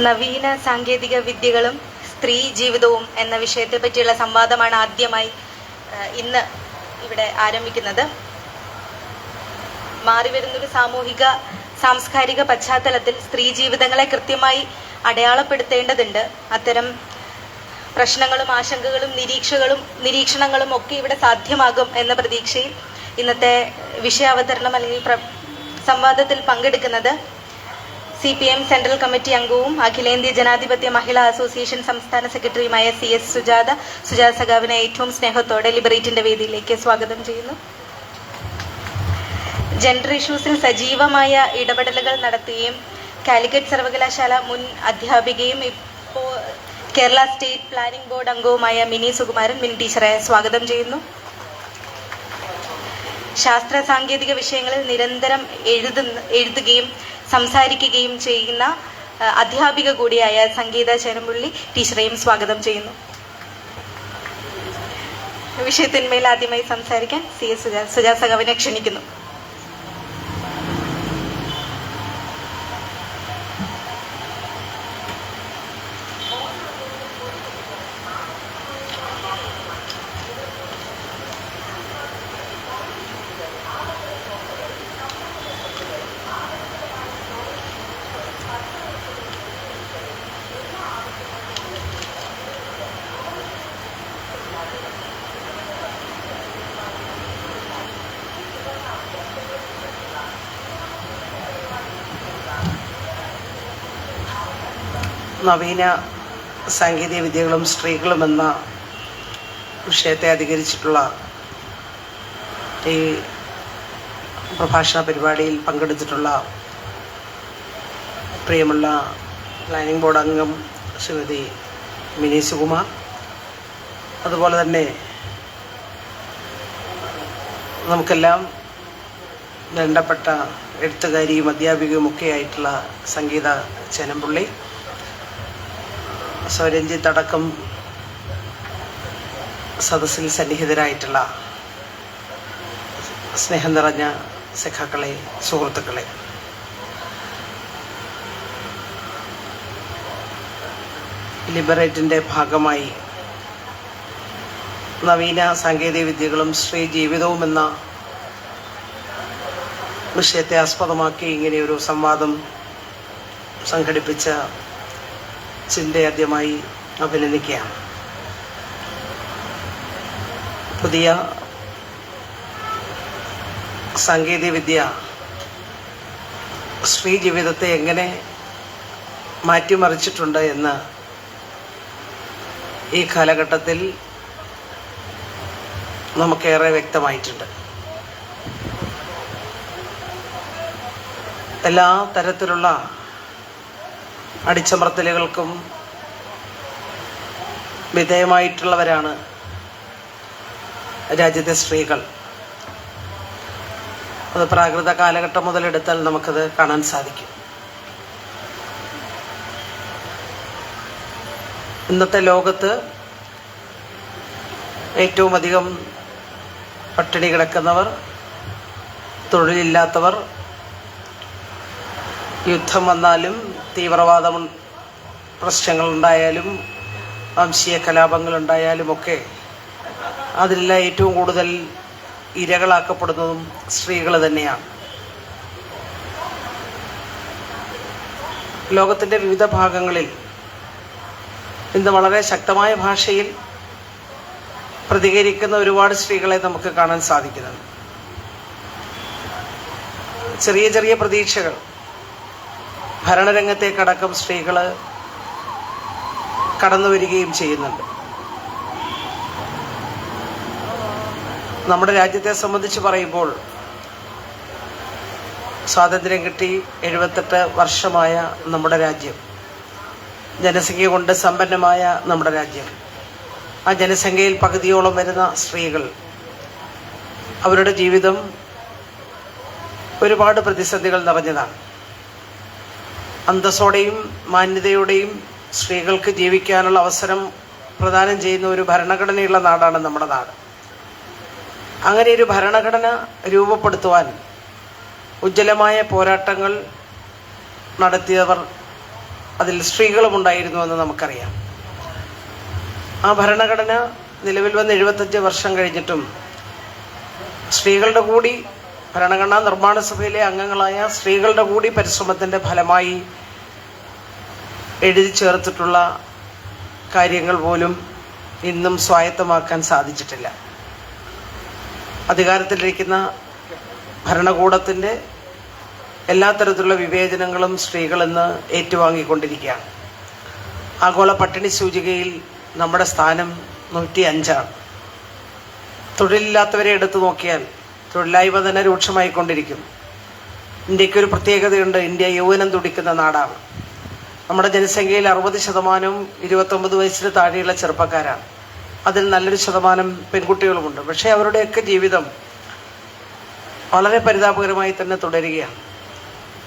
നവീന സാങ്കേതിക വിദ്യകളും സ്ത്രീ ജീവിതവും എന്ന വിഷയത്തെ പറ്റിയുള്ള സംവാദമാണ് ആദ്യമായി ഇന്ന് ഇവിടെ ആരംഭിക്കുന്നത്. മാറിവരുന്നൊരു സാമൂഹിക സാംസ്കാരിക പശ്ചാത്തലത്തിൽ സ്ത്രീ ജീവിതങ്ങളെ കൃത്യമായി അടയാളപ്പെടുത്തേണ്ടതുണ്ട്. അത്തരം പ്രശ്നങ്ങളും ആശങ്കകളും നിരീക്ഷണങ്ങളും ഒക്കെ ഇവിടെ സാധ്യമാകും എന്ന പ്രതീക്ഷയിൽ ഇന്നത്തെ വിഷയാവതരണം അല്ലെങ്കിൽ സംവാദത്തിൽ പങ്കെടുക്കുന്നത് CPM സെൻട്രൽ കമ്മിറ്റി അംഗവും അഖിലേന്ത്യാ ജനാധിപത്യ മഹിളാ അസോസിയേഷൻ സംസ്ഥാന സെക്രട്ടറിയുമായ CS സുജാത സഖാവിനെ ഏറ്റവും സ്നേഹത്തോടെ ലിബറേറ്റിന്റെ വേദിയിലേക്ക് സ്വാഗതം ചെയ്യുന്നു. ജെൻഡർ ഇഷ്യൂസിൽ സജീവമായ ഇടപെടലുകൾ നടത്തുകയും കാലിക്കറ്റ് സർവകലാശാല മുൻ അധ്യാപികയും ഇപ്പോൾ കേരള സ്റ്റേറ്റ് പ്ലാനിംഗ് ബോർഡ് അംഗവുമായ മിനി സുകുമാരൻ ടീച്ചറെ സ്വാഗതം ചെയ്യുന്നു. ശാസ്ത്ര സാങ്കേതിക വിഷയങ്ങളിൽ നിരന്തരം എഴുതുകയും സംസാരിക്കുകയും ചെയ്യുന്ന അധ്യാപിക കൂടിയായ സംഗീത ചേരമ്പുള്ളി ടീച്ചറെയും സ്വാഗതം ചെയ്യുന്നു. വിഷയത്തിന്മേൽ ആദ്യമായി സംസാരിക്കാൻ CS സുജാത സഖാവിനെ ക്ഷണിക്കുന്നു. നവീന സാങ്കേതിക വിദ്യകളും സ്ത്രീകളും എന്ന വിഷയത്തെ അധികരിച്ചിട്ടുള്ള ഈ പ്രഭാഷണ പരിപാടിയിൽ പങ്കെടുത്തിട്ടുള്ള പ്രിയമുള്ള പ്ലാനിംഗ് ബോർഡ് അംഗം ശ്രീമതി മിനി സുകുമാർ, അതുപോലെ തന്നെ നമുക്കെല്ലാം വേണ്ടപ്പെട്ട എഴുത്തുകാരിയും അധ്യാപികയും ഒക്കെ ആയിട്ടുള്ള സംഗീത ചേനമ്പുള്ളി, സ്വരഞ്ജിത്ത് അടക്കം സദസ്സിൽ സന്നിഹിതരായിട്ടുള്ള സ്നേഹം നിറഞ്ഞ സഖാക്കളെ, സുഹൃത്തുക്കളെ, ലിബറേറ്റിൻ്റെ ഭാഗമായി നവീന സാങ്കേതിക വിദ്യകളും സ്ത്രീ ജീവിതവും എന്ന വിഷയത്തെ ആസ്പദമാക്കി ഇങ്ങനെയൊരു സംവാദം സംഘടിപ്പിച്ച ചിന്തയാദ്യമായി അഭിനന്ദിക്കുകയാണ്. പുതിയ സാങ്കേതിക വിദ്യ സ്ത്രീ ജീവിതത്തെ എങ്ങനെ മാറ്റിമറിച്ചിട്ടുണ്ട് എന്ന് ഈ കാലഘട്ടത്തിൽ നമുക്കേറെ വ്യക്തമായിട്ടുണ്ട്. എല്ലാ തരത്തിലുള്ള അടിച്ചമർത്തലുകൾക്കും വിധേയമായിട്ടുള്ളവരാണ് രാജ്യത്തെ സ്ത്രീകൾ. അത് പ്രാകൃത കാലഘട്ടം മുതലെടുത്താൽ നമുക്കത് കാണാൻ സാധിക്കും. ഇന്നത്തെ ലോകത്ത് ഏറ്റവും അധികം പട്ടിണി കിടക്കുന്നവർ, തൊഴിലില്ലാത്തവർ, യുദ്ധം വന്നാലും തീവ്രവാദ പ്രശ്നങ്ങളുണ്ടായാലും വംശീയ കലാപങ്ങളുണ്ടായാലുമൊക്കെ അതിലെല്ലാം ഏറ്റവും കൂടുതൽ ഇരകളാക്കപ്പെടുന്നതും സ്ത്രീകൾ തന്നെയാണ്. ലോകത്തിൻ്റെ വിവിധ ഭാഗങ്ങളിൽ ഇന്ന് വളരെ ശക്തമായ ഭാഷയിൽ പ്രതികരിക്കുന്ന ഒരുപാട് സ്ത്രീകളെ നമുക്ക് കാണാൻ സാധിക്കുന്നുണ്ട്. ചെറിയ ചെറിയ പ്രതീക്ഷകൾ ഭരണരംഗത്തേക്കടക്കം സ്ത്രീകൾ കടന്നു വരികയും ചെയ്യുന്നുണ്ട്. നമ്മുടെ രാജ്യത്തെ സംബന്ധിച്ച് പറയുമ്പോൾ സ്വാതന്ത്ര്യം കിട്ടി 78 വർഷമായ നമ്മുടെ രാജ്യം, ജനസംഖ്യ കൊണ്ട് സമ്പന്നമായ നമ്മുടെ രാജ്യം, ആ ജനസംഖ്യയിൽ പകുതിയോളം വരുന്ന സ്ത്രീകൾ, അവരുടെ ജീവിതം ഒരുപാട് പ്രതിസന്ധികൾ നിറഞ്ഞതാണ്. അന്തസ്സോടെയും മാന്യതയോടെയും സ്ത്രീകൾക്ക് ജീവിക്കാനുള്ള അവസരം പ്രദാനം ചെയ്യുന്ന ഒരു ഭരണഘടനയുള്ള നാടാണ് നമ്മുടെ നാട്. അങ്ങനെ ഒരു ഭരണഘടന രൂപപ്പെടുത്തുവാൻ ഉജ്ജ്വലമായ പോരാട്ടങ്ങൾ നടത്തിയവർ അതിൽ സ്ത്രീകളും ഉണ്ടായിരുന്നുവെന്ന് നമുക്കറിയാം. ആ ഭരണഘടന നിലവിൽ വന്ന് 75 വർഷം കഴിഞ്ഞിട്ടും സ്ത്രീകളുടെ കൂടി ഭരണഘടനാ നിർമ്മാണ സഭയിലെ അംഗങ്ങളായ സ്ത്രീകളുടെ കൂടി പരിശ്രമത്തിൻ്റെ ഫലമായി എഴുതി ചേർത്തിട്ടുള്ള കാര്യങ്ങൾ പോലും ഇന്നും സ്വായത്തമാക്കാൻ സാധിച്ചിട്ടില്ല. അധികാരത്തിലിരിക്കുന്ന ഭരണകൂടത്തിൻ്റെ എല്ലാ തരത്തിലുള്ള വിവേചനങ്ങളും സ്ത്രീകൾ ഇന്ന് ഏറ്റുവാങ്ങിക്കൊണ്ടിരിക്കുകയാണ്. ആഗോള പട്ടിണി സൂചികയിൽ നമ്മുടെ സ്ഥാനം 105ആണ്. തൊഴിലില്ലാത്തവരെ എടുത്തു നോക്കിയാൽ തൊഴിലില്ലായ്മ തന്നെ രൂക്ഷമായിക്കൊണ്ടിരിക്കും. ഇന്ത്യക്കൊരു പ്രത്യേകതയുണ്ട്. ഇന്ത്യ യൗവനം തുടിക്കുന്ന നാടാണ്. നമ്മുടെ ജനസംഖ്യയിൽ 60% 29 വയസ്സിന് താഴെയുള്ള ചെറുപ്പക്കാരാണ്. അതിൽ നല്ലൊരു ശതമാനം പെൺകുട്ടികളുമുണ്ട്. പക്ഷേ അവരുടെയൊക്കെ ജീവിതം വളരെ പരിതാപകരമായി തന്നെ തുടരുകയാണ്.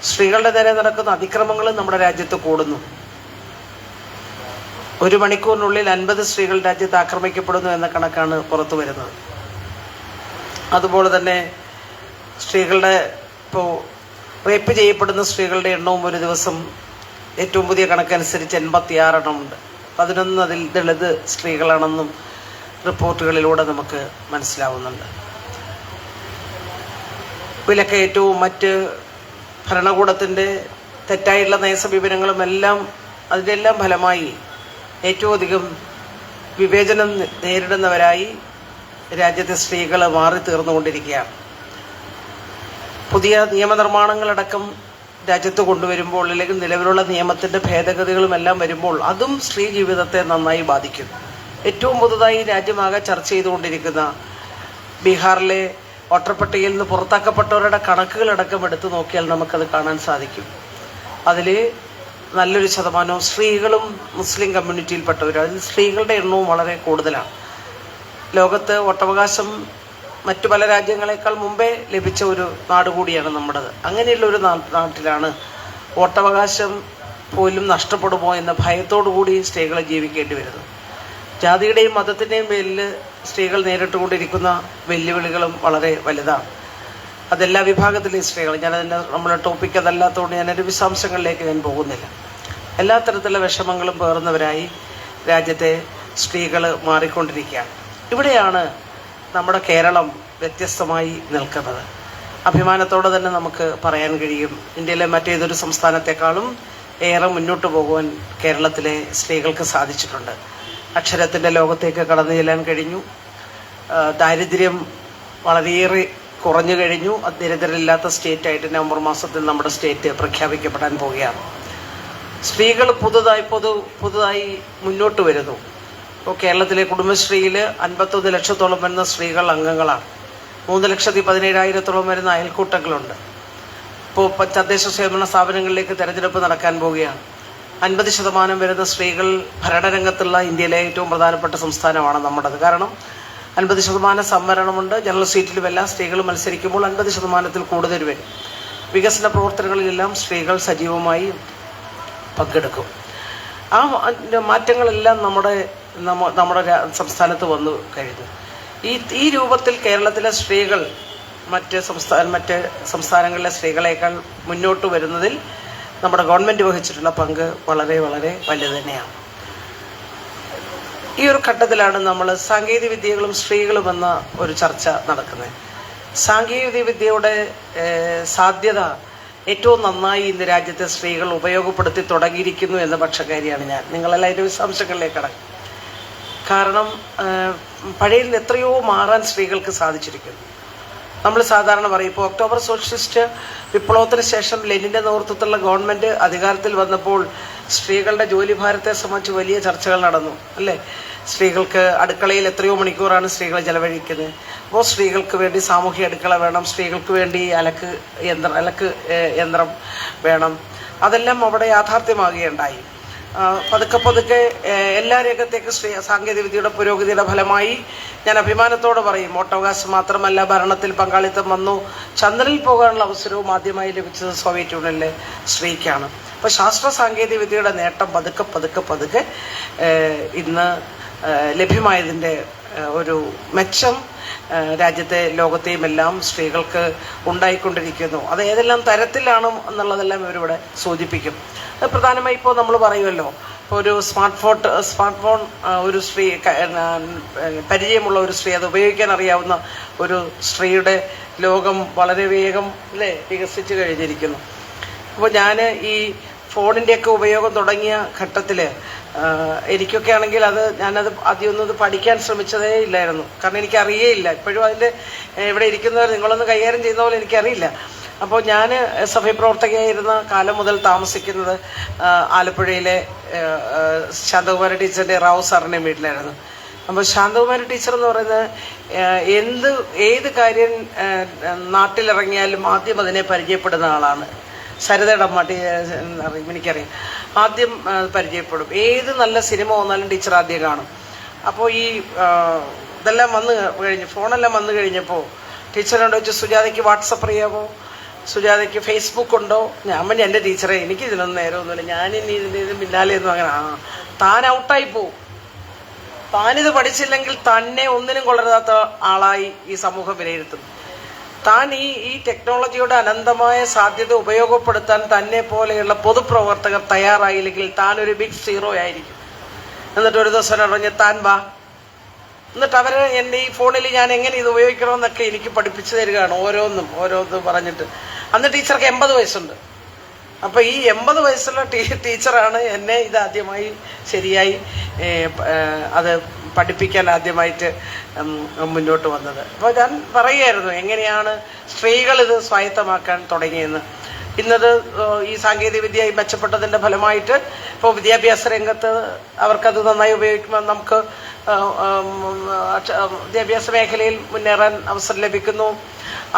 സ്ത്രീകളുടെ നേരെ നടക്കുന്ന അതിക്രമങ്ങളും നമ്മുടെ രാജ്യത്ത് കൂടുന്നു. 1 മണിക്കൂറിനുള്ളിൽ 50 സ്ത്രീകൾ രാജ്യത്ത് ആക്രമിക്കപ്പെടുന്നു എന്ന കണക്കാണ് പുറത്തു വരുന്നത്. അതുപോലെ തന്നെ സ്ത്രീകളുടെ റേപ്പ് ചെയ്യപ്പെടുന്ന സ്ത്രീകളുടെ എണ്ണവും ഒരു ദിവസം ഏറ്റവും പുതിയ കണക്കനുസരിച്ച് 86 എണ്ണമുണ്ട്. 11 അതിൽ ദളിത് സ്ത്രീകളാണെന്നും റിപ്പോർട്ടുകളിലൂടെ നമുക്ക് മനസ്സിലാവുന്നുണ്ട്. വിലക്കയറ്റവും മറ്റ് ഭരണകൂടത്തിൻ്റെ തെറ്റായിട്ടുള്ള നയസമീപനങ്ങളും അതിൻ്റെ എല്ലാം ഫലമായി ഏറ്റവും അധികം വിവേചനം നേരിടുന്നവരായി രാജ്യത്തെ സ്ത്രീകൾ മാറി തീർന്നുകൊണ്ടിരിക്കുകയാണ്. പുതിയ നിയമനിർമ്മാണങ്ങളടക്കം രാജ്യത്ത് കൊണ്ടുവരുമ്പോൾ അല്ലെങ്കിൽ നിലവിലുള്ള നിയമത്തിൻ്റെ ഭേദഗതികളും എല്ലാം വരുമ്പോൾ അതും സ്ത്രീ ജീവിതത്തെ നന്നായി ബാധിക്കും. ഏറ്റവും പുതുതായി രാജ്യമാകെ ചർച്ച ചെയ്തുകൊണ്ടിരിക്കുന്ന ബീഹാറിലെ വോട്ടർ പട്ടികയിൽ നിന്ന് പുറത്താക്കപ്പെട്ടവരുടെ കണക്കുകളടക്കം എടുത്തു നോക്കിയാൽ നമുക്കത് കാണാൻ സാധിക്കും. അതിൽ നല്ലൊരു ശതമാനവും സ്ത്രീകളും മുസ്ലിം കമ്മ്യൂണിറ്റിയിൽപ്പെട്ടവരും. അതിൽ സ്ത്രീകളുടെ എണ്ണവും വളരെ കൂടുതലാണ്. ലോകത്ത് വോട്ടവകാശം മറ്റു പല രാജ്യങ്ങളെക്കാൾ മുമ്പേ ലഭിച്ച ഒരു നാട് കൂടിയാണ് നമ്മുടേത്. അങ്ങനെയുള്ള ഒരു നാട്ടിലാണ് വോട്ടവകാശം പോലും നഷ്ടപ്പെടുമോ എന്ന ഭയത്തോടു കൂടി സ്ത്രീകൾ ജീവിക്കേണ്ടി വരുന്നത്. ജാതിയുടെയും മതത്തിൻ്റെയും പേരിൽ സ്ത്രീകൾ നേരിട്ടുകൊണ്ടിരിക്കുന്ന വെല്ലുവിളികളും വളരെ വലുതാണ്. അതെല്ലാ വിഭാഗത്തിലെയും സ്ത്രീകൾ, നമ്മുടെ ടോപ്പിക് അതല്ലാത്തതുകൊണ്ട് ഞാനൊരു വിശദാംശങ്ങളിലേക്ക് ഞാൻ പോകുന്നില്ല. എല്ലാ തരത്തിലുള്ള വിഷമങ്ങളും പേറുന്നവരായി രാജ്യത്തെ സ്ത്രീകൾ മാറിക്കൊണ്ടിരിക്കുകയാണ്. ഇവിടെയാണ് നമ്മുടെ കേരളം വ്യത്യസ്തമായി നിൽക്കുന്നത്. അഭിമാനത്തോടെ തന്നെ നമുക്ക് പറയാൻ കഴിയും, ഇന്ത്യയിലെ മറ്റേതൊരു സംസ്ഥാനത്തെക്കാളും ഏറെ മുന്നോട്ട് പോകുവാൻ കേരളത്തിലെ സ്ത്രീകൾക്ക് സാധിച്ചിട്ടുണ്ട്. അക്ഷരത്തിൻ്റെ ലോകത്തേക്ക് കടന്നു ചെല്ലാൻ കഴിഞ്ഞു. ദാരിദ്ര്യം വളരെയേറെ കുറഞ്ഞു കഴിഞ്ഞു. ദരിദ്രരില്ലാത്ത സ്റ്റേറ്റായിട്ട് നവംബർ മാസത്തിൽ നമ്മുടെ സ്റ്റേറ്റ് പ്രഖ്യാപിക്കപ്പെടാൻ പോവുകയാണ്. സ്ത്രീകൾ പുതുതായി മുന്നോട്ട് വരുന്നു. ഇപ്പോൾ കേരളത്തിലെ കുടുംബശ്രീയിൽ 51 ലക്ഷത്തോളം വരുന്ന സ്ത്രീകൾ അംഗങ്ങളാണ്. 3,17,000 വരുന്ന അയൽക്കൂട്ടങ്ങളുണ്ട്. ഇപ്പോൾ തദ്ദേശ സ്വയംഭരണ സ്ഥാപനങ്ങളിലേക്ക് തെരഞ്ഞെടുപ്പ് നടക്കാൻ പോവുകയാണ്. 50% വരുന്ന സ്ത്രീകൾ ഭരണരംഗത്തുള്ള ഇന്ത്യയിലെ ഏറ്റവും പ്രധാനപ്പെട്ട സംസ്ഥാനമാണ് നമ്മുടേത്. കാരണം 50% സംവരണമുണ്ട്. ജനറൽ സീറ്റിലും എല്ലാ സ്ത്രീകളും മത്സരിക്കുമ്പോൾ 50%-ൽ കൂടുതൽ വരും. വികസന പ്രവർത്തനങ്ങളിലെല്ലാം സ്ത്രീകൾ സജീവമായി പങ്കെടുക്കും. ആ മാറ്റങ്ങളെല്ലാം നമ്മുടെ സംസ്ഥാനത്ത് വന്നു കഴിഞ്ഞു. ഈ രൂപത്തിൽ കേരളത്തിലെ സ്ത്രീകൾ മറ്റ് സംസ്ഥാനങ്ങളിലെ സ്ത്രീകളെക്കാൾ മുന്നോട്ട് വരുന്നതിൽ നമ്മുടെ ഗവൺമെൻറ് വഹിച്ചിട്ടുള്ള പങ്ക് വളരെ വളരെ വലുത് തന്നെയാണ്. ഈ ഒരു ഘട്ടത്തിലാണ് നമ്മൾ സാങ്കേതിക വിദ്യകളും സ്ത്രീകളും എന്ന ഒരു ചർച്ച നടക്കുന്നത്. സാങ്കേതിക വിദ്യയുടെ സാധ്യത ഏറ്റവും നന്നായി ഇന്ന് രാജ്യത്തെ സ്ത്രീകൾ ഉപയോഗപ്പെടുത്തി തുടങ്ങിയിരിക്കുന്നു എന്ന പക്ഷക്കാരിയാണ് ഞാൻ. നിങ്ങളെല്ലാം അതിൻ്റെ വിശദാംശങ്ങളിലേക്ക് കടക്കും. കാരണം പഴയതിൽ നിന്ന് എത്രയോ മാറാൻ സ്ത്രീകൾക്ക് സാധിച്ചിരിക്കുന്നു. നമ്മൾ സാധാരണ പറയും, ഇപ്പോൾ ഒക്ടോബർ സോഷ്യലിസ്റ്റ് വിപ്ലവത്തിന് ശേഷം ലെനിൻ്റെ നേതൃത്വത്തിലുള്ള ഗവൺമെൻറ് അധികാരത്തിൽ വന്നപ്പോൾ സ്ത്രീകളുടെ ജോലിഭാരത്തെ സംബന്ധിച്ച് വലിയ ചർച്ചകൾ നടന്നു, അല്ലേ? സ്ത്രീകൾക്ക് അടുക്കളയിൽ എത്രയോ മണിക്കൂറാണ് സ്ത്രീകൾ ചെലവഴിക്കുന്നത്. അപ്പോൾ സ്ത്രീകൾക്ക് വേണ്ടി സാമൂഹ്യ അടുക്കള വേണം, സ്ത്രീകൾക്ക് വേണ്ടി അലക്ക് യന്ത്രം വേണം. അതെല്ലാം അവിടെ യാഥാർത്ഥ്യമാകുകയുണ്ടായി. പതുക്കെ എല്ലാ രംഗത്തേക്കും സാങ്കേതിക വിദ്യയുടെ പുരോഗതിയുടെ ഫലമായി ഞാൻ അഭിമാനത്തോടെ പറയും, വോട്ടവകാശം മാത്രമല്ല ഭരണത്തിൽ പങ്കാളിത്തം വന്നു. ചന്ദ്രനിൽ പോകാനുള്ള അവസരവും ആദ്യമായി ലഭിച്ചത് സോവിയറ്റ് യൂണിയനിലെ സ്ത്രീക്കാണ്. അപ്പോൾ ശാസ്ത്ര സാങ്കേതിക വിദ്യയുടെ നേട്ടം പതുക്കെ ഇന്ന് ലഭ്യമായതിൻ്റെ ഒരു മെച്ചം രാജ്യത്തെ ലോകത്തെയും എല്ലാം സ്ത്രീകൾക്ക് ഉണ്ടായിക്കൊണ്ടിരിക്കുന്നു. അത് ഏതെല്ലാം തരത്തിലാണ് എന്നുള്ളതെല്ലാം ഇവരിവിടെ സൂചിപ്പിക്കും. അത് പ്രധാനമായി ഇപ്പോൾ നമ്മൾ പറയുമല്ലോ, ഒരു സ്മാർട്ട് ഫോൺ ഒരു സ്ത്രീ പരിചയമുള്ള ഒരു സ്ത്രീ, അത് ഉപയോഗിക്കാൻ അറിയാവുന്ന ഒരു സ്ത്രീയുടെ ലോകം വളരെ വേഗം വികസിച്ച് കഴിഞ്ഞിരിക്കുന്നു. അപ്പോൾ ഞാൻ ഈ ഫോണിൻ്റെയൊക്കെ ഉപയോഗം തുടങ്ങിയ ഘട്ടത്തിൽ എനിക്കൊക്കെ ആണെങ്കിൽ ഞാനത് ആദ്യമൊന്നും പഠിക്കാൻ ശ്രമിച്ചതേ ഇല്ലായിരുന്നു. കാരണം എനിക്കറിയേയില്ല. ഇപ്പോഴും അതിൻ്റെ ഇവിടെ ഇരിക്കുന്നവർ നിങ്ങളൊന്ന് കൈകാര്യം ചെയ്യുന്ന പോലെ എനിക്കറിയില്ല. അപ്പോൾ ഞാൻ SFI പ്രവർത്തകയായിരുന്ന കാലം മുതൽ താമസിക്കുന്നത് ആലപ്പുഴയിലെ ശാന്തകുമാരി ടീച്ചറിൻ്റെ റാവു സാറിൻ്റെയും വീട്ടിലായിരുന്നു. അപ്പോൾ ശാന്തകുമാരി ടീച്ചർ എന്ന് പറയുന്നത് ഏത് കാര്യം നാട്ടിലിറങ്ങിയാലും ആദ്യം അതിനെ പരിചയപ്പെടുന്ന ആളാണ്. സരിതയുടെ അമ്മ എനിക്കറിയാം, ആദ്യം പരിചയപ്പെടും. ഏത് നല്ല സിനിമ വന്നാലും ടീച്ചർ ആദ്യം കാണും. അപ്പോൾ ഇതെല്ലാം ഫോണെല്ലാം വന്നു കഴിഞ്ഞപ്പോൾ ടീച്ചറിനോട് വെച്ച് സുജാതയ്ക്ക് വാട്സപ്പ് അറിയാമോ, സുജാതയ്ക്ക് ഫേസ്ബുക്ക് ഉണ്ടോ? ഞാൻ പറഞ്ഞു എൻ്റെ ടീച്ചറെ എനിക്ക് ഇതിനൊന്നും നേരമൊന്നുമില്ല, ഞാനിനി ഇതിൻ്റെ പിന്നാലെ ഒന്നും അങ്ങനെ താൻ ഔട്ടായി പോവും. താനിത് പഠിച്ചില്ലെങ്കിൽ തന്നെ ഒന്നിനും കൊള്ളരുതാത്ത ആളായി ഈ സമൂഹം വിലയിരുത്തും. താൻ ഈ ടെക്നോളജിയുടെ അനന്തമായ സാധ്യത ഉപയോഗപ്പെടുത്താൻ തന്നെ പോലെയുള്ള പൊതുപ്രവർത്തകർ തയ്യാറായില്ലെങ്കിൽ താൻ ഒരു ബിഗ് സീറോ ആയിരിക്കും. എന്നിട്ട് ഒരു ദിവസം പറഞ്ഞ് താൻ വാ, എന്നിട്ട് അവരെ എൻ്റെ ഈ ഫോണിൽ ഞാൻ എങ്ങനെ ഇത് ഉപയോഗിക്കണമെന്നൊക്കെ എനിക്ക് പഠിപ്പിച്ചു തരികയാണ്, ഓരോന്നും പറഞ്ഞിട്ട്. അന്ന് ടീച്ചർക്ക് 80 വയസ്സുണ്ട്. അപ്പോൾ ഈ 80 വയസ്സുള്ള ടീച്ചറാണ് എന്നെ ഇതാദ്യമായി ശരിയായി അത് പഠിപ്പിക്കാൻ ആദ്യമായിട്ട് മുന്നോട്ട് വന്നത്. അപ്പോൾ ഞാൻ പറയുമായിരുന്നു എങ്ങനെയാണ് സ്ത്രീകൾ ഇത് സ്വായത്തമാക്കാൻ തുടങ്ങിയെന്ന്. ഇന്നത് ഈ സാങ്കേതിക വിദ്യ മെച്ചപ്പെട്ടതിൻ്റെ ഫലമായിട്ട് ഇപ്പോൾ വിദ്യാഭ്യാസ രംഗത്ത് അവർക്കത് നന്നായി ഉപയോഗിക്കുമ്പോൾ നമുക്ക് വിദ്യാഭ്യാസ മേഖലയിൽ മുന്നേറാൻ അവസരം ലഭിക്കുന്നു.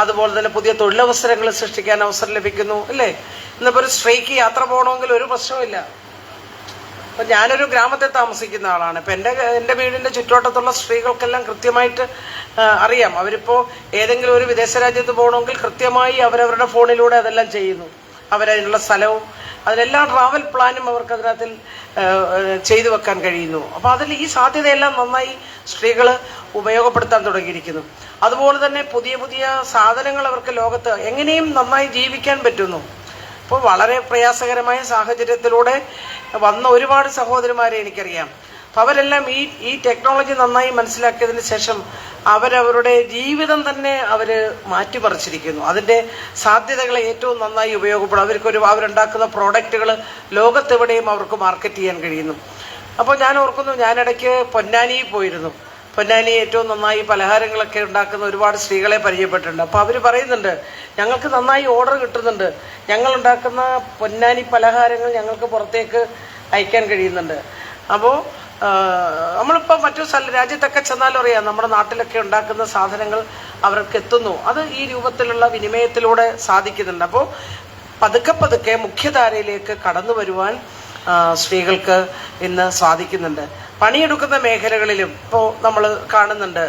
അതുപോലെ തന്നെ പുതിയ തൊഴിലവസരങ്ങൾ സൃഷ്ടിക്കാൻ അവസരം ലഭിക്കുന്നു, അല്ലേ? ഇന്നിപ്പോൾ ഒരു സ്ത്രീക്ക് യാത്ര പോകണമെങ്കിൽ ഒരു പ്രശ്നവുമില്ല. അപ്പം ഞാനൊരു ഗ്രാമത്തിൽ താമസിക്കുന്ന ആളാണ്. ഇപ്പം എൻ്റെ വീടിൻ്റെ ചുറ്റുവട്ടത്തുള്ള സ്ത്രീകൾക്കെല്ലാം കൃത്യമായിട്ട് അറിയാം. അവരിപ്പോൾ ഏതെങ്കിലും ഒരു വിദേശ രാജ്യത്ത് പോകണമെങ്കിൽ കൃത്യമായി അവരവരുടെ ഫോണിലൂടെ അതെല്ലാം ചെയ്യുന്നു. അവരതിനുള്ള സ്ഥലവും അതിനെല്ലാം ട്രാവൽ പ്ലാനും അവർക്കതിനകത്തിൽ ചെയ്തു വെക്കാൻ കഴിയുന്നു. അപ്പോൾ അതിൽ ഈ സാധ്യതയെല്ലാം നന്നായി സ്ത്രീകൾ ഉപയോഗപ്പെടുത്താൻ തുടങ്ങിയിരിക്കുന്നു. അതുപോലെ തന്നെ പുതിയ പുതിയ സാധനങ്ങൾ അവർക്ക് ലോകത്ത് എങ്ങനെയും നന്നായി ജീവിക്കാൻ പറ്റുന്നു. അപ്പോൾ വളരെ പ്രയാസകരമായ സാഹചര്യത്തിലൂടെ വന്ന ഒരുപാട് സഹോദരിമാരെ എനിക്കറിയാം. അപ്പം അവരെല്ലാം ഈ ടെക്നോളജി നന്നായി മനസ്സിലാക്കിയതിന് ശേഷം അവരവരുടെ ജീവിതം തന്നെ മാറ്റിമറിച്ചിരിക്കുന്നു. അതിൻ്റെ സാധ്യതകളെ ഏറ്റവും നന്നായി ഉപയോഗപ്പെടും. അവരുണ്ടാക്കുന്ന പ്രോഡക്റ്റുകൾ ലോകത്തെവിടെയും അവർക്ക് മാർക്കറ്റ് ചെയ്യാൻ കഴിയുന്നു. അപ്പോൾ ഞാൻ ഓർക്കുന്നു, ഞാനിടയ്ക്ക് പൊന്നാനിയിൽ പോയിരുന്നു. പൊന്നാനി ഏറ്റവും നന്നായി പലഹാരങ്ങളൊക്കെ ഉണ്ടാക്കുന്ന ഒരുപാട് സ്ത്രീകളെ പരിചയപ്പെട്ടിട്ടുണ്ട്. അപ്പോൾ അവർ പറയുന്നുണ്ട്, ഞങ്ങൾക്ക് നന്നായി ഓർഡർ കിട്ടുന്നുണ്ട്, ഞങ്ങളുണ്ടാക്കുന്ന പൊന്നാനി പലഹാരങ്ങൾ ഞങ്ങൾക്ക് പുറത്തേക്ക് അയക്കാൻ കഴിയുന്നുണ്ട്. അപ്പോൾ നമ്മളിപ്പോൾ മറ്റു രാജ്യത്തൊക്കെ ചെന്നാലും അറിയാം, നമ്മുടെ നാട്ടിലൊക്കെ ഉണ്ടാക്കുന്ന സാധനങ്ങൾ അവർക്ക് എത്തുന്നു. അത് ഈ രൂപത്തിലുള്ള വിനിമയത്തിലൂടെ സാധിക്കുന്നുണ്ട്. അപ്പോൾ പതുക്കെ മുഖ്യധാരയിലേക്ക് കടന്നു വരുവാൻ സ്ത്രീകൾക്ക് ഇന്ന് സാധിക്കുന്നുണ്ട്. പണിയെടുക്കുന്ന മേഖലകളിലും ഇപ്പോൾ നമ്മൾ കാണുന്നുണ്ട്.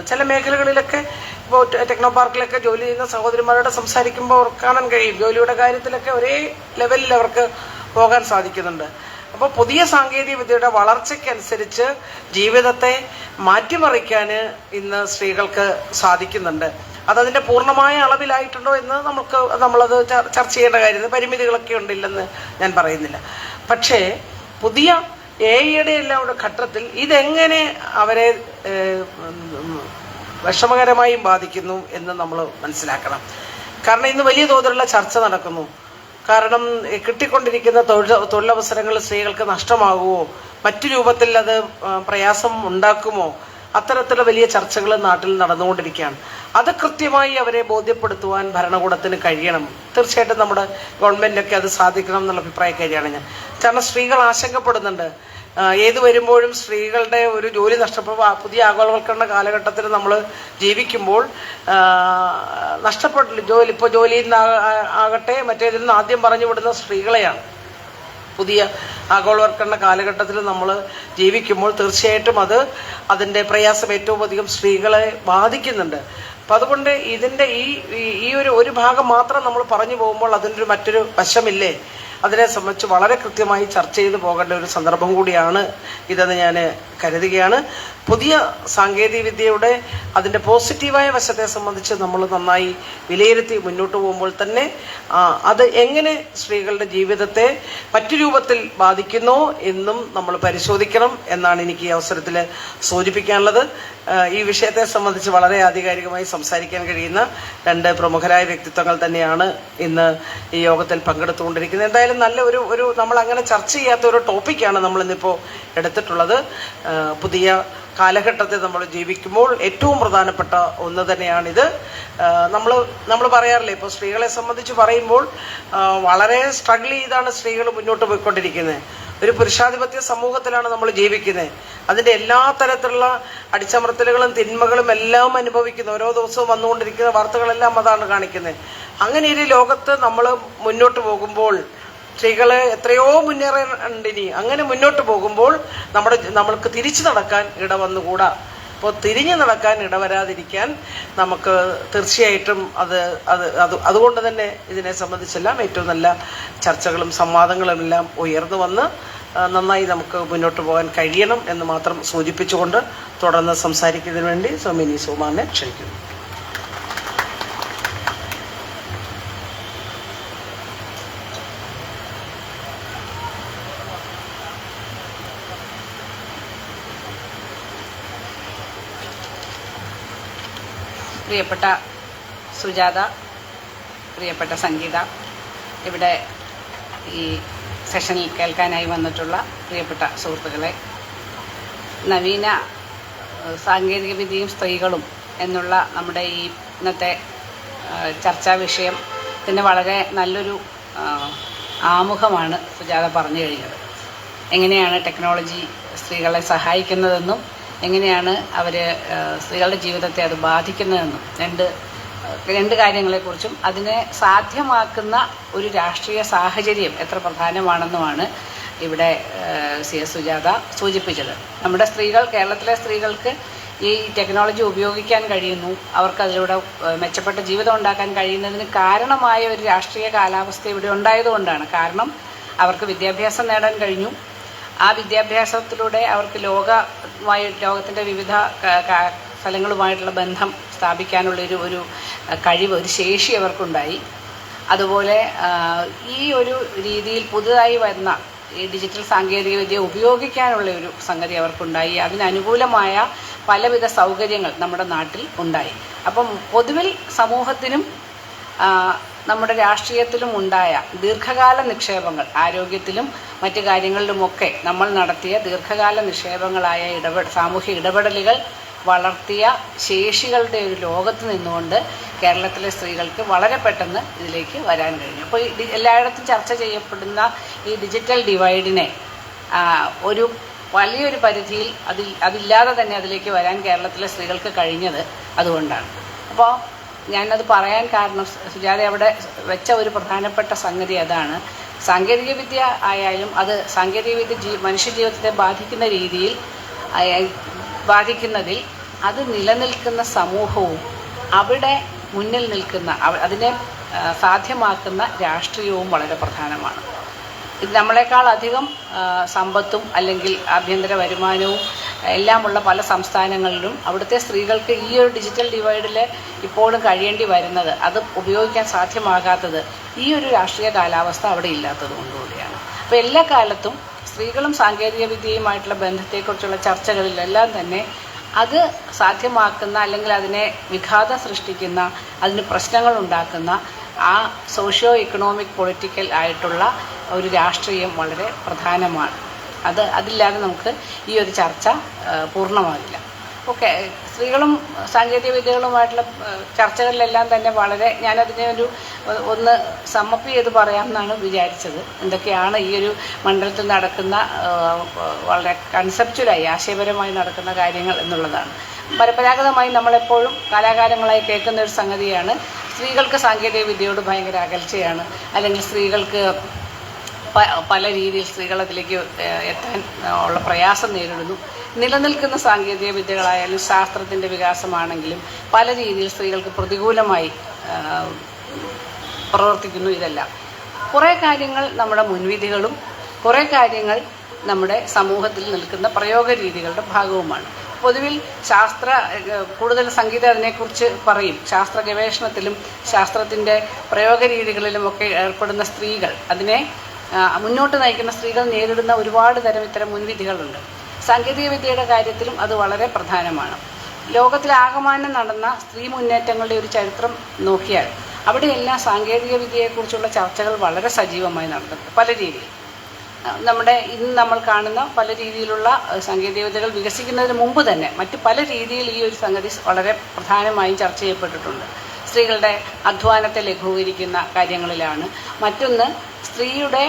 ചില മേഖലകളിലൊക്കെ ഇപ്പോൾ ടെക്നോ പാർക്കിലൊക്കെ ജോലി ചെയ്യുന്ന സഹോദരിമാരോട് സംസാരിക്കുമ്പോൾ അവർക്ക് കാണാൻ കഴിയും, ജോലിയുടെ കാര്യത്തിലൊക്കെ ഒരേ ലെവലിൽ അവർക്ക് പോകാൻ സാധിക്കുന്നുണ്ട്. അപ്പോൾ പുതിയ സാങ്കേതിക വിദ്യയുടെ വളർച്ചയ്ക്കനുസരിച്ച് ജീവിതത്തെ മാറ്റിമറിക്കാൻ ഇന്ന് സ്ത്രീകൾക്ക് സാധിക്കുന്നുണ്ട്. അതതിൻ്റെ പൂർണ്ണമായ അളവിലായിട്ടുണ്ടോ എന്ന് നമ്മളത് ചർച്ച ചെയ്യേണ്ട കാര്യം. പരിമിതികളൊക്കെ ഉണ്ടില്ലെന്ന് ഞാൻ പറയുന്നില്ല. പക്ഷേ പുതിയ AI-യുടെ എല്ലാം ഒരു ഘട്ടത്തിൽ ഇതെങ്ങനെ അവരെ വിഷമകരമായും ബാധിക്കുന്നു എന്ന് നമ്മൾ മനസ്സിലാക്കണം. കാരണം ഇന്ന് വലിയ തോതിലുള്ള ചർച്ച നടക്കുന്നു. കാരണം കിട്ടിക്കൊണ്ടിരിക്കുന്ന തൊഴിലവസരങ്ങൾ സ്ത്രീകൾക്ക് നഷ്ടമാകുമോ, മറ്റു രൂപത്തിൽ അത് പ്രയാസം ഉണ്ടാക്കുമോ, അത്തരത്തിലുള്ള വലിയ ചർച്ചകൾ നാട്ടിൽ നടന്നുകൊണ്ടിരിക്കുകയാണ്. അത് കൃത്യമായി അവരെ ബോധ്യപ്പെടുത്തുവാൻ ഭരണകൂടത്തിന് കഴിയണം. തീർച്ചയായിട്ടും നമ്മുടെ ഗവൺമെൻറ്റൊക്കെ അത് സാധിക്കണം എന്നുള്ള അഭിപ്രായക്കാരിയാണ് ഞാൻ. കാരണം സ്ത്രീകൾ ആശങ്കപ്പെടുന്നുണ്ട്. ഏത് വരുമ്പോഴും സ്ത്രീകളുടെ ഒരു ജോലി നഷ്ടപ്പെടുമ്പോൾ പുതിയ ആഗോളവൽക്കരണ കാലഘട്ടത്തിൽ നമ്മൾ ജീവിക്കുമ്പോൾ നഷ്ടപ്പെട്ടില്ല ജോലി. ഇപ്പോൾ ജോലിയിൽ നിന്ന് ആകട്ടെ മറ്റേതിൽ നിന്ന് ആദ്യം പറഞ്ഞു വിടുന്ന സ്ത്രീകളെയാണ്. പുതിയ ആഗോളവൽക്കരണ കാലഘട്ടത്തിൽ നമ്മൾ ജീവിക്കുമ്പോൾ തീർച്ചയായിട്ടും അതിൻ്റെ പ്രയാസം ഏറ്റവും അധികം സ്ത്രീകളെ ബാധിക്കുന്നുണ്ട്. അപ്പം അതുകൊണ്ട് ഇതിൻ്റെ ഈ ഒരു ഭാഗം മാത്രം നമ്മൾ പറഞ്ഞു പോകുമ്പോൾ അതിൻ്റെ മറ്റൊരു വശമില്ലേ? അതിനെ സംബന്ധിച്ച് വളരെ കൃത്യമായി ചർച്ച ചെയ്തു പോകേണ്ട ഒരു സന്ദർഭം കൂടിയാണ് ഇതെന്ന് ഞാൻ കരുതുകയാണ്. പുതിയ സാങ്കേതിക വിദ്യയുടെ അതിൻ്റെ പോസിറ്റീവായ വശത്തെ സംബന്ധിച്ച് നമ്മൾ നന്നായി വിലയിരുത്തി മുന്നോട്ട് പോകുമ്പോൾ തന്നെ അത് എങ്ങനെ സ്ത്രീകളുടെ ജീവിതത്തെ മറ്റു രൂപത്തിൽ ബാധിക്കുന്നോ എന്നും നമ്മൾ പരിശോധിക്കണം എന്നാണ് എനിക്ക് ഈ അവസരത്തിൽ സൂചിപ്പിക്കാനുള്ളത്. ഈ വിഷയത്തെ സംബന്ധിച്ച് വളരെ ആധികാരികമായി സംസാരിക്കാൻ കഴിയുന്ന രണ്ട് പ്രമുഖരായ വ്യക്തിത്വങ്ങൾ തന്നെയാണ് ഇന്ന് ഈ യോഗത്തിൽ പങ്കെടുത്തുകൊണ്ടിരിക്കുന്നത്. എന്തായാലും നല്ല ഒരു നമ്മൾ അങ്ങനെ ചർച്ച ചെയ്യാത്ത ഒരു ടോപ്പിക്കാണ് നമ്മൾ ഇന്നിപ്പോൾ എടുത്തിട്ടുള്ളത്. പുതിയ കാലഘട്ടത്തിൽ നമ്മൾ ജീവിക്കുമ്പോൾ ഏറ്റവും പ്രധാനപ്പെട്ട ഒന്ന് തന്നെയാണിത്. നമ്മൾ പറയാറില്ലേ, ഇപ്പോൾ സ്ത്രീകളെ സംബന്ധിച്ച് പറയുമ്പോൾ വളരെ സ്ട്രഗിൾ ചെയ്താണ് സ്ത്രീകൾ മുന്നോട്ട് പോയിക്കൊണ്ടിരിക്കുന്നത്. ഒരു പുരുഷാധിപത്യ സമൂഹത്തിലാണ് നമ്മൾ ജീവിക്കുന്നത്. അതിൻ്റെ എല്ലാ തരത്തിലുള്ള അടിച്ചമർത്തലുകളും തിന്മകളും എല്ലാം അനുഭവിക്കുന്നു. ഓരോ ദിവസവും വന്നുകൊണ്ടിരിക്കുന്ന വാർത്തകളെല്ലാം അതാണ് കാണിക്കുന്നത്. അങ്ങനെ ഒരു ലോകത്ത് നമ്മൾ മുന്നോട്ട് പോകുമ്പോൾ സ്ത്രീകളെ എത്രയോ മുന്നേറാണ്ടിനി. അങ്ങനെ മുന്നോട്ട് പോകുമ്പോൾ നമ്മൾക്ക് തിരിച്ചു നടക്കാൻ ഇടവന്നുകൂടാ. അപ്പോൾ തിരിഞ്ഞു നടക്കാൻ ഇടവരാതിരിക്കാൻ നമുക്ക് തീർച്ചയായിട്ടും അതുകൊണ്ട് തന്നെ ഇതിനെ സംബന്ധിച്ചെല്ലാം ഏറ്റവും നല്ല ചർച്ചകളും സംവാദങ്ങളും എല്ലാം ഉയർന്നു വന്ന് നന്നായി നമുക്ക് മുന്നോട്ട് പോകാൻ കഴിയണം എന്ന് മാത്രം സൂചിപ്പിച്ചുകൊണ്ട് തുടർന്ന് സംസാരിക്കുന്നതിന് വേണ്ടി മിനി സുകുമാരനെ ക്ഷണിക്കുന്നു. പ്രിയപ്പെട്ട സുജാത, പ്രിയപ്പെട്ട സംഗീത, ഇവിടെ ഈ സെഷനിൽ കേൾക്കാനായി വന്നിട്ടുള്ള പ്രിയപ്പെട്ട സുഹൃത്തുക്കളെ, നവീന സാങ്കേതികവിദ്യയും സ്ത്രീകളും എന്നുള്ള നമ്മുടെ ഈ ഇന്നത്തെ ചർച്ചാ വിഷയത്തിന് വളരെ നല്ലൊരു ആമുഖമാണ് സുജാത പറഞ്ഞു കഴിഞ്ഞത്. എങ്ങനെയാണ് ടെക്നോളജി സ്ത്രീകളെ സഹായിക്കുന്നതെന്നും എങ്ങനെയാണ് അവർ സ്ത്രീകളുടെ ജീവിതത്തെ അത് ബാധിക്കുന്നതെന്നും രണ്ട് കാര്യങ്ങളെക്കുറിച്ചും അതിനെ സാധ്യമാക്കുന്ന ഒരു രാഷ്ട്രീയ സാഹചര്യം എത്ര പ്രധാനമാണെന്നുമാണ് ഇവിടെ CS സുജാത സൂചിപ്പിച്ചത്. നമ്മുടെ കേരളത്തിലെ സ്ത്രീകൾക്ക് ഈ ടെക്നോളജി ഉപയോഗിക്കാൻ കഴിയുന്നു, അവർക്ക് അതിലൂടെ മെച്ചപ്പെട്ട ജീവിതം ഉണ്ടാക്കാൻ കഴിയുന്നതിന് കാരണമായ ഒരു രാഷ്ട്രീയ കാലാവസ്ഥ ഇവിടെ ഉണ്ടായതുകൊണ്ടാണ്. കാരണം അവർക്ക് വിദ്യാഭ്യാസം നേടാൻ കഴിഞ്ഞു. ആ വിദ്യാഭ്യാസത്തിലൂടെ അവർക്ക് ലോകത്തിൻ്റെ വിവിധ സ്ഥലങ്ങളുമായിട്ടുള്ള ബന്ധം സ്ഥാപിക്കാനുള്ളൊരു കഴിവ്, ഒരു ശേഷി അവർക്കുണ്ടായി. അതുപോലെ ഈ ഒരു രീതിയിൽ പുതുതായി വരുന്ന ഈ ഡിജിറ്റൽ സാങ്കേതികവിദ്യ ഉപയോഗിക്കാനുള്ള ഒരു സംഗതി അവർക്കുണ്ടായി. അതിനനുകൂലമായ പലവിധ സൗകര്യങ്ങൾ നമ്മുടെ നാട്ടിൽ ഉണ്ടായി. അപ്പം പൊതുവിൽ സമൂഹത്തിനും നമ്മുടെ രാഷ്ട്രീയത്തിലും ഉണ്ടായ ദീർഘകാല നിക്ഷേപങ്ങൾ, ആരോഗ്യത്തിലും മറ്റു കാര്യങ്ങളിലുമൊക്കെ നമ്മൾ നടത്തിയ ദീർഘകാല നിക്ഷേപങ്ങളായ സാമൂഹ്യ ഇടപെടലുകൾ വളർത്തിയ ശേഷികളുടെ ഒരു ലോകത്ത് നിന്നുകൊണ്ട് കേരളത്തിലെ സ്ത്രീകൾക്ക് വളരെ പെട്ടെന്ന് ഇതിലേക്ക് വരാൻ കഴിഞ്ഞു. അപ്പോൾ എല്ലായിടത്തും ചർച്ച ചെയ്യപ്പെടുന്ന ഈ ഡിജിറ്റൽ ഡിവൈഡിനെ ഒരു വലിയൊരു പരിധിയിൽ അതില്ലാതെ തന്നെ അതിലേക്ക് വരാൻ കേരളത്തിലെ സ്ത്രീകൾക്ക് കഴിഞ്ഞത് അതുകൊണ്ടാണ്. അപ്പോൾ ഞാനത് പറയാൻ കാരണം സുജാത അവിടെ വെച്ച ഒരു പ്രധാനപ്പെട്ട സംഗതി അതാണ്. സാങ്കേതികവിദ്യ ആയാലും അത് സാങ്കേതികവിദ്യ മനുഷ്യജീവിതത്തെ ബാധിക്കുന്ന രീതിയിൽ ബാധിക്കുന്നതിൽ അത് നിലനിൽക്കുന്ന സമൂഹവും അവിടെ മുന്നിൽ നിൽക്കുന്ന അതിനെ സാധ്യമാക്കുന്ന രാഷ്ട്രീയവും വളരെ പ്രധാനമാണ്. ഇത് നമ്മളെക്കാൾ അധികം സമ്പത്തും അല്ലെങ്കിൽ ആഭ്യന്തര വരുമാനവും എല്ലാമുള്ള പല സംസ്ഥാനങ്ങളിലും അവിടുത്തെ സ്ത്രീകൾക്ക് ഈ ഒരു ഡിജിറ്റൽ ഡിവൈഡിൽ ഇപ്പോഴും കഴിയേണ്ടി വരുന്നത്, അത് ഉപയോഗിക്കാൻ സാധ്യമാകാത്തത് ഈ ഒരു രാഷ്ട്രീയ കാലാവസ്ഥ അവിടെ ഇല്ലാത്തത് കൊണ്ടുകൂടിയാണ്. അപ്പോൾ എല്ലാ കാലത്തും സ്ത്രീകളും സാങ്കേതിക വിദ്യയുമായിട്ടുള്ള ബന്ധത്തെക്കുറിച്ചുള്ള ചർച്ചകളിലെല്ലാം തന്നെ അത് സാധ്യമാക്കുന്ന അല്ലെങ്കിൽ അതിനെ വിഘാതം സൃഷ്ടിക്കുന്ന, അതിന് പ്രശ്നങ്ങൾ ഉണ്ടാക്കുന്ന ആ സോഷ്യോ ഇക്കണോമിക് പൊളിറ്റിക്കൽ ആയിട്ടുള്ള ഒരു രാഷ്ട്രീയം വളരെ പ്രധാനമാണ്. അതില്ലാതെ നമുക്ക് ഈ ഒരു ചർച്ച പൂർണ്ണമാകില്ല. ഓക്കെ, സ്ത്രീകളും സാങ്കേതിക വിദ്യകളുമായിട്ടുള്ള ചർച്ചകളിലെല്ലാം തന്നെ വളരെ ഞാനതിനെ ഒന്ന് സമ്മപ്പ് ചെയ്ത് പറയാമെന്നാണ് വിചാരിച്ചത്. എന്തൊക്കെയാണ് ഈ ഒരു മണ്ഡലത്തിൽ നടക്കുന്ന വളരെ കൺസെപ്ച്വലായി ആശയപരമായി നടക്കുന്ന കാര്യങ്ങൾ എന്നുള്ളതാണ്. പരമ്പരാഗതമായി നമ്മളെപ്പോഴും കാലാകാലങ്ങളായി കേൾക്കുന്ന ഒരു സംഗതിയാണ് സ്ത്രീകൾക്ക് സാങ്കേതിക വിദ്യയോട് ഭയങ്കര അകൽച്ചയാണ്, അല്ലെങ്കിൽ സ്ത്രീകൾക്ക് പല രീതിയിൽ സ്ത്രീകൾ അതിലേക്ക് എത്താൻ ഉള്ള പ്രയാസം നേരിടുന്നു. നിലനിൽക്കുന്ന സാങ്കേതിക വിദ്യകളായാലും ശാസ്ത്രത്തിൻ്റെ വികാസമാണെങ്കിലും പല രീതിയിൽ സ്ത്രീകൾക്ക് പ്രതികൂലമായി പ്രവർത്തിക്കുന്നു. ഇതെല്ലാം കുറേ കാര്യങ്ങൾ നമ്മുടെ മുൻവിധികളും കുറേ കാര്യങ്ങൾ നമ്മുടെ സമൂഹത്തിൽ നിൽക്കുന്ന പ്രയോഗ രീതികളുടെ ഭാഗവുമാണ്. പൊതുവിൽ കൂടുതൽ സംഗീതം അതിനെക്കുറിച്ച് പറയും. ശാസ്ത്ര ഗവേഷണത്തിലും ശാസ്ത്രത്തിൻ്റെ പ്രയോഗ രീതികളിലുമൊക്കെ ഏർപ്പെടുന്ന സ്ത്രീകൾ, അതിനെ മുന്നോട്ട് നയിക്കുന്ന സ്ത്രീകൾ നേരിടുന്ന ഒരുപാട് തരം ഇത്തരം മുൻവിധികളുണ്ട്. സാങ്കേതിക വിദ്യയുടെ കാര്യത്തിലും അത് വളരെ പ്രധാനമാണ്. ലോകത്തിലാകമാനം നടന്ന സ്ത്രീ മുന്നേറ്റങ്ങളുടെ ഒരു ചരിത്രം നോക്കിയാൽ അവിടെയെല്ലാം സാങ്കേതിക വിദ്യയെക്കുറിച്ചുള്ള ചർച്ചകൾ വളരെ സജീവമായി നടന്നിട്ടുണ്ട്. പല രീതിയിൽ ഇന്ന് നമ്മൾ കാണുന്ന പല രീതിയിലുള്ള സാങ്കേതിക വിദ്യകൾ വികസിക്കുന്നതിന് മുമ്പ് തന്നെ മറ്റ് പല രീതിയിൽ ഈ ഒരു സംഗതി വളരെ പ്രധാനമായും ചർച്ച ചെയ്യപ്പെട്ടിട്ടുണ്ട്. സ്ത്രീകളുടെ അധ്വാനത്തെ ലഘൂകരിക്കുന്ന കാര്യങ്ങളിലാണ്. മറ്റൊന്ന് സ്ത്രീകളുടെ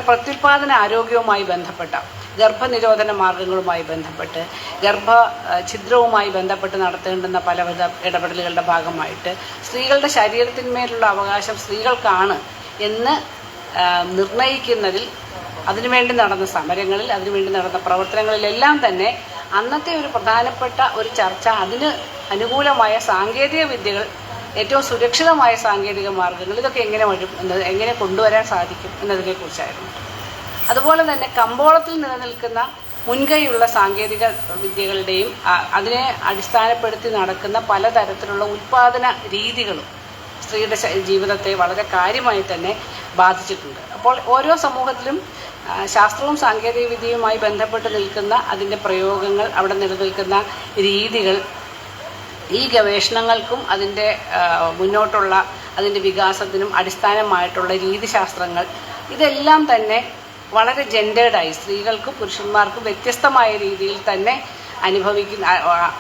പ്രത്യുൽപാദന ആരോഗ്യവുമായി ബന്ധപ്പെട്ട ഗർഭനിരോധന മാർഗങ്ങളുമായി ബന്ധപ്പെട്ട് ഛിദ്രവുമായി ബന്ധപ്പെട്ട് നടത്തേണ്ടുന്ന പലവിധ ഇടപെടലുകളുടെ ഭാഗമായിട്ട് സ്ത്രീകളുടെ ശരീരത്തിന്മേലുള്ള അവകാശം സ്ത്രീകൾക്കാണ് എന്ന് നിർണയിക്കുന്നതിൽ, അതിനുവേണ്ടി നടന്ന സമരങ്ങളിൽ, അതിനുവേണ്ടി നടന്ന പ്രവർത്തനങ്ങളിലെല്ലാം തന്നെ അന്നത്തെ ഒരു പ്രധാനപ്പെട്ട ഒരു ചർച്ച അതിന് അനുകൂലമായ സാങ്കേതിക വിദ്യകൾ, ഏറ്റവും സുരക്ഷിതമായ സാങ്കേതിക മാർഗങ്ങൾ, ഇതൊക്കെ എങ്ങനെ കൊണ്ടുവരാൻ സാധിക്കും എന്നതിനെക്കുറിച്ചായിരുന്നു. അതുപോലെ തന്നെ കമ്പോളത്തിൽ നിലനിൽക്കുന്ന മുൻകൈയുള്ള സാങ്കേതിക വിദ്യകളുടെയും അതിനെ അടിസ്ഥാനപ്പെടുത്തി നടക്കുന്ന പലതരത്തിലുള്ള ഉൽപ്പാദന രീതികളും സ്ത്രീയുടെ ജീവിതത്തെ വളരെ കാര്യമായി തന്നെ ബാധിച്ചിട്ടുണ്ട്. അപ്പോൾ ഓരോ സമൂഹത്തിലും ശാസ്ത്രവും സാങ്കേതിക വിദ്യയുമായി ബന്ധപ്പെട്ട് നിൽക്കുന്ന അതിൻ്റെ പ്രയോഗങ്ങൾ, അവിടെ നിലനിൽക്കുന്ന രീതികൾ, ഈ ഗവേഷണങ്ങൾക്കും അതിൻ്റെ മുന്നോട്ടുള്ള അതിൻ്റെ വികാസത്തിനും അടിസ്ഥാനമായിട്ടുള്ള രീതിശാസ്ത്രങ്ങൾ, ഇതെല്ലാം തന്നെ വളരെ ജെൻഡേർഡായി സ്ത്രീകൾക്കും പുരുഷന്മാർക്കും വ്യത്യസ്തമായ രീതിയിൽ തന്നെ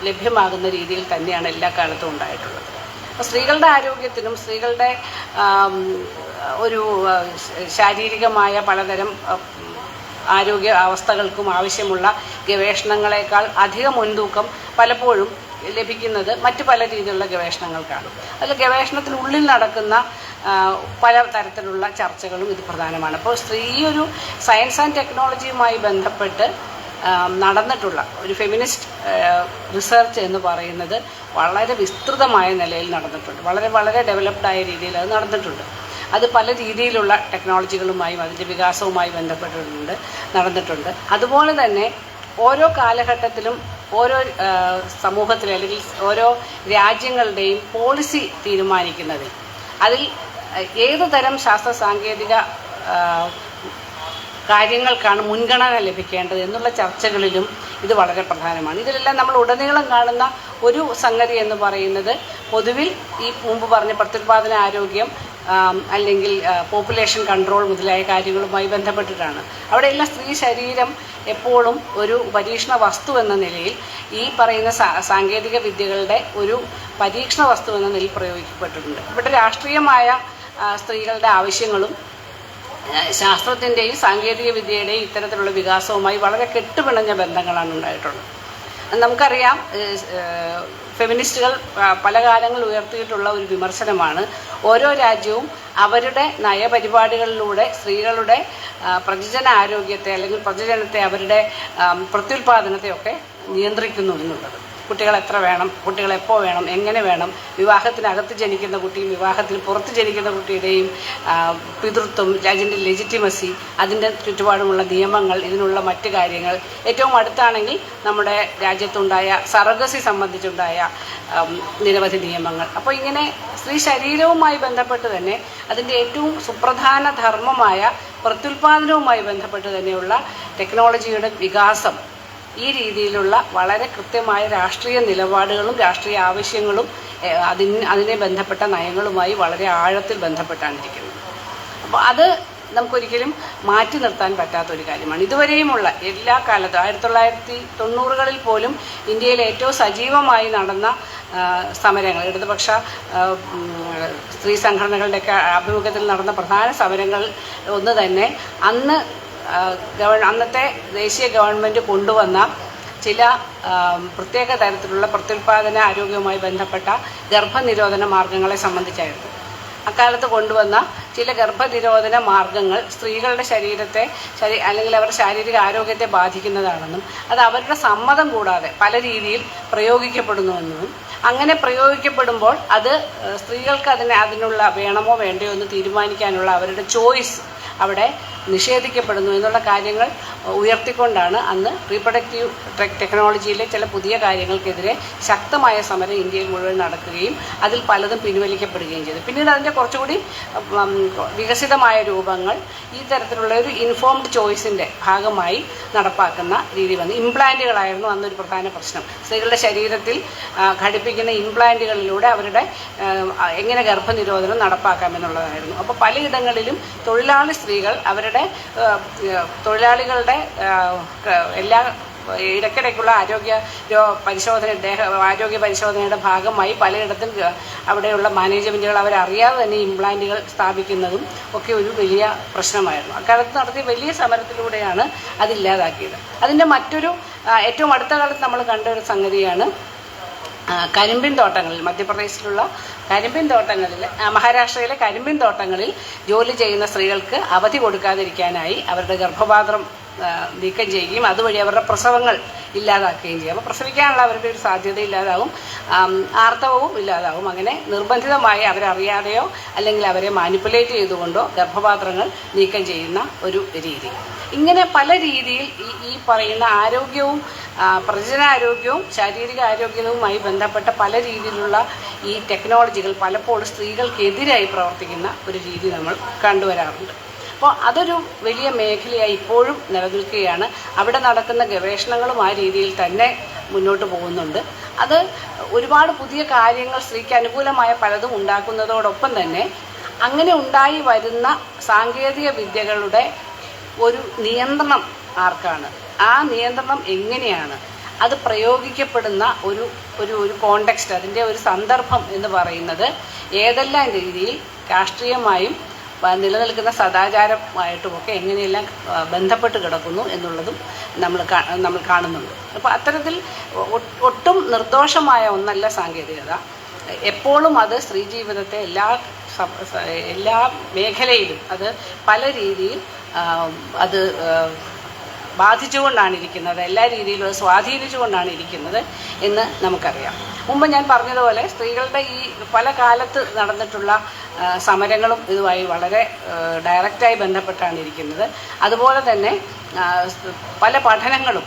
ലഭ്യമാകുന്ന രീതിയിൽ തന്നെയാണ് എല്ലാ കാലത്തും ഉണ്ടായിട്ടുള്ളത്. അപ്പോൾ സ്ത്രീകളുടെ ആരോഗ്യത്തിനും സ്ത്രീകളുടെ ഒരു ശാരീരികമായ പലതരം ആരോഗ്യ അവസ്ഥകൾക്കും ആവശ്യമുള്ള ഗവേഷണങ്ങളെക്കാൾ അധിക മുൻതൂക്കം പലപ്പോഴും ലഭിക്കുന്നത് മറ്റു പല രീതിയിലുള്ള ഗവേഷണങ്ങൾക്കാണ്. അതിൽ ഗവേഷണത്തിനുള്ളിൽ നടക്കുന്ന പല തരത്തിലുള്ള ചർച്ചകളും ഇത് പ്രധാനമാണ്. അപ്പോൾ ഒരു സയൻസ് ആൻഡ് ടെക്നോളജിയുമായി ബന്ധപ്പെട്ട് നടന്നിട്ടുള്ള ഒരു ഫെമിനിസ്റ്റ് റിസർച്ച് എന്ന് പറയുന്നത് വളരെ വിസ്തൃതമായ നിലയിൽ നടന്നിട്ടുണ്ട്. വളരെ ഡെവലപ്ഡായ രീതിയിൽ അത് നടന്നിട്ടുണ്ട്. അത് പല രീതിയിലുള്ള ടെക്നോളജികളുമായും അതിൻ്റെ വികാസവുമായി നടന്നിട്ടുണ്ട്. അതുപോലെ തന്നെ ഓരോ കാലഘട്ടത്തിലും ഓരോ സമൂഹത്തിലെ അല്ലെങ്കിൽ ഓരോ രാജ്യങ്ങളുടെയും പോളിസി തീരുമാനിക്കുന്നതിൽ അതിൽ ഏതു തരം ശാസ്ത്ര സാങ്കേതിക കാര്യങ്ങൾക്കാണ് മുൻഗണന ലഭിക്കേണ്ടത് എന്നുള്ള ചർച്ചകളിലും ഇത് വളരെ പ്രധാനമാണ്. ഇതിലെല്ലാം നമ്മൾ ഉടനീളം കാണുന്ന ഒരു സംഗതി എന്ന് പറയുന്നത് പൊതുവിൽ ഈ മുമ്പ് പറഞ്ഞ പ്രത്യുൽപാദന ആരോഗ്യം അല്ലെങ്കിൽ പോപ്പുലേഷൻ കൺട്രോൾ മുതലായ കാര്യങ്ങളുമായി ബന്ധപ്പെട്ടിട്ടാണ്. അവിടെയെല്ലാം സ്ത്രീ ശരീരം എപ്പോഴും ഒരു പരീക്ഷണ വസ്തു എന്ന നിലയിൽ ഈ പറയുന്ന സാങ്കേതിക വിദ്യകളുടെ ഒരു പരീക്ഷണ വസ്തു എന്ന നിലയിൽ പ്രയോഗിക്കപ്പെട്ടിട്ടുണ്ട്. ഇവിടെ രാഷ്ട്രീയമായ സ്ത്രീകളുടെ ആവശ്യങ്ങളും ശാസ്ത്രത്തിൻ്റെയും സാങ്കേതിക വിദ്യയുടെയും ഇത്തരത്തിലുള്ള വികാസവുമായി വളരെ കെട്ടുപിണഞ്ഞ ബന്ധങ്ങളാണ് ഉണ്ടായിട്ടുള്ളത്. നമുക്കറിയാം, ഫെമിനിസ്റ്റുകൾ പല കാലങ്ങൾ ഉയർത്തിയിട്ടുള്ള ഒരു വിമർശനമാണ് ഓരോ രാജ്യവും അവരുടെ നയപരിപാടികളിലൂടെ സ്ത്രീകളുടെ പ്രജനന ആരോഗ്യത്തെ അല്ലെങ്കിൽ പ്രജനനത്തെ, അവരുടെ പ്രത്യുൽപാദനത്തെയൊക്കെ നിയന്ത്രിക്കുന്നു എന്നുള്ളത്. കുട്ടികൾ എത്ര വേണം, കുട്ടികൾ എപ്പോൾ വേണം, എങ്ങനെ വേണം, വിവാഹത്തിനകത്ത് ജനിക്കുന്ന കുട്ടിയും വിവാഹത്തിന് പുറത്ത് ജനിക്കുന്ന കുട്ടിയുടെയും പിതൃത്വം, അതിൻ്റെ ലെജിറ്റിമസി, അതിൻ്റെ ചുറ്റുപാടുമുള്ള നിയമങ്ങൾ, ഇതിനുള്ള മറ്റ് കാര്യങ്ങൾ. ഏറ്റവും അടുത്താണെങ്കിൽ നമ്മുടെ രാജ്യത്തുണ്ടായ സറഗസി സംബന്ധിച്ചുണ്ടായ നിരവധി നിയമങ്ങൾ. അപ്പോൾ ഇങ്ങനെ സ്ത്രീ ശരീരവുമായി ബന്ധപ്പെട്ട് തന്നെ അതിൻ്റെ ഏറ്റവും സുപ്രധാന ധർമ്മമായ പ്രത്യുൽപാദനവുമായി ബന്ധപ്പെട്ട് തന്നെയുള്ള ടെക്നോളജിയുടെ വികാസം, ഈ രീതിയിലുള്ള വളരെ കൃത്യമായ രാഷ്ട്രീയ നിലപാടുകളും രാഷ്ട്രീയ ആവശ്യങ്ങളും അതിനെ ബന്ധപ്പെട്ട നയങ്ങളുമായി വളരെ ആഴത്തിൽ ബന്ധപ്പെട്ടാണിരിക്കുന്നത്. അപ്പോൾ അത് നമുക്കൊരിക്കലും മാറ്റി നിർത്താൻ പറ്റാത്തൊരു കാര്യമാണ്. ഇതുവരെയുമുള്ള എല്ലാ കാലത്തും 1990കളിൽ പോലും ഇന്ത്യയിൽ ഏറ്റവും സജീവമായി നടന്ന സമരങ്ങൾ, ഇടതുപക്ഷ സ്ത്രീ സംഘടനകളുടെയൊക്കെ ആഭിമുഖ്യത്തിൽ നടന്ന പ്രധാന സമരങ്ങൾ ഒന്ന് തന്നെ അന്നത്തെ ദേശീയ ഗവൺമെൻറ് കൊണ്ടുവന്ന ചില പ്രത്യേക തരത്തിലുള്ള പ്രത്യുൽപാദന ആരോഗ്യവുമായി ബന്ധപ്പെട്ട ഗർഭനിരോധന മാർഗങ്ങളെ സംബന്ധിച്ചായിരുന്നു. അക്കാലത്ത് കൊണ്ടുവന്ന ചില ഗർഭനിരോധന മാർഗങ്ങൾ സ്ത്രീകളുടെ ശരീരത്തെ അല്ലെങ്കിൽ അവരുടെ ശാരീരിക ആരോഗ്യത്തെ ബാധിക്കുന്നതാണെന്നും അത് അവരുടെ സമ്മതം കൂടാതെ പല രീതിയിൽ പ്രയോഗിക്കപ്പെടുന്നുവെന്നും അങ്ങനെ പ്രയോഗിക്കപ്പെടുമ്പോൾ അത് സ്ത്രീകൾക്ക് അതിനുള്ള വേണമോ വേണ്ടയോ എന്ന് തീരുമാനിക്കാനുള്ള അവരുടെ ചോയ്സ് അവിടെ നിഷേധിക്കപ്പെടുന്നു എന്നുള്ള കാര്യങ്ങൾ ഉയർത്തിക്കൊണ്ടാണ് അന്ന് റീപ്രൊഡക്റ്റീവ് ടെക്നോളജിയിലെ ചില പുതിയ കാര്യങ്ങൾക്കെതിരെ ശക്തമായ സമരം ഇന്ത്യയിൽ മുഴുവൻ നടക്കുകയും അതിൽ പലതും പിൻവലിക്കപ്പെടുകയും ചെയ്തു. പിന്നീട് അതിൻ്റെ കുറച്ചുകൂടി വികസിതമായ രൂപങ്ങൾ ഈ തരത്തിലുള്ള ഒരു ഇൻഫോംഡ് ചോയ്സിൻ്റെ ഭാഗമായി നടപ്പാക്കുന്ന രീതി വന്നു. ഇംപ്ലാന്റുകളായിരുന്നു അന്നൊരു പ്രധാന പ്രശ്നം. സ്ത്രീകളുടെ ശരീരത്തിൽ ഘടിപ്പിക്കുന്ന ഇംപ്ലാന്റുകളിലൂടെ അവരുടെ എങ്ങനെ ഗർഭനിരോധനം നടപ്പാക്കാമെന്നുള്ളതായിരുന്നു. അപ്പോൾ പലയിടങ്ങളിലും തൊഴിലാളി സ്ത്രീകൾ അവരുടെ തൊഴിലാളികളുടെ എല്ലാ ഇടയ്ക്കിടയ്ക്കുള്ള ആരോഗ്യ പരിശോധനയുടെ ഭാഗമായി പലയിടത്തും അവിടെയുള്ള മാനേജ്മെൻറ്റുകൾ അവരറിയാതെ തന്നെ ഇംപ്ലാന്റുകൾ സ്ഥാപിക്കുന്നതും ഒക്കെ ഒരു വലിയ പ്രശ്നമായിരുന്നു. അക്കാലത്ത് നടത്തിയ വലിയ സമരത്തിലൂടെയാണ് അതില്ലാതാക്കിയത്. അതിൻ്റെ മറ്റൊരു ഏറ്റവും അടുത്ത കാലത്ത് നമ്മൾ കണ്ട ഒരു സംഗതിയാണ് കരിമ്പിൻ തോട്ടങ്ങളിൽ, മധ്യപ്രദേശിലുള്ള കരിമ്പിൻ തോട്ടങ്ങളിൽ, മഹാരാഷ്ട്രയിലെ കരിമ്പിൻ തോട്ടങ്ങളിൽ ജോലി ചെയ്യുന്ന സ്ത്രീകൾക്ക് അവധി കൊടുക്കാതിരിക്കാനായി അവരുടെ ഗർഭപാത്രം നീക്കം ചെയ്യുകയും അതുവഴി അവരുടെ പ്രസവങ്ങൾ ഇല്ലാതാക്കുകയും ചെയ്യും. അപ്പോൾ പ്രസവിക്കാനുള്ള അവരുടെ ഒരു സാധ്യത ഇല്ലാതാവും, ആർത്തവവും ഇല്ലാതാവും. അങ്ങനെ നിർബന്ധിതമായി അവരറിയാതെയോ അല്ലെങ്കിൽ അവരെ മാനിപ്പുലേറ്റ് ചെയ്തുകൊണ്ടോ ഗർഭപാത്രങ്ങൾ നീക്കം ചെയ്യുന്ന ഒരു രീതി. ഇങ്ങനെ പല രീതിയിൽ ഈ പറയുന്ന ആരോഗ്യവും പ്രജനനാരോഗ്യവും ശാരീരിക ആരോഗ്യവുമായി ബന്ധപ്പെട്ട പല രീതിയിലുള്ള ഈ ടെക്നോളജികൾ പലപ്പോഴും സ്ത്രീകൾക്കെതിരായി പ്രവർത്തിക്കുന്ന ഒരു രീതി നമ്മൾ കണ്ടുവരാറുണ്ട്. അപ്പോൾ അതൊരു വലിയ മേഖലയായി ഇപ്പോഴും നിലനിൽക്കുകയാണ്. അവിടെ നടക്കുന്ന ഗവേഷണങ്ങളും ആ രീതിയിൽ തന്നെ മുന്നോട്ട് പോകുന്നുണ്ട്. അത് ഒരുപാട് പുതിയ കാര്യങ്ങൾ സ്ത്രീക്ക് അനുകൂലമായ പലതും ഉണ്ടാക്കുന്നതോടൊപ്പം തന്നെ അങ്ങനെ ഉണ്ടായി വരുന്ന സാങ്കേതിക വിദ്യകളുടെ ഒരു നിയന്ത്രണം ആർക്കാണ്, ആ നിയന്ത്രണം എങ്ങനെയാണ്, അത് പ്രയോഗിക്കപ്പെടുന്ന ഒരു ഒരു ഒരു കോണ്ടെക്സ്റ്റ്, അതിൻ്റെ ഒരു സന്ദർഭം എന്ന് പറയുന്നത് ഏതെല്ലാം രീതിയിൽ രാഷ്ട്രീയമായും നിലനിൽക്കുന്ന സദാചാരമായിട്ടുമൊക്കെ എങ്ങനെയെല്ലാം ബന്ധപ്പെട്ട് കിടക്കുന്നു എന്നുള്ളതും നമ്മൾ കാണുന്നുണ്ട്. അപ്പോൾ അത്തരത്തിൽ ഒട്ടും നിർദോഷമായ ഒന്നല്ല സാങ്കേതികത. എപ്പോഴും അത് സ്ത്രീ ജീവിതത്തെ എല്ലാ മേഖലയിലും അത് പല രീതിയിൽ അത് ബാധിച്ചുകൊണ്ടാണ് ഇരിക്കുന്നത്, എല്ലാ രീതിയിലും അത് സ്വാധീനിച്ചുകൊണ്ടാണ് ഇരിക്കുന്നത് എന്ന് നമുക്കറിയാം. മുമ്പ് ഞാൻ പറഞ്ഞതുപോലെ സ്ത്രീകളുടെ ഈ പല കാലത്ത് നടന്നിട്ടുള്ള സമരങ്ങളും ഇതുമായി വളരെ ഡയറക്റ്റായി ബന്ധപ്പെട്ടാണ് ഇരിക്കുന്നത്. അതുപോലെ തന്നെ പല പഠനങ്ങളും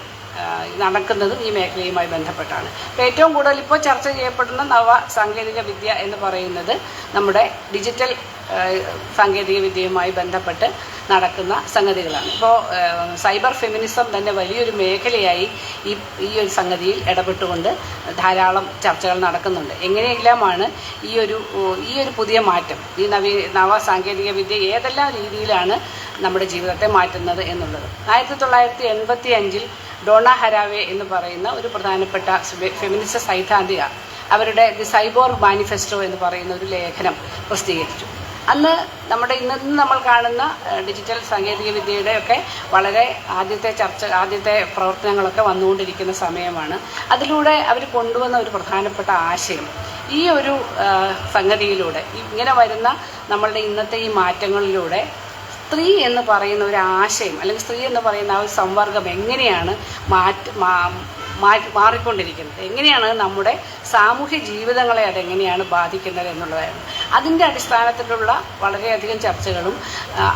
നടക്കുന്നതും ഈ മേഖലയുമായി ബന്ധപ്പെട്ടാണ്. ഇപ്പോൾ ഏറ്റവും കൂടുതൽ ഇപ്പോൾ ചർച്ച ചെയ്യപ്പെടുന്ന നവ സാങ്കേതിക വിദ്യ എന്ന് പറയുന്നത് നമ്മുടെ ഡിജിറ്റൽ സാങ്കേതിക വിദ്യയുമായി ബന്ധപ്പെട്ട് നടക്കുന്ന സംഗതികളാണ്. ഇപ്പോൾ സൈബർ ഫെമിനിസം തന്നെ വലിയൊരു മേഖലയായി ഈ ഒരു സംഗതിയിൽ ഇടപെട്ടുകൊണ്ട് ധാരാളം ചർച്ചകൾ നടക്കുന്നുണ്ട്. എങ്ങനെയെല്ലാമാണ് ഈ ഒരു പുതിയ മാറ്റം, ഈ നവ സാങ്കേതിക വിദ്യ ഏതെല്ലാം രീതിയിലാണ് നമ്മുടെ ജീവിതത്തെ മാറ്റുന്നത് എന്നുള്ളത്. 1985 ഡോണ ഹരാവേ എന്ന് പറയുന്ന ഒരു പ്രധാനപ്പെട്ട ഫെമിനിസ്റ്റ് സൈദ്ധാന്തിക അവരുടെ ദി സൈബോർഗ് മാനിഫെസ്റ്റോ എന്ന് പറയുന്ന ഒരു ലേഖനം പ്രസിദ്ധീകരിച്ചു. അന്ന് ഇന്ന് നമ്മൾ കാണുന്ന ഡിജിറ്റൽ സാങ്കേതിക വിദ്യയുടെ ഒക്കെ വളരെ ആദ്യത്തെ പ്രവർത്തനങ്ങളൊക്കെ വന്നുകൊണ്ടിരിക്കുന്ന സമയമാണ്. അതിലൂടെ അവർ കൊണ്ടുവന്ന ഒരു പ്രധാനപ്പെട്ട ആശയം, ഈ ഒരു സംഗതിയിലൂടെ ഇങ്ങനെ വരുന്ന നമ്മളുടെ ഇന്നത്തെ ഈ മാറ്റങ്ങളിലൂടെ സ്ത്രീ എന്ന് പറയുന്ന ഒരു ആശയം അല്ലെങ്കിൽ സ്ത്രീ എന്ന് പറയുന്ന ആ ഒരു സംവർഗം എങ്ങനെയാണ് മാറിക്കൊണ്ടിരിക്കുന്നത്, എങ്ങനെയാണ് നമ്മുടെ സാമൂഹ്യ ജീവിതങ്ങളെ അതെങ്ങനെയാണ് ബാധിക്കുന്നത് എന്നുള്ളതായിരുന്നു. അതിൻ്റെ അടിസ്ഥാനത്തിലുള്ള വളരെയധികം ചർച്ചകളും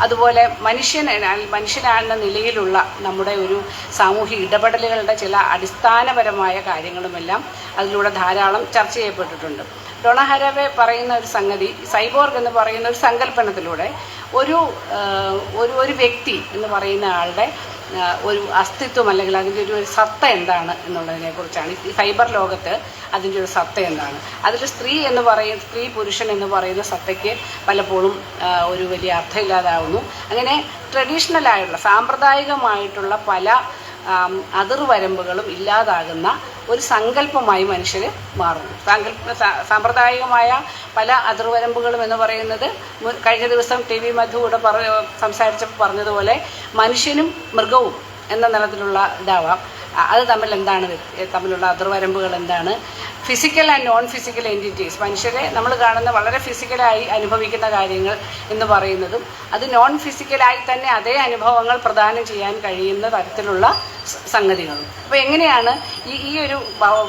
അതുപോലെ മനുഷ്യനെന്ന നിലയിലുള്ള നമ്മുടെ ഒരു സാമൂഹ്യ ഇടപെടലുകളുടെ ചില അടിസ്ഥാനപരമായ കാര്യങ്ങളുമെല്ലാം അതിലൂടെ ധാരാളം ചർച്ച ചെയ്യപ്പെട്ടിട്ടുണ്ട്. ഡോണ ഹരാവേ പറയുന്ന ഒരു സംഗതി, സൈബോർഗ് എന്ന് പറയുന്ന ഒരു സങ്കല്പനത്തിലൂടെ ഒരു വ്യക്തി എന്ന് പറയുന്ന ആളുടെ ഒരു അസ്തിത്വം അല്ലെങ്കിൽ അതിൻ്റെ ഒരു സത്ത എന്താണ് എന്നുള്ളതിനെക്കുറിച്ചാണ്. ഈ സൈബർ ലോകത്ത് അതിൻ്റെ ഒരു സത്ത എന്താണ്, അതിൽ സ്ത്രീ പുരുഷൻ എന്ന് പറയുന്ന സത്തയ്ക്ക് പലപ്പോഴും ഒരു വലിയ അർത്ഥമില്ലാതാവുന്നു. അങ്ങനെ ട്രഡീഷണലായിട്ടുള്ള സാമ്പ്രദായികമായിട്ടുള്ള പല അതിർവരമ്പുകളും ഇല്ലാതാകുന്ന ഒരു സങ്കല്പമായി മനുഷ്യർ മാറുന്നു. സാമ്പ്രദായികമായ പല അതിർവരമ്പുകളും എന്ന് പറയുന്നത് കഴിഞ്ഞ ദിവസം TV മധു കൂടെ സംസാരിച്ചപ്പോൾ പറഞ്ഞതുപോലെ മനുഷ്യനും മൃഗവും എന്ന തലത്തിലുള്ള ഇതാവാം. അത് തമ്മിലുള്ള അതിർവരമ്പുകൾ എന്താണ്? Physical and non physical entities, മനുഷ്യരെ നമ്മൾ കാണുന്ന വളരെ ഫിസിക്കലായി അനുഭവിക്കുന്ന കാര്യങ്ങൾ എന്ന് പറയുന്നതും അത് നോൺ ഫിസിക്കലായി തന്നെ അതേ അനുഭവങ്ങൾ പ്രദാനം ചെയ്യാൻ കഴിയുന്ന തരത്തിലുള്ള സംഗതികളും. അപ്പോൾ എങ്ങനെയാണ് ഈ ഒരു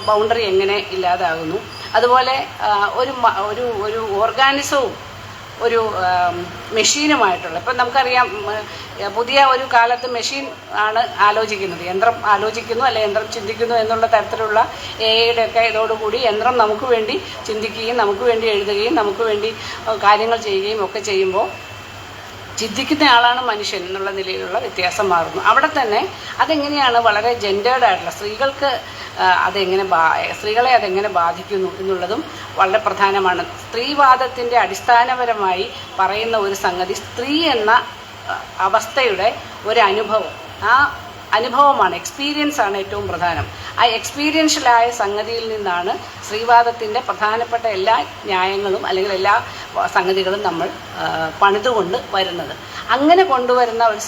ബൗണ്ടറി എങ്ങനെ ഇല്ലാതാകുന്നു? അതുപോലെ ഒരു ഓർഗാനിസവും ഒരു മെഷീനുമായിട്ടുള്ള, ഇപ്പം നമുക്കറിയാം പുതിയ ഒരു കാലത്ത് മെഷീൻ ആണ് ആലോചിക്കുന്നത്, യന്ത്രം ആലോചിക്കുന്നു അല്ലെ യന്ത്രം ചിന്തിക്കുന്നു എന്നുള്ള തരത്തിലുള്ള എഐയുടെ ഒക്കെ ഇതോടുകൂടി യന്ത്രം നമുക്ക് വേണ്ടി ചിന്തിക്കുകയും നമുക്ക് വേണ്ടി എഴുതുകയും നമുക്ക് വേണ്ടി കാര്യങ്ങൾ ചെയ്യുകയും ഒക്കെ ചെയ്യുമ്പോൾ ചിന്തിക്കുന്ന ആളാണ് മനുഷ്യൻ എന്നുള്ള നിലയിലുള്ള വ്യത്യാസം മാറുന്നു. അവിടെ തന്നെ അതെങ്ങനെയാണ് വളരെ ജെൻഡേർഡ് ആയിട്ടുള്ള സ്ത്രീകളെ അതെങ്ങനെ ബാധിക്കുന്നു എന്നുള്ളതും വളരെ പ്രധാനമാണ്. സ്ത്രീവാദത്തിൻ്റെ അടിസ്ഥാനപരമായി പറയുന്ന ഒരു സംഗതി സ്ത്രീ എന്ന അവസ്ഥയുടെ ഒരു അനുഭവം, ആ അനുഭവമാണ്, എക്സ്പീരിയൻസ് ആണ് ഏറ്റവും പ്രധാനം. ആ എക്സ്പീരിയൻഷ്യലായ സംഗതിയിൽ നിന്നാണ് സ്ത്രീവാദത്തിൻ്റെ പ്രധാനപ്പെട്ട എല്ലാ ന്യായങ്ങളും അല്ലെങ്കിൽ എല്ലാ സംഗതികളും നമ്മൾ പണിതുകൊണ്ട് വരുന്നത്. അങ്ങനെ കൊണ്ടുവരുന്ന ഒരു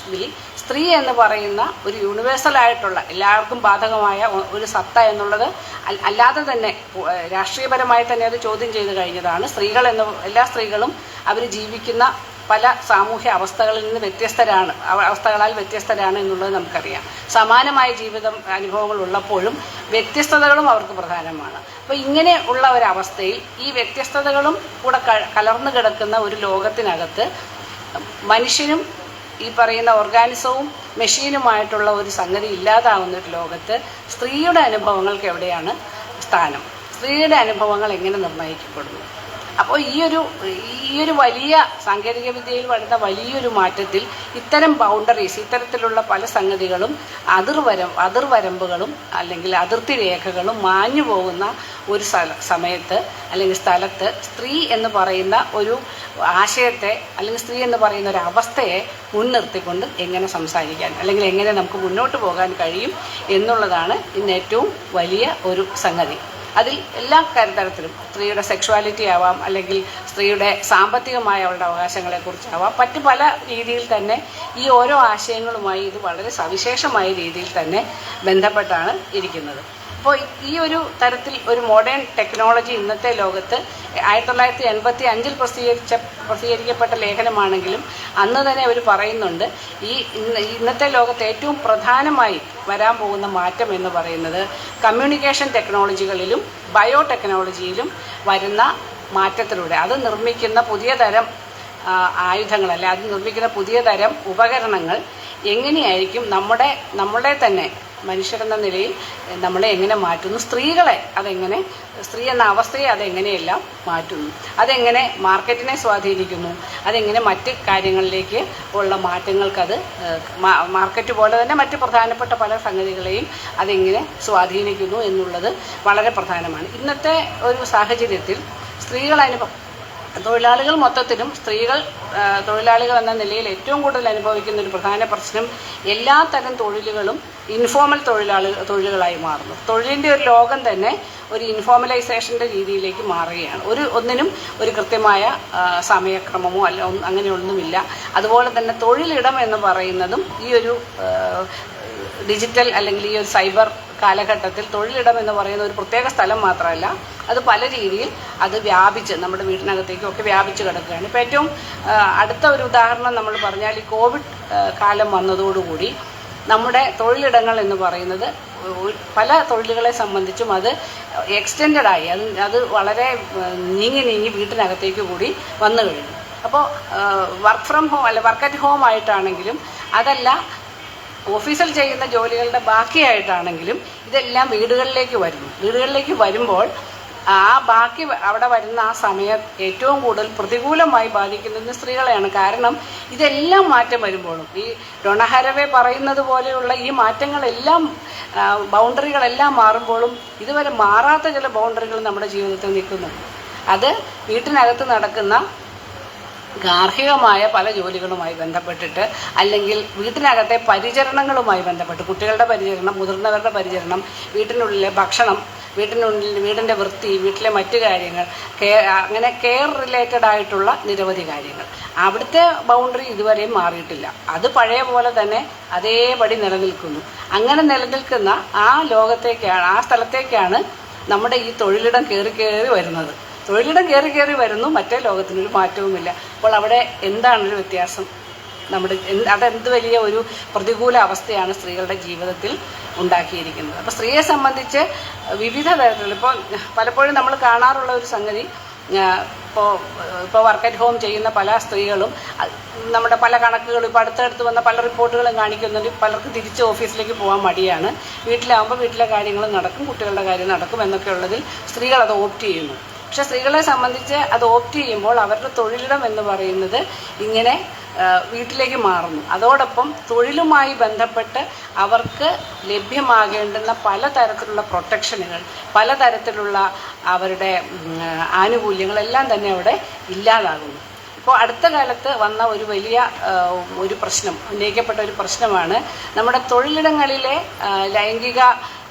ഇതിൽ സ്ത്രീ എന്ന് പറയുന്ന ഒരു യൂണിവേഴ്സലായിട്ടുള്ള എല്ലാവർക്കും ബാധകമായ ഒരു സത്ത എന്നുള്ളത് അല്ലാതെ തന്നെ രാഷ്ട്രീയപരമായി തന്നെ അത് ചോദ്യം ചെയ്ത് കഴിഞ്ഞതാണ്. എല്ലാ സ്ത്രീകളും അവർ ജീവിക്കുന്ന പല സാമൂഹ്യ അവസ്ഥകളിൽ നിന്ന് അവസ്ഥകളാൽ വ്യത്യസ്തരാണ് എന്നുള്ളത് നമുക്കറിയാം. സമാനമായ ജീവിതം അനുഭവങ്ങൾ ഉള്ളപ്പോഴും വ്യത്യസ്തതകളും അവർക്ക് പ്രധാനമാണ്. അപ്പോൾ ഇങ്ങനെ ഉള്ള ഒരവസ്ഥയിൽ ഈ വ്യത്യസ്തതകളും കൂടെ കലർന്നു കിടക്കുന്ന ഒരു ലോകത്തിനകത്ത് മനുഷ്യനും ഈ പറയുന്ന ഓർഗാനിസവും മെഷീനുമായിട്ടുള്ള ഒരു സംഗതി ഇല്ലാതാവുന്ന ഒരു ലോകത്ത് സ്ത്രീയുടെ അനുഭവങ്ങൾക്ക് എവിടെയാണ് സ്ഥാനം? സ്ത്രീയുടെ അനുഭവങ്ങൾ എങ്ങനെ നിർണ്ണയിക്കപ്പെടുന്നു? അപ്പോൾ ഈ ഒരു വലിയ സാങ്കേതിക വിദ്യയിൽ വരുന്ന വലിയൊരു മാറ്റത്തിൽ ഇത്തരം ബൗണ്ടറീസ്, ഇത്തരത്തിലുള്ള പല സംഗതികളും അതിർവരമ്പുകളും അല്ലെങ്കിൽ അതിർത്തി രേഖകളും മാഞ്ഞു പോകുന്ന ഒരു സമയത്ത് അല്ലെങ്കിൽ സ്ഥലത്ത് സ്ത്രീ എന്ന് പറയുന്ന ഒരു ആശയത്തെ അല്ലെങ്കിൽ സ്ത്രീ എന്ന് പറയുന്ന ഒരു അവസ്ഥയെ മുൻനിർത്തിക്കൊണ്ട് എങ്ങനെ സംസാരിക്കാൻ അല്ലെങ്കിൽ എങ്ങനെ നമുക്ക് മുന്നോട്ട് പോകാൻ കഴിയും എന്നുള്ളതാണ് ഇന്ന് ഏറ്റവും വലിയ ഒരു സംഗതി. അതിൽ എല്ലാ തരത്തിലും സ്ത്രീയുടെ സെക്ഷുവാലിറ്റി ആവാം, അല്ലെങ്കിൽ സ്ത്രീയുടെ സാമ്പത്തികമായ അവളുടെ അവകാശങ്ങളെക്കുറിച്ചാവാം, മറ്റ് പല രീതിയിൽ തന്നെ ഈ ഓരോ ആശയങ്ങളുമായി ഇത് വളരെ സവിശേഷമായ രീതിയിൽ തന്നെ ബന്ധപ്പെട്ടാണ് ഇരിക്കുന്നത്. അപ്പോൾ ഈ ഒരു തരത്തിൽ ഒരു മോഡേൺ ടെക്നോളജി ഇന്നത്തെ ലോകത്ത് 1985 പ്രസിദ്ധീകരിക്കപ്പെട്ട ലേഖനമാണെങ്കിലും അന്ന് തന്നെ അവർ പറയുന്നുണ്ട് ഇന്നത്തെ ലോകത്ത് ഏറ്റവും പ്രധാനമായി വരാൻ പോകുന്ന മാറ്റം എന്ന് പറയുന്നത് കമ്മ്യൂണിക്കേഷൻ ടെക്നോളജികളിലും ബയോടെക്നോളജിയിലും വരുന്ന മാറ്റത്തിലൂടെ അത് നിർമ്മിക്കുന്ന പുതിയ തരം ആയുധങ്ങളല്ല, അത് നിർമ്മിക്കുന്ന പുതിയ തരം ഉപകരണങ്ങൾ എങ്ങനെയായിരിക്കും നമ്മളെ തന്നെ മനുഷ്യരെന്ന നിലയിൽ നമ്മളെ എങ്ങനെ മാറ്റുന്നു, സ്ത്രീ എന്ന അവസ്ഥയെ അതെങ്ങനെയെല്ലാം മാറ്റുന്നു, അതെങ്ങനെ മാർക്കറ്റിനെ സ്വാധീനിക്കുന്നു, അതെങ്ങനെ മറ്റ് കാര്യങ്ങളിലേക്ക് ഉള്ള മാറ്റങ്ങൾക്കത് മാർക്കറ്റ് പോലെ തന്നെ മറ്റ് പ്രധാനപ്പെട്ട പല സംഗതികളെയും അതെങ്ങനെ സ്വാധീനിക്കുന്നു എന്നുള്ളത് വളരെ പ്രധാനമാണ്. ഇന്നത്തെ ഒരു സാഹചര്യത്തിൽ തൊഴിലാളികൾ മൊത്തത്തിലും തൊഴിലാളികൾ എന്ന നിലയിൽ ഏറ്റവും കൂടുതൽ അനുഭവിക്കുന്ന ഒരു പ്രധാന പ്രശ്നം എല്ലാ തരം തൊഴിലുകളും ഇൻഫോർമൽ തൊഴിലുകളായി മാറുന്നു. തൊഴിലിൻ്റെ ഒരു ലോകം തന്നെ ഒരു ഇൻഫോർമലൈസേഷൻ്റെ രീതിയിലേക്ക് മാറുകയാണ്. ഒന്നിനും ഒരു കൃത്യമായ സമയക്രമമോ അങ്ങനെയൊന്നുമില്ല. അതുപോലെ തന്നെ തൊഴിലിടം എന്ന് പറയുന്നതും ഈ ഒരു ഡിജിറ്റൽ അല്ലെങ്കിൽ ഈ ഒരു സൈബർ കാലഘട്ടത്തിൽ തൊഴിലിടം എന്ന് പറയുന്ന ഒരു പ്രത്യേക സ്ഥലം മാത്രമല്ല, അത് പല രീതിയിൽ അത് വ്യാപിച്ച് നമ്മുടെ വീട്ടിനകത്തേക്കൊക്കെ വ്യാപിച്ച് കിടക്കുകയാണ്. ഇപ്പോൾ ഏറ്റവും അടുത്ത ഒരു ഉദാഹരണം നമ്മൾ പറഞ്ഞാൽ ഈ കോവിഡ് കാലം വന്നതോടുകൂടി നമ്മുടെ തൊഴിലിടങ്ങൾ എന്ന് പറയുന്നത് പല തൊഴിലുകളെ സംബന്ധിച്ചും അത് എക്സ്റ്റെൻഡായി അത് വളരെ നീങ്ങി വീട്ടിനകത്തേക്ക് കൂടി വന്നു കഴിഞ്ഞു. അപ്പോൾ വർക്ക് ഫ്രം ഹോം അല്ല വർക്ക് അറ്റ് ഹോം ആയിട്ടാണെങ്കിലും അതല്ല ഓഫീസിൽ ചെയ്യുന്ന ജോലികളുടെ ബാക്കിയായിട്ടാണെങ്കിലും ഇതെല്ലാം വീടുകളിലേക്ക് വരുമ്പോൾ ആ ബാക്കി അവിടെ വരുന്ന ആ സമയം ഏറ്റവും കൂടുതൽ പ്രതികൂലമായി ബാധിക്കുന്നത് സ്ത്രീകളെയാണ്. കാരണം ഇതെല്ലാം മാറ്റം വരുമ്പോഴും ഈ ഡോണ ഹാരവേ പറയുന്നത് പോലെയുള്ള ഈ മാറ്റങ്ങളെല്ലാം ബൗണ്ടറികളെല്ലാം മാറുമ്പോഴും ഇതുവരെ മാറാത്ത ചില ബൗണ്ടറികൾ നമ്മുടെ ജീവിതത്തിൽ നിൽക്കുന്നു. അത് വീട്ടിനകത്ത് നടക്കുന്ന ഗാർഹികമായ പല ജോലികളുമായി ബന്ധപ്പെട്ടിട്ട് അല്ലെങ്കിൽ വീട്ടിനകത്തെ പരിചരണങ്ങളുമായി ബന്ധപ്പെട്ട് കുട്ടികളുടെ പരിചരണം, മുതിർന്നവരുടെ പരിചരണം, വീട്ടിനുള്ളിലെ ഭക്ഷണം, വീടിൻ്റെ വൃത്തി, വീട്ടിലെ മറ്റു കാര്യങ്ങൾ, അങ്ങനെ കെയർ റിലേറ്റഡ് ആയിട്ടുള്ള നിരവധി കാര്യങ്ങൾ. അവിടുത്തെ ബൗണ്ടറി ഇതുവരെയും മാറിയിട്ടില്ല. അത് പഴയ പോലെ തന്നെ അതേപടി നിലനിൽക്കുന്നു. അങ്ങനെ നിലനിൽക്കുന്ന ആ സ്ഥലത്തേക്കാണ് നമ്മുടെ ഈ തൊഴിലിടം കയറി വരുന്നത്. തൊഴിലിടം കയറി വരുന്നു, മറ്റേ ലോകത്തിനൊരു മാറ്റവുമില്ല. അപ്പോൾ അവിടെ എന്താണൊരു വ്യത്യാസം? അതെന്ത് വലിയ ഒരു പ്രതികൂല അവസ്ഥയാണ് സ്ത്രീകളുടെ ജീവിതത്തിൽ ഉണ്ടാക്കിയിരിക്കുന്നത്. അപ്പോൾ സ്ത്രീയെ സംബന്ധിച്ച് വിവിധ തരത്തിൽ ഇപ്പോൾ പലപ്പോഴും നമ്മൾ കാണാറുള്ള ഒരു സംഗതി, ഇപ്പോൾ വർക്ക് അറ്റ് ഹോം ചെയ്യുന്ന പല സ്ത്രീകളും നമ്മുടെ പല കണക്കുകളും ഇപ്പോൾ അടുത്തടുത്ത് വന്ന പല റിപ്പോർട്ടുകളും കാണിക്കുന്നുണ്ട്. പലർക്കും തിരിച്ച് ഓഫീസിലേക്ക് പോകാൻ മടിയാണ്. വീട്ടിലാകുമ്പോൾ വീട്ടിലെ കാര്യങ്ങൾ നടക്കും, കുട്ടികളുടെ കാര്യം നടക്കും എന്നൊക്കെ ഉള്ളതിൽ സ്ത്രീകൾ അത് ഓപ്റ്റ് ചെയ്യുന്നു. പക്ഷെ സ്ത്രീകളെ സംബന്ധിച്ച് അത് ഓപ്റ്റ് ചെയ്യുമ്പോൾ അവരുടെ തൊഴിലിടം എന്ന് പറയുന്നത് ഇങ്ങനെ വീട്ടിലേക്ക് മാറുന്നു. അതോടൊപ്പം തൊഴിലുമായി ബന്ധപ്പെട്ട് അവർക്ക് ലഭ്യമാകേണ്ടുന്ന പലതരത്തിലുള്ള പ്രൊട്ടക്ഷനുകൾ, പലതരത്തിലുള്ള അവരുടെ ആനുകൂല്യങ്ങളെല്ലാം തന്നെ അവിടെ ഇല്ലാതാകുന്നു. ഇപ്പോൾ അടുത്ത കാലത്ത് വന്ന ഒരു വലിയ ഒരു പ്രശ്നം, ഉന്നയിക്കപ്പെട്ട ഒരു പ്രശ്നമാണ് നമ്മുടെ തൊഴിലിടങ്ങളിലെ ലൈംഗിക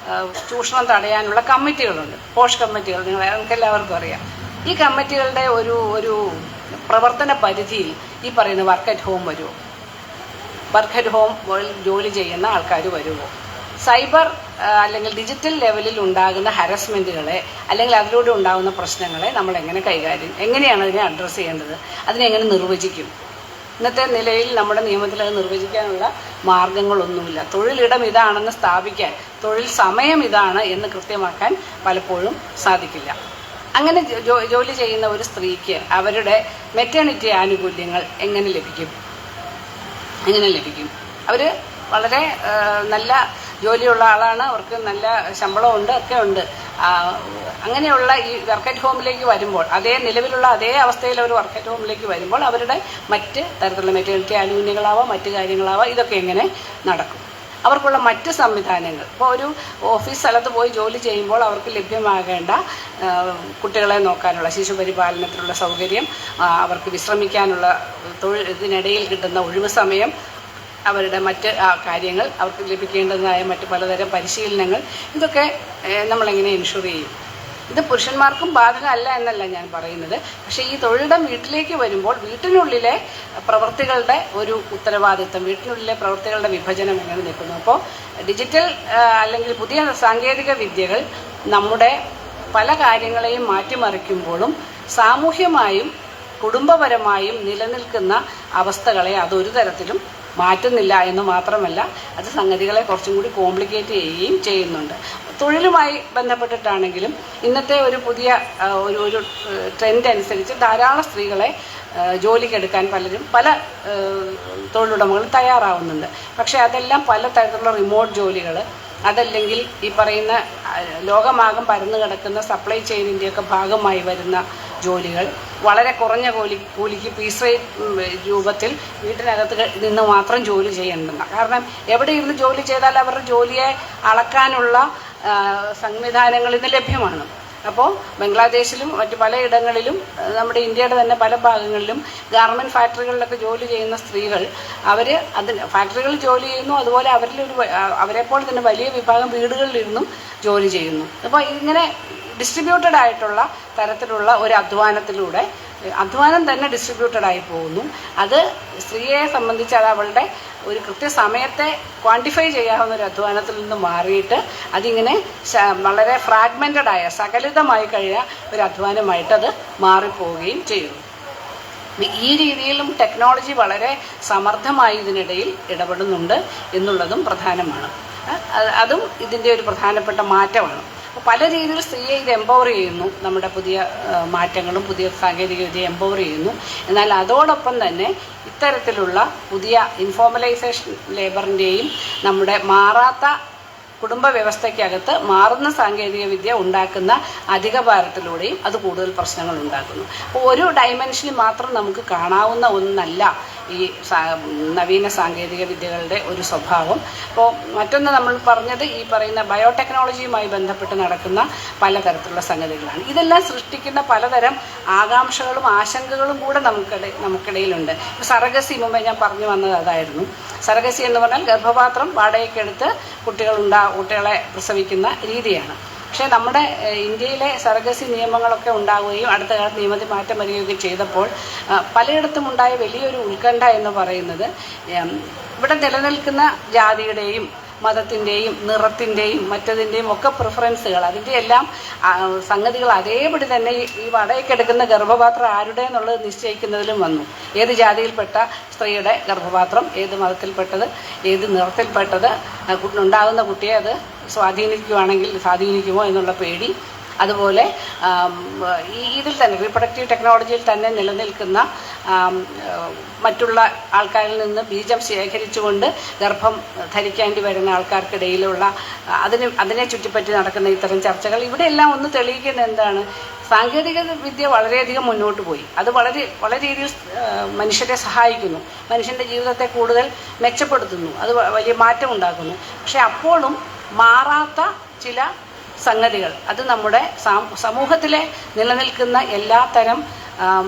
ചൂഷണം തടയാനുള്ള കമ്മിറ്റികളുണ്ട്, പോഷ് കമ്മിറ്റികൾ. നിങ്ങൾക്ക് എല്ലാവർക്കും അറിയാം. ഈ കമ്മിറ്റികളുടെ ഒരു പ്രവർത്തന പരിധിയിൽ ഈ പറയുന്ന വർക്ക് അറ്റ് ഹോം വരുമോ? വർക്ക് അറ്റ് ഹോം ജോലി ചെയ്യുന്ന ആൾക്കാർ വരുമോ? സൈബർ അല്ലെങ്കിൽ ഡിജിറ്റൽ ലെവലിൽ ഉണ്ടാകുന്ന ഹരാസ്മെൻറ്റുകളെ അല്ലെങ്കിൽ അതിലൂടെ ഉണ്ടാകുന്ന പ്രശ്നങ്ങളെ നമ്മൾ എങ്ങനെയാണ് അതിനെ അഡ്രസ്സ് ചെയ്യേണ്ടത്? അതിനെങ്ങനെ നിർവചിക്കും? ഇന്നത്തെ നിലയിൽ നമ്മുടെ നിയമത്തിൽ അത് നിർവചിക്കാനുള്ള മാർഗങ്ങളൊന്നുമില്ല. തൊഴിലിടം ഇതാണെന്ന് സ്ഥാപിക്കാൻ, തൊഴിൽ സമയം ഇതാണ് എന്ന് കൃത്യമാക്കാൻ പലപ്പോഴും സാധിക്കില്ല. അങ്ങനെ ജോലി ചെയ്യുന്ന ഒരു സ്ത്രീക്ക് അവരുടെ മെറ്റേണിറ്റി ആനുകൂല്യങ്ങൾ എങ്ങനെ ലഭിക്കും? അവർ വളരെ നല്ല ജോലിയുള്ള ആളാണ്, അവർക്ക് നല്ല ശമ്പളമുണ്ട്, ഒക്കെ ഉണ്ട്. അങ്ങനെയുള്ള ഈ വർക്ക് അറ്റ് ഹോമിലേക്ക് വരുമ്പോൾ, നിലവിലുള്ള അതേ അവസ്ഥയിൽ അവർ വർക്ക് അറ്റ് ഹോമിലേക്ക് വരുമ്പോൾ അവരുടെ മറ്റ് തരത്തിലുള്ള മെറ്റേണിറ്റി ആനുകൂല്യങ്ങളാവാം, മറ്റു കാര്യങ്ങളാവാം, ഇതൊക്കെ എങ്ങനെ നടക്കും? അവർക്കുള്ള മറ്റ് സംവിധാനങ്ങൾ, ഇപ്പോൾ ഒരു ഓഫീസ് സ്ഥലത്ത് പോയി ജോലി ചെയ്യുമ്പോൾ അവർക്ക് ലഭ്യമാകേണ്ട കുട്ടികളെ നോക്കാനുള്ള ശിശുപരിപാലനത്തിനുള്ള സൗകര്യം, അവർക്ക് വിശ്രമിക്കാനുള്ള ഇതിനിടയിൽ കിട്ടുന്ന ഒഴിവ് സമയം, അവരുടെ മറ്റ് കാര്യങ്ങൾ, അവർക്ക് ലഭിക്കേണ്ടതായ മറ്റ് പലതരം പരിശീലനങ്ങൾ, ഇതൊക്കെ നമ്മളെങ്ങനെ ഇൻഷുർ ചെയ്യും? ഇത് പുരുഷന്മാർക്കും ബാധകമല്ല എന്നല്ല ഞാൻ പറയുന്നത്. പക്ഷേ ഈ തൊഴിലിടം വീട്ടിലേക്ക് വരുമ്പോൾ വീട്ടിനുള്ളിലെ പ്രവൃത്തികളുടെ ഒരു ഉത്തരവാദിത്വം, വീട്ടിനുള്ളിലെ പ്രവൃത്തികളുടെ വിഭജനം എങ്ങനെ നിൽക്കുന്നു? അപ്പോൾ ഡിജിറ്റൽ അല്ലെങ്കിൽ പുതിയ സാങ്കേതിക വിദ്യകൾ നമ്മുടെ പല കാര്യങ്ങളെയും മാറ്റിമറിക്കുമ്പോഴും സാമൂഹ്യമായും കുടുംബപരമായും നിലനിൽക്കുന്ന അവസ്ഥകളെ അതൊരു തരത്തിലും മാറ്റുന്നില്ല എന്ന് മാത്രമല്ല, അത് സംഗതികളെ കുറച്ചും കൂടി കോംപ്ലിക്കേറ്റ് ചെയ്യുകയും ചെയ്യുന്നുണ്ട്. തൊഴിലുമായി ബന്ധപ്പെട്ടിട്ടാണെങ്കിലും ഇന്നത്തെ ഒരു പുതിയ ഒരു ട്രെൻഡ് അനുസരിച്ച് ധാരാളം സ്ത്രീകളെ ജോലിക്കെടുക്കാൻ പല തൊഴിലുടമകളും തയ്യാറാവുന്നുണ്ട്. പക്ഷേ അതെല്ലാം പല തരത്തിലുള്ള റിമോട്ട് ജോലികൾ, അതല്ലെങ്കിൽ ഈ പറയുന്ന ലോകമാകം പരന്നു കിടക്കുന്ന സപ്ലൈ ചെയിനിൻ്റെയൊക്കെ ഭാഗമായി വരുന്ന ജോലികൾ, വളരെ കുറഞ്ഞ കൂലിക്ക് പീസ് റേറ്റ് രൂപത്തിൽ വീട്ടിനകത്ത് നിന്ന് മാത്രം ജോലി ചെയ്യേണ്ടതാണ്. കാരണം എവിടെ ഇരുന്ന് ജോലി ചെയ്താൽ അവരുടെ ജോലിയെ അളക്കാനുള്ള സംവിധാനങ്ങൾ ഇന്ന് ലഭ്യമാണ്. അപ്പോൾ ബംഗ്ലാദേശിലും മറ്റു പലയിടങ്ങളിലും നമ്മുടെ ഇന്ത്യയുടെ തന്നെ പല ഭാഗങ്ങളിലും ഗാർമെൻറ്റ് ഫാക്ടറികളിലൊക്കെ ജോലി ചെയ്യുന്ന സ്ത്രീകൾ ഫാക്ടറികളിൽ ജോലി ചെയ്യുന്നു. അതുപോലെ അവരെപ്പോലെ തന്നെ വലിയ വിഭാഗം വീടുകളിലിരുന്നും ജോലി ചെയ്യുന്നു. അപ്പോൾ ഇങ്ങനെ ഡിസ്ട്രിബ്യൂട്ടഡ് ആയിട്ടുള്ള തരത്തിലുള്ള ഒരു അധ്വാനം തന്നെ ഡിസ്ട്രിബ്യൂട്ടഡ് ആയി പോകുന്നു. അത് സ്ത്രീയെ സംബന്ധിച്ച് അത് അവളുടെ ഒരു കൃത്യസമയത്തെ ക്വാണ്ടിഫൈ ചെയ്യാവുന്ന ഒരു അധ്വാനത്തിൽ നിന്ന് മാറിയിട്ട് അതിങ്ങനെ വളരെ ഫ്രാഗ്മെൻറ്റഡ് ആയ സകലിതമായി കഴിയുക ഒരു അധ്വാനമായിട്ട് അത് മാറിപ്പോവുകയും ചെയ്യുന്നു. ഈ രീതിയിലും ടെക്നോളജി വളരെ സമർത്ഥമായി ഇതിനിടയിൽ ഇടപെടുന്നുണ്ട് എന്നുള്ളതും പ്രധാനമാണ്. അതും ഇതിൻ്റെ ഒരു പ്രധാനപ്പെട്ട മാറ്റമാണ്. പല രീതിയിൽ സ്ത്രീയെ ഇത് എംപവർ ചെയ്യുന്നു. നമ്മുടെ പുതിയ മാറ്റങ്ങളും പുതിയ സാങ്കേതികവിദ്യ എംപവർ ചെയ്യുന്നു. എന്നാൽ അതോടൊപ്പം തന്നെ ഇത്തരത്തിലുള്ള പുതിയ ഇൻഫോർമലൈസേഷൻ ലേബറിൻ്റെയും നമ്മുടെ മാറാത്ത കുടുംബ വ്യവസ്ഥയ്ക്കകത്ത് മാറുന്ന സാങ്കേതികവിദ്യ ഉണ്ടാക്കുന്ന അധികഭാരത്തിലൂടെയും അത് കൂടുതൽ പ്രശ്നങ്ങൾ ഉണ്ടാക്കുന്നു. അപ്പോൾ ഒരു ഡയമെൻഷനിൽ മാത്രം നമുക്ക് കാണാവുന്ന ഒന്നല്ല ഈ നവീന സാങ്കേതിക വിദ്യകളുടെ ഒരു സ്വഭാവം. അപ്പോൾ മറ്റൊന്ന് നമ്മൾ പറഞ്ഞത് ഈ പറയുന്ന ബയോടെക്നോളജിയുമായി ബന്ധപ്പെട്ട് നടക്കുന്ന പലതരത്തിലുള്ള സംഗതികളാണ്. ഇതെല്ലാം സൃഷ്ടിക്കുന്ന പലതരം ആകാംക്ഷകളും ആശങ്കകളും കൂടെ നമുക്കിടയിലുണ്ട്. സറഗസി മുമ്പേ ഞാൻ പറഞ്ഞു വന്നത് അതായിരുന്നു. സറഗസി എന്ന് പറഞ്ഞാൽ ഗർഭപാത്രം വാടകയ്ക്കെടുത്ത് കുട്ടികളെ പ്രസവിക്കുന്ന രീതിയാണ്. പക്ഷേ നമ്മുടെ ഇന്ത്യയിലെ സറഗസി നിയമങ്ങളൊക്കെ ഉണ്ടാവുകയും അടുത്ത കാലത്ത് നിയമത്തിൽ മാറ്റം വരികയൊക്കെ ചെയ്തപ്പോൾ പലയിടത്തും ഉണ്ടായ വലിയൊരു ഉത്കണ്ഠ എന്ന് പറയുന്നത് ഇവിടെ നിലനിൽക്കുന്ന ജാതിയുടെയും മതത്തിൻ്റെയും നിറത്തിൻ്റെയും മറ്റതിൻ്റെയും ഒക്കെ പ്രിഫറൻസുകൾ, അതിൻ്റെ എല്ലാം സംഗതികൾ അതേപടി തന്നെ ഈ വാടകയ്ക്കെടുക്കുന്ന ഗർഭപാത്രം ആരുടെ എന്നുള്ളത് നിശ്ചയിക്കുന്നതിലും വന്നു. ഏത് ജാതിയിൽപ്പെട്ട സ്ത്രീയുടെ ഗർഭപാത്രം, ഏത് മതത്തിൽപ്പെട്ടത്, ഏത് നിറത്തിൽപ്പെട്ടത്, ഉണ്ടാകുന്ന കുട്ടിയെ അത് സ്വാധീനിക്കുമോ എന്നുള്ള പേടി. അതുപോലെ ഇതിൽ തന്നെ റീപ്രൊഡക്റ്റീവ് ടെക്നോളജിയിൽ തന്നെ നിലനിൽക്കുന്ന മറ്റുള്ള ആൾക്കാരിൽ നിന്ന് ബീജം ശേഖരിച്ചുകൊണ്ട് ഗർഭം ധരിക്കേണ്ടി വരുന്ന ആൾക്കാർക്കിടയിലുള്ള അതിനെ ചുറ്റിപ്പറ്റി നടക്കുന്ന ഇത്തരം ചർച്ചകൾ, ഇവിടെയെല്ലാം ഒന്ന് തെളിയിക്കുന്ന എന്താണ്, സാങ്കേതിക വിദ്യ വളരെയധികം മുന്നോട്ട് പോയി. അത് വളരെ രീതിയിൽ മനുഷ്യരെ സഹായിക്കുന്നു, മനുഷ്യൻ്റെ ജീവിതത്തെ കൂടുതൽ മെച്ചപ്പെടുത്തുന്നു, അത് വലിയ മാറ്റം ഉണ്ടാക്കുന്നു. പക്ഷെ അപ്പോഴും മാറാത്ത ചില സംഗതികൾ, അത് നമ്മുടെ സമൂഹത്തിലെ നിലനിൽക്കുന്ന എല്ലാ തരം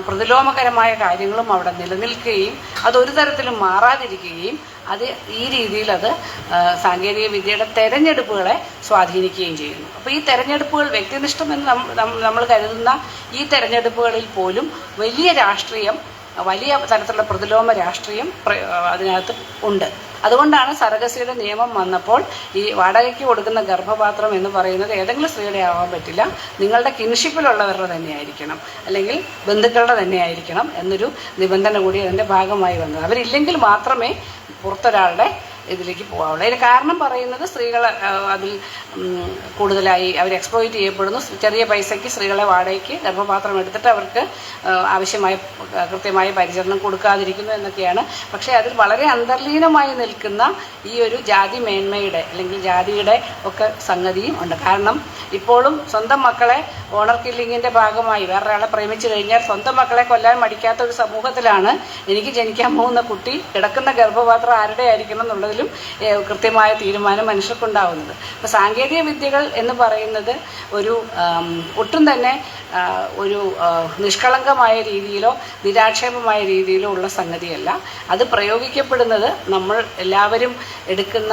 പ്രതിലോമകരമായ കാര്യങ്ങളും അവിടെ നിലനിൽക്കുകയും അതൊരു തരത്തിലും മാറാതിരിക്കുകയും അത് ഈ രീതിയിൽ അത് സാങ്കേതിക വിദ്യയുടെ തെരഞ്ഞെടുപ്പുകളെ സ്വാധീനിക്കുകയും ചെയ്യുന്നു. അപ്പോൾ ഈ തെരഞ്ഞെടുപ്പുകൾ വ്യക്തിനിഷ്ഠമെന്ന് നമ്മൾ കരുതുന്ന ഈ തെരഞ്ഞെടുപ്പുകളിൽ പോലും വലിയ രാഷ്ട്രീയം, വലിയ തരത്തിലുള്ള പ്രതിലോമ രാഷ്ട്രീയം അതിനകത്ത് ഉണ്ട്. അതുകൊണ്ടാണ് സറഗസിയുടെ നിയമം വന്നപ്പോൾ ഈ വാടകയ്ക്ക് കൊടുക്കുന്ന ഗർഭപാത്രം എന്ന് പറയുന്നത് ഏതെങ്കിലും സ്ത്രീയുടെ ആവാൻ പറ്റില്ല, നിങ്ങളുടെ കിൻഷിപ്പിലുള്ളവരുടെ തന്നെയായിരിക്കണം, അല്ലെങ്കിൽ ബന്ധുക്കളുടെ തന്നെയായിരിക്കണം എന്നൊരു നിബന്ധന കൂടി അതിൻ്റെ ഭാഗമായി വന്നത്. അവരില്ലെങ്കിൽ മാത്രമേ പുറത്തൊരാളുടെ ഇതിലേക്ക് പോകാവുള്ളൂ. അതിന് കാരണം പറയുന്നത് സ്ത്രീകൾ അതിൽ കൂടുതലായി അവർ എക്സ്പ്ലോയിറ്റ് ചെയ്യപ്പെടുന്നു. ചെറിയ പൈസയ്ക്ക് സ്ത്രീകളെ വാടകയ്ക്ക് ഗർഭപാത്രം എടുത്തിട്ട് അവർക്ക് ആവശ്യമായ കൃത്യമായ പരിചരണം കൊടുക്കാതിരിക്കുന്നു എന്നൊക്കെയാണ്. പക്ഷേ അതിൽ വളരെ അന്തർലീനമായി നിൽക്കുന്ന ഈ ഒരു ജാതി മേന്മയുടെ അല്ലെങ്കിൽ ജാതിയുടെ ഒക്കെ സംഗതിയും ഉണ്ട്. കാരണം ഇപ്പോഴും സ്വന്തം മക്കളെ ഓണർ കില്ലിങ്ങിൻ്റെ ഭാഗമായി വേറൊരാളെ പ്രേമിച്ചു കഴിഞ്ഞാൽ സ്വന്തം മക്കളെ കൊല്ലാൻ മടിക്കാത്ത ഒരു സമൂഹത്തിലാണ് എനിക്ക് ജനിക്കാൻ പോകുന്ന കുട്ടി കിടക്കുന്ന ഗർഭപാത്രം ആരുടെ ആയിരിക്കണം എന്നുള്ളതിലും കൃത്യമായ തീരുമാനം മനുഷ്യർക്കുണ്ടാവുന്നത്. അപ്പോൾ സാങ്കേതിക വിദ്യകൾ എന്ന് പറയുന്നത് ഒരു ഒട്ടും തന്നെ ഒരു നിഷ്കളങ്കമായ രീതിയിലോ നിരാക്ഷേപമായ രീതിയിലോ ഉള്ള സംഗതിയല്ല. അത് പ്രയോഗിക്കപ്പെടുന്നത് നമ്മൾ എല്ലാവരും എടുക്കുന്ന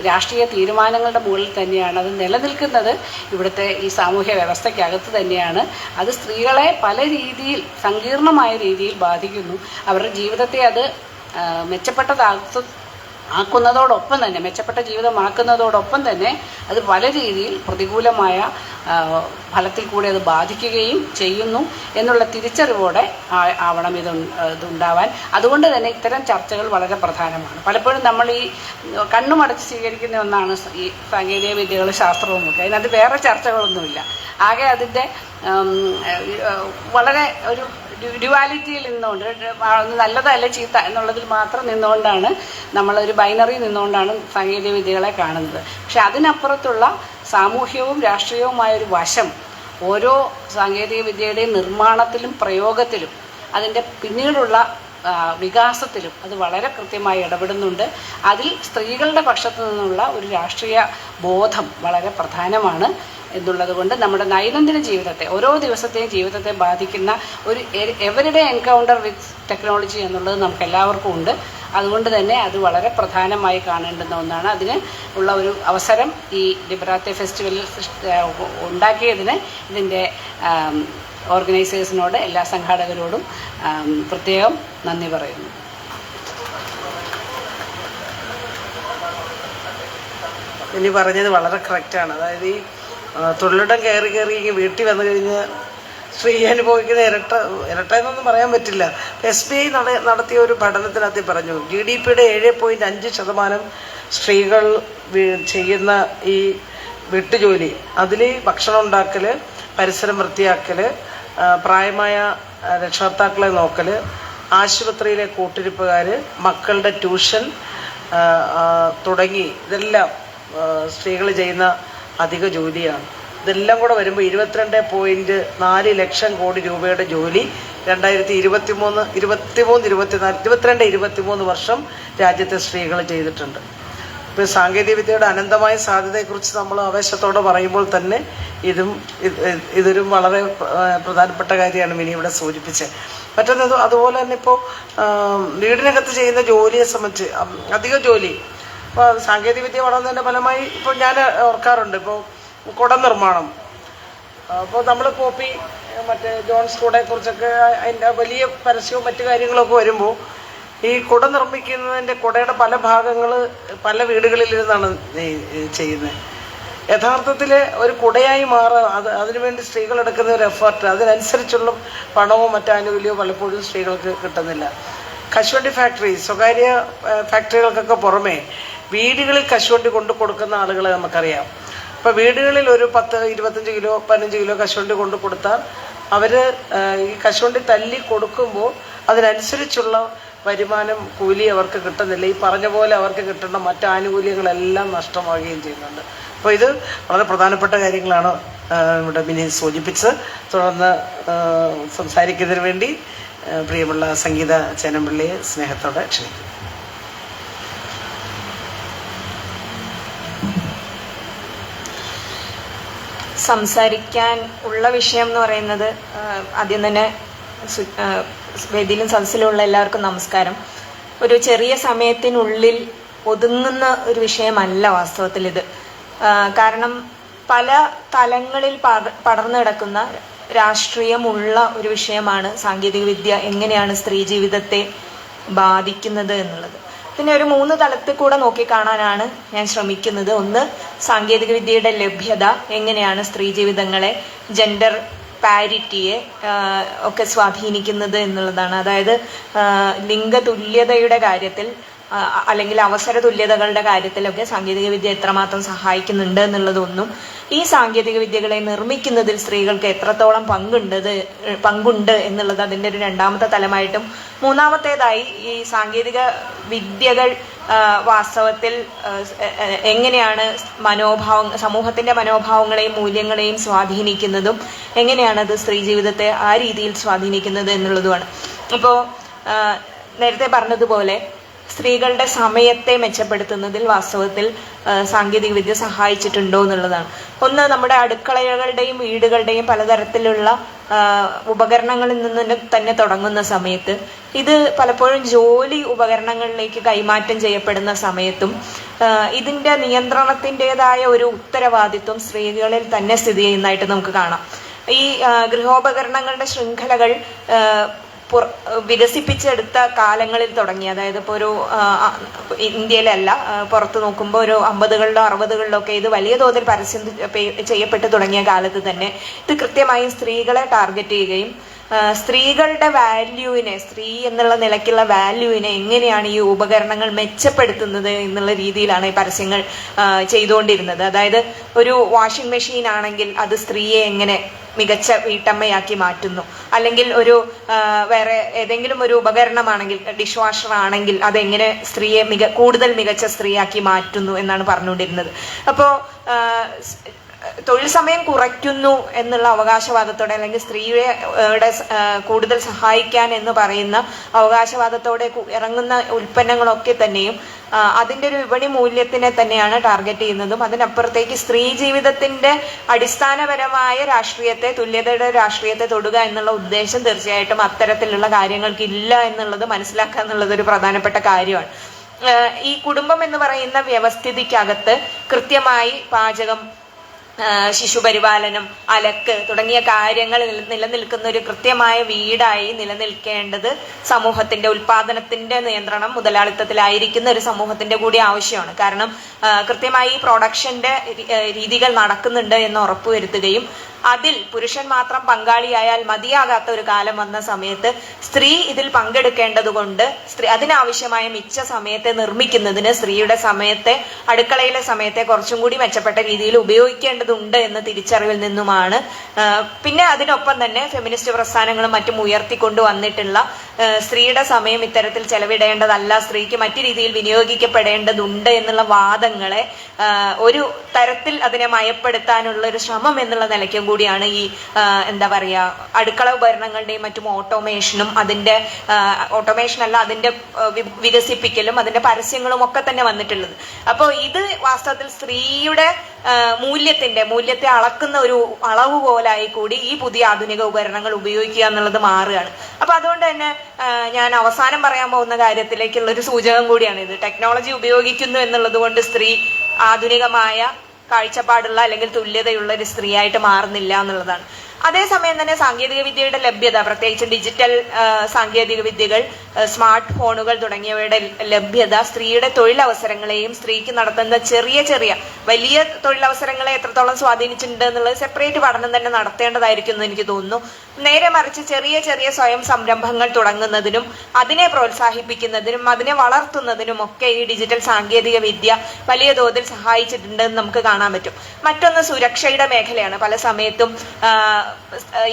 രാഷ്ട്രീയ തീരുമാനങ്ങളുടെ മുകളിൽ തന്നെയാണ്. അത് നിലനിൽക്കുന്നത് ഇവിടുത്തെ ഈ സാമൂഹ്യ വ്യവസ്ഥയ്ക്കകത്ത് തന്നെയാണ്. അത് സ്ത്രീകളെ പല രീതിയിൽ സങ്കീർണമായ രീതിയിൽ ബാധിക്കുന്നു. അവരുടെ ജീവിതത്തെ അത് മെച്ചപ്പെട്ട ജീവിതമാക്കുന്നതോടൊപ്പം തന്നെ അത് പല രീതിയിൽ പ്രതികൂലമായ ഫലത്തിൽ കൂടി അത് ബാധിക്കുകയും ചെയ്യുന്നു എന്നുള്ള തിരിച്ചറിവോടെ ആവണം ഇതുണ്ടാവാൻ. അതുകൊണ്ട് തന്നെ ഇത്തരം ചർച്ചകൾ വളരെ പ്രധാനമാണ്. പലപ്പോഴും നമ്മൾ ഈ കണ്ണുമടച്ച് സ്വീകരിക്കുന്ന ഒന്നാണ് ഈ സാങ്കേതിക വിദ്യകളും ശാസ്ത്രവും ഒക്കെ. അതിനകത്ത് വേറെ ചർച്ചകളൊന്നുമില്ല. ആകെ അതിൻ്റെ വളരെ ഒരു ഡ്യുവാലിറ്റിയിൽ നിന്നുകൊണ്ട് നല്ലതല്ല ചീത്ത എന്നുള്ളതിൽ മാത്രം നിന്നുകൊണ്ടാണ് നമ്മളൊരു ബൈനറി നിന്നുകൊണ്ടാണ് സാങ്കേതിക വിദ്യകളെ കാണുന്നത്. പക്ഷെ അതിനപ്പുറത്തുള്ള സാമൂഹ്യവും രാഷ്ട്രീയവുമായൊരു വശം ഓരോ സാങ്കേതിക വിദ്യയുടെയും നിർമ്മാണത്തിലും പ്രയോഗത്തിലും അതിൻ്റെ പിന്നീടുള്ള വികാസത്തിലും അത് വളരെ കൃത്യമായി ഇടപെടുന്നുണ്ട്. അതിൽ സ്ത്രീകളുടെ പക്ഷത്തു നിന്നുള്ള ഒരു രാഷ്ട്രീയ ബോധം വളരെ പ്രധാനമാണ് എന്നുള്ളത് കൊണ്ട് നമ്മുടെ ദൈനംദിന ജീവിതത്തെ, ഓരോ ദിവസത്തെയും ജീവിതത്തെ ബാധിക്കുന്ന ഒരു എവരിഡേ എൻകൗണ്ടർ വിത്ത് ടെക്നോളജി എന്നുള്ളത് നമുക്ക് എല്ലാവർക്കും ഉണ്ട്. അതുകൊണ്ട് തന്നെ അത് വളരെ പ്രധാനമായി കാണേണ്ടുന്ന ഒന്നാണ്. അതിന് ഉള്ള ഒരു അവസരം ഈ ലിബറാത്തെ ഫെസ്റ്റിവലിൽ ഉണ്ടാക്കിയതിന് ഇതിൻ്റെ ഓർഗനൈസേഴ്സിനോട് എല്ലാ സംഘാടകരോടും പ്രത്യേകം നന്ദി പറയുന്നു. ഇനി പറഞ്ഞത് വളരെ കറക്റ്റാണ്. അതായത് ഈ തൊഴിലിടം കയറി വീട്ടിൽ വന്നു കഴിഞ്ഞ് സ്ത്രീ അനുഭവിക്കുന്ന ഇരട്ട എന്നൊന്നും പറയാൻ പറ്റില്ല. SBI നടത്തിയ ഒരു പഠനത്തിനകത്ത് പറഞ്ഞു GDPയുടെ 7.5% സ്ത്രീകൾ ചെയ്യുന്ന ഈ വീട്ടുജോലി, അതിൽ ഭക്ഷണം ഉണ്ടാക്കൽ, പരിസരം വൃത്തിയാക്കൽ, പ്രായമായ രക്ഷകർത്താക്കളെ നോക്കൽ, ആശുപത്രിയിലെ കൂട്ടിരിപ്പുകാർ, മക്കളുടെ ട്യൂഷൻ തുടങ്ങി ഇതെല്ലാം സ്ത്രീകൾ ചെയ്യുന്ന അധിക ജോലിയാണ്. ഇതെല്ലാം കൂടെ വരുമ്പോൾ 22.4 ലക്ഷം കോടി രൂപയുടെ ജോലി 2023 വർഷം രാജ്യത്തെ സ്ത്രീകൾ ചെയ്തിട്ടുണ്ട്. ഇപ്പോൾ സാങ്കേതിക വിദ്യയുടെ അനന്തമായ സാധ്യതയെക്കുറിച്ച് നമ്മൾ ആവേശത്തോടെ പറയുമ്പോൾ തന്നെ ഇതൊരു വളരെ പ്രധാനപ്പെട്ട കാര്യമാണ് മിനി ഇവിടെ സൂചിപ്പിച്ചത്. മറ്റൊന്ന് അതുപോലെ തന്നെ ഇപ്പോൾ വീടിനകത്ത് ചെയ്യുന്ന ജോലിയെ സംബന്ധിച്ച് അധിക ജോലി ഇപ്പോൾ സാങ്കേതിക വിദ്യ വളർന്നതിൻ്റെ ഫലമായി ഇപ്പോൾ ഞാൻ ഓർക്കാറുണ്ട്. ഇപ്പോൾ കുട നിർമ്മാണം, അപ്പോൾ നമ്മൾ കോപ്പി മറ്റേ ജോൺസ് കൂടെ കുറിച്ചൊക്കെ അതിൻ്റെ വലിയ പരസ്യവും മറ്റു കാര്യങ്ങളൊക്കെ വരുമ്പോൾ ഈ കുട നിർമ്മിക്കുന്നതിൻ്റെ കുടയുടെ പല ഭാഗങ്ങൾ പല വീടുകളിലിരുന്നാണ് ചെയ്യുന്നത്. യഥാർത്ഥത്തിൽ ഒരു കുടയായി മാറാൻ അതിനുവേണ്ടി സ്ത്രീകൾ എടുക്കുന്ന ഒരു എഫേർട്ട്, അതിനനുസരിച്ചുള്ള പണമോ മറ്റാനുകൂല്യമോ പലപ്പോഴും സ്ത്രീകൾക്ക് കിട്ടുന്നില്ല. കശുവണ്ടി ഫാക്ടറി, സ്വകാര്യ ഫാക്ടറികൾക്കൊക്കെ പുറമെ വീടുകളിൽ കശുവണ്ടി കൊണ്ടു കൊടുക്കുന്ന ആളുകളെ നമുക്കറിയാം. അപ്പോൾ വീടുകളിൽ ഒരു 10, 25 കിലോ 15 കിലോ കശുവണ്ടി കൊണ്ടു കൊടുത്താൽ അവർ ഈ കശുവണ്ടി തല്ലി കൊടുക്കുമ്പോൾ അതിനനുസരിച്ചുള്ള വരുമാനം, കൂലി അവർക്ക് കിട്ടുന്നില്ല. ഈ പറഞ്ഞ പോലെ അവർക്ക് കിട്ടുന്ന മറ്റ് ആനുകൂല്യങ്ങളെല്ലാം നഷ്ടമാവുകയും ചെയ്യുന്നുണ്ട്. അപ്പോൾ ഇത് വളരെ പ്രധാനപ്പെട്ട കാര്യങ്ങളാണ് ഇവിടെ മിനി സൂചിപ്പിച്ചത്. തുടർന്ന് സംസാരിക്കുന്നതിന് വേണ്ടി പ്രിയമുള്ള സംഗീത ചേനമ്പിള്ളിയെ സ്നേഹത്തോടെ ക്ഷണിക്കുന്നു. സംസാരിക്കാൻ ഉള്ള വിഷയം എന്ന് പറയുന്നത്, ആദ്യം തന്നെ വേദിയിലും സദസ്സിലുള്ള എല്ലാവർക്കും നമസ്കാരം. ഒരു ചെറിയ സമയത്തിനുള്ളിൽ ഒതുങ്ങുന്ന ഒരു വിഷയമല്ല വാസ്തവത്തിൽ ഇത്. കാരണം പല തലങ്ങളിൽ പടർന്നു കിടക്കുന്ന രാഷ്ട്രീയമുള്ള ഒരു വിഷയമാണ് സാങ്കേതികവിദ്യ എങ്ങനെയാണ് സ്ത്രീ ജീവിതത്തെ ബാധിക്കുന്നത് എന്നുള്ളത്. ഇതിനെ ഒരു 3 തലത്തിൽ കൂടെ നോക്കിക്കാണാനാണ് ഞാൻ ശ്രമിക്കുന്നത്. ഒന്ന്, സാങ്കേതികവിദ്യയുടെ ലഭ്യത എങ്ങനെയാണ് സ്ത്രീ ജീവിതങ്ങളെ, ജെൻഡർ പാരിറ്റിയെ ഒക്കെ സ്വാധീനിക്കുന്നത് എന്നുള്ളതാണ്. അതായത് ലിംഗതുല്യതയുടെ കാര്യത്തിൽ അല്ലെങ്കിൽ അവസര തുല്യതകളുടെ കാര്യത്തിലൊക്കെ സാങ്കേതികവിദ്യ എത്രമാത്രം സഹായിക്കുന്നുണ്ട് എന്നുള്ളതൊന്നും, ഈ സാങ്കേതിക വിദ്യകളെ നിർമ്മിക്കുന്നതിൽ സ്ത്രീകൾക്ക് എത്രത്തോളം പങ്കുണ്ട് എന്നുള്ളത് അതിൻ്റെ ഒരു 2ാമത്തെ തലമായിട്ടും, 3ാമത്തേതായി ഈ സാങ്കേതിക വിദ്യകൾ വാസ്തവത്തിൽ എങ്ങനെയാണ് സമൂഹത്തിന്റെ മനോഭാവങ്ങളെയും മൂല്യങ്ങളെയും സ്വാധീനിക്കുന്നതും എങ്ങനെയാണത് സ്ത്രീ ജീവിതത്തെ ആ രീതിയിൽ സ്വാധീനിക്കുന്നത് എന്നുള്ളതുമാണ്. ഇപ്പോൾ നേരത്തെ പറഞ്ഞതുപോലെ സ്ത്രീകളുടെ സമയത്തെ മെച്ചപ്പെടുത്തുന്നതിൽ വാസ്തവത്തിൽ സാങ്കേതികവിദ്യ സഹായിച്ചിട്ടുണ്ടോ എന്നുള്ളതാണ്. ഒന്ന്, നമ്മുടെ അടുക്കളകളുടെയും വീടുകളുടെയും പലതരത്തിലുള്ള ഉപകരണങ്ങളിൽ നിന്ന് തന്നെ തുടങ്ങുന്ന സമയത്ത് ഇത് പലപ്പോഴും ജോലി ഉപകരണങ്ങളിലേക്ക് കൈമാറ്റം ചെയ്യപ്പെടുന്ന സമയത്തും ഇതിൻ്റെ നിയന്ത്രണത്തിൻ്റെതായ ഒരു ഉത്തരവാദിത്വം സ്ത്രീകളിൽ തന്നെ സ്ഥിതി ചെയ്യുന്നതായിട്ട് നമുക്ക് കാണാം. ഈ ഗൃഹോപകരണങ്ങളുടെ ശൃംഖലകൾ വികസിപ്പിച്ചെടുത്ത കാലങ്ങളിൽ തുടങ്ങി, അതായത് ഇപ്പോൾ ഒരു ഇന്ത്യയിലല്ല, പുറത്ത് നോക്കുമ്പോൾ ഒരു 50കളിലോ 60കളിലോ ഒക്കെ ഇത് വലിയ തോതിൽ പരസ്യം ചെയ്യപ്പെട്ടു തുടങ്ങിയ കാലത്ത് തന്നെ ഇത് കൃത്യമായും സ്ത്രീകളെ ടാർഗറ്റ് ചെയ്യുകയും സ്ത്രീകളുടെ വാല്യൂവിനെ, സ്ത്രീ എന്നുള്ള നിലയ്ക്കുള്ള വാല്യൂവിനെ എങ്ങനെയാണ് ഈ ഉപകരണങ്ങൾ മെച്ചപ്പെടുത്തുന്നത് എന്നുള്ള രീതിയിലാണ് ഈ പരസ്യങ്ങൾ ചെയ്തുകൊണ്ടിരുന്നത്. അതായത് ഒരു വാഷിംഗ് മെഷീൻ ആണെങ്കിൽ അത് സ്ത്രീയെ എങ്ങനെ മികച്ച വീട്ടമ്മയാക്കി മാറ്റുന്നു, അല്ലെങ്കിൽ ഒരു വേറെ ഏതെങ്കിലും ഒരു ഉപകരണമാണെങ്കിൽ, ഡിഷ് വാഷർ ആണെങ്കിൽ അതെങ്ങനെ സ്ത്രീയെ കൂടുതൽ മികച്ച സ്ത്രീയാക്കി മാറ്റുന്നു എന്നാണ് പറഞ്ഞുകൊണ്ടിരുന്നത്. അപ്പോൾ തൊഴിൽ സമയം കുറയ്ക്കുന്നു എന്നുള്ള അവകാശവാദത്തോടെ, അല്ലെങ്കിൽ സ്ത്രീയുടെ കൂടുതൽ സഹായിക്കാൻ എന്ന് പറയുന്ന അവകാശവാദത്തോടെ ഇറങ്ങുന്ന ഉൽപ്പന്നങ്ങളൊക്കെ തന്നെയും അതിൻ്റെ ഒരു വിപണി മൂല്യത്തിനെ തന്നെയാണ് ടാർഗറ്റ് ചെയ്യുന്നതും. അതിനപ്പുറത്തേക്ക് സ്ത്രീ ജീവിതത്തിന്റെ അടിസ്ഥാനപരമായ രാഷ്ട്രീയത്തെ, തുല്യതയുടെ രാഷ്ട്രീയത്തെ തൊടുക എന്നുള്ള ഉദ്ദേശം തീർച്ചയായിട്ടും അത്തരത്തിലുള്ള കാര്യങ്ങൾക്കില്ല എന്നുള്ളത് മനസ്സിലാക്കുക എന്നുള്ളത് ഒരു പ്രധാനപ്പെട്ട കാര്യമാണ്. ഈ കുടുംബം എന്ന് പറയുന്ന വ്യവസ്ഥിതിക്കകത്ത് കൃത്യമായി പാചകം, ശിശുപരിപാലനം, അലക്ക് തുടങ്ങിയ കാര്യങ്ങൾ നിലനിൽക്കുന്ന ഒരു കൃത്യമായ വീടായി നിലനിൽക്കേണ്ടത് സമൂഹത്തിന്റെ ഉൽപാദനത്തിന്റെ നിയന്ത്രണം മുതലാളിത്തത്തിലായിരിക്കുന്ന ഒരു സമൂഹത്തിന്റെ കൂടി ആവശ്യമാണ്. കാരണം കൃത്യമായി പ്രൊഡക്ഷന്റെ രീതികൾ നടക്കുന്നുണ്ട് എന്ന് ഉറപ്പുവരുത്തുകയും അതിൽ പുരുഷൻ മാത്രം പങ്കാളിയായാൽ മതിയാകാത്ത ഒരു കാലം വന്ന സമയത്ത് സ്ത്രീ ഇതിൽ പങ്കെടുക്കേണ്ടതുകൊണ്ട് അതിനാവശ്യമായ മിച്ച സമയത്തെ നിർമ്മിക്കുന്നതിന് സ്ത്രീയുടെ സമയത്തെ, അടുക്കളയിലെ സമയത്തെ കുറച്ചും കൂടി മെച്ചപ്പെട്ട രീതിയിൽ ഉപയോഗിക്കേണ്ടതുണ്ട് എന്ന തിരിച്ചറിവിൽ നിന്നുമാണ് പിന്നെ അതിനൊപ്പം തന്നെ ഫെമിനിസ്റ്റ് പ്രസ്ഥാനങ്ങളും മറ്റും ഉയർത്തിക്കൊണ്ടു വന്നിട്ടുള്ള സ്ത്രീയുടെ സമയം ഇത്തരത്തിൽ ചെലവിടേണ്ടതല്ല, സ്ത്രീക്ക് മറ്റു രീതിയിൽ വിനിയോഗിക്കപ്പെടേണ്ടതുണ്ട് എന്നുള്ള വാദങ്ങളെ ഒരു തരത്തിൽ അതിനെ മയപ്പെടുത്താനുള്ള ഒരു ശ്രമം എന്നുള്ള നിലയ്ക്കും കൂടിയാണ് ഈ എന്താ പറയാ അടുക്കള ഉപകരണങ്ങളുടെയും മറ്റും ഓട്ടോമേഷനും അതിന്റെ ഓട്ടോമേഷനല്ല അതിന്റെ വികസിപ്പിക്കലും അതിന്റെ പരസ്യങ്ങളും ഒക്കെ തന്നെ വന്നിട്ടുള്ളത്. അപ്പോൾ ഇത് വാസ്തവത്തിൽ സ്ത്രീയുടെ മൂല്യത്തെ അളക്കുന്ന ഒരു അളവ് പോലായി കൂടി ഈ പുതിയ ആധുനിക ഉപകരണങ്ങൾ ഉപയോഗിക്കുക എന്നുള്ളത് മാറുകയാണ്. അപ്പൊ അതുകൊണ്ട് തന്നെ ഞാൻ അവസാനം പറയാൻ പോകുന്ന കാര്യത്തിലേക്കുള്ള ഒരു സൂചകം കൂടിയാണ് ഇത്. ടെക്നോളജി ഉപയോഗിക്കുന്നു എന്നുള്ളത് കൊണ്ട് സ്ത്രീ ആധുനികമായ കാഴ്ചപ്പാടുള്ള അല്ലെങ്കിൽ തുല്യതയുള്ള ഒരു സ്ത്രീയായിട്ട് മാറുന്നില്ല എന്നുള്ളതാണ്. അതേസമയം തന്നെ സാങ്കേതിക വിദ്യയുടെ ലഭ്യത, പ്രത്യേകിച്ച് ഡിജിറ്റൽ സാങ്കേതിക വിദ്യകൾ, സ്മാർട്ട് ഫോണുകൾ തുടങ്ങിയവയുടെ ലഭ്യത സ്ത്രീയുടെ തൊഴിലവസരങ്ങളെയും സ്ത്രീക്ക് നടത്തുന്ന ചെറിയ ചെറിയ വലിയ തൊഴിലവസരങ്ങളെ എത്രത്തോളം സ്വാധീനിച്ചിട്ടുണ്ട് എന്നുള്ളത് സെപ്പറേറ്റ് പഠനം തന്നെ നടത്തേണ്ടതായിരിക്കും എന്ന് എനിക്ക് തോന്നുന്നു. നേരെ മറിച്ച് ചെറിയ ചെറിയ സ്വയം സംരംഭങ്ങൾ തുടങ്ങുന്നതിനും അതിനെ പ്രോത്സാഹിപ്പിക്കുന്നതിനും അതിനെ വളർത്തുന്നതിനും ഒക്കെ ഈ ഡിജിറ്റൽ സാങ്കേതിക വിദ്യ വലിയ തോതിൽ സഹായിച്ചിട്ടുണ്ടെന്ന് നമുക്ക് കാണാൻ പറ്റും. മറ്റൊന്ന് സുരക്ഷയുടെ മേഖലയാണ്. പല സമയത്തും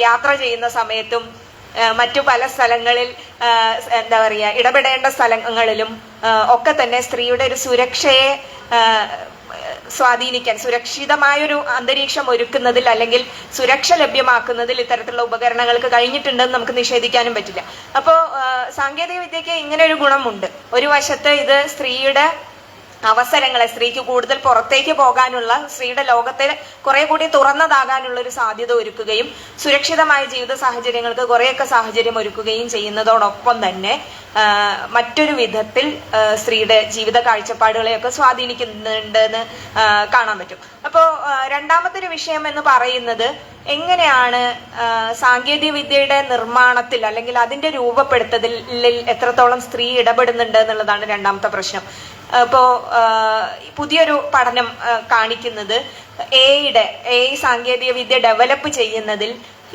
യാത്ര ചെയ്യുന്ന സമയത്തും മറ്റു പല സ്ഥലങ്ങളിൽ എന്താ പറയുക, ഇടപെടേണ്ട സ്ഥലങ്ങളിലും ഒക്കെ തന്നെ സ്ത്രീയുടെ ഒരു സുരക്ഷയെ സ്വാധീനിക്കാൻ, സുരക്ഷിതമായൊരു അന്തരീക്ഷം ഒരുക്കുന്നതിൽ അല്ലെങ്കിൽ സുരക്ഷ ലഭ്യമാക്കുന്നതിൽ ഇത്തരത്തിലുള്ള ഉപകരണങ്ങൾക്ക് കഴിഞ്ഞിട്ടുണ്ടെന്ന് നമുക്ക് നിഷേധിക്കാനും പറ്റില്ല. അപ്പോൾ സാങ്കേതിക വിദ്യക്ക് ഇങ്ങനെ ഒരു ഗുണമുണ്ട്. ഒരു വശത്ത് ഇത് സ്ത്രീയുടെ അവസരങ്ങളെ, സ്ത്രീക്ക് കൂടുതൽ പുറത്തേക്ക് പോകാനുള്ള, സ്ത്രീയുടെ ലോകത്തെ കുറെ കൂടി തുറന്നതാകാനുള്ള ഒരു സാധ്യത ഒരുക്കുകയും സുരക്ഷിതമായ ജീവിത സാഹചര്യങ്ങൾക്ക് കുറെയൊക്കെ സാഹചര്യം ഒരുക്കുകയും ചെയ്യുന്നതോടൊപ്പം തന്നെ മറ്റൊരു വിധത്തിൽ സ്ത്രീയുടെ ജീവിത കാഴ്ചപ്പാടുകളെയൊക്കെ സ്വാധീനിക്കുന്നുണ്ടെന്ന് കാണാൻ പറ്റും. അപ്പോൾ രണ്ടാമത്തെ ഒരു വിഷയം എന്ന് പറയുന്നത് എങ്ങനെയാണ് സാങ്കേതിക വിദ്യയുടെ നിർമ്മാണത്തിൽ അല്ലെങ്കിൽ അതിന്റെ രൂപപ്പെടുത്തലിൽ എത്രത്തോളം സ്ത്രീ ഇടപെടുന്നുണ്ട് എന്നുള്ളതാണ് രണ്ടാമത്തെ പ്രശ്നം. ഇപ്പോ പുതിയൊരു പഠനം കാണിക്കുന്നത് AI സാങ്കേതിക വിദ്യ ഡെവലപ്പ് ചെയ്യുന്നതിൽ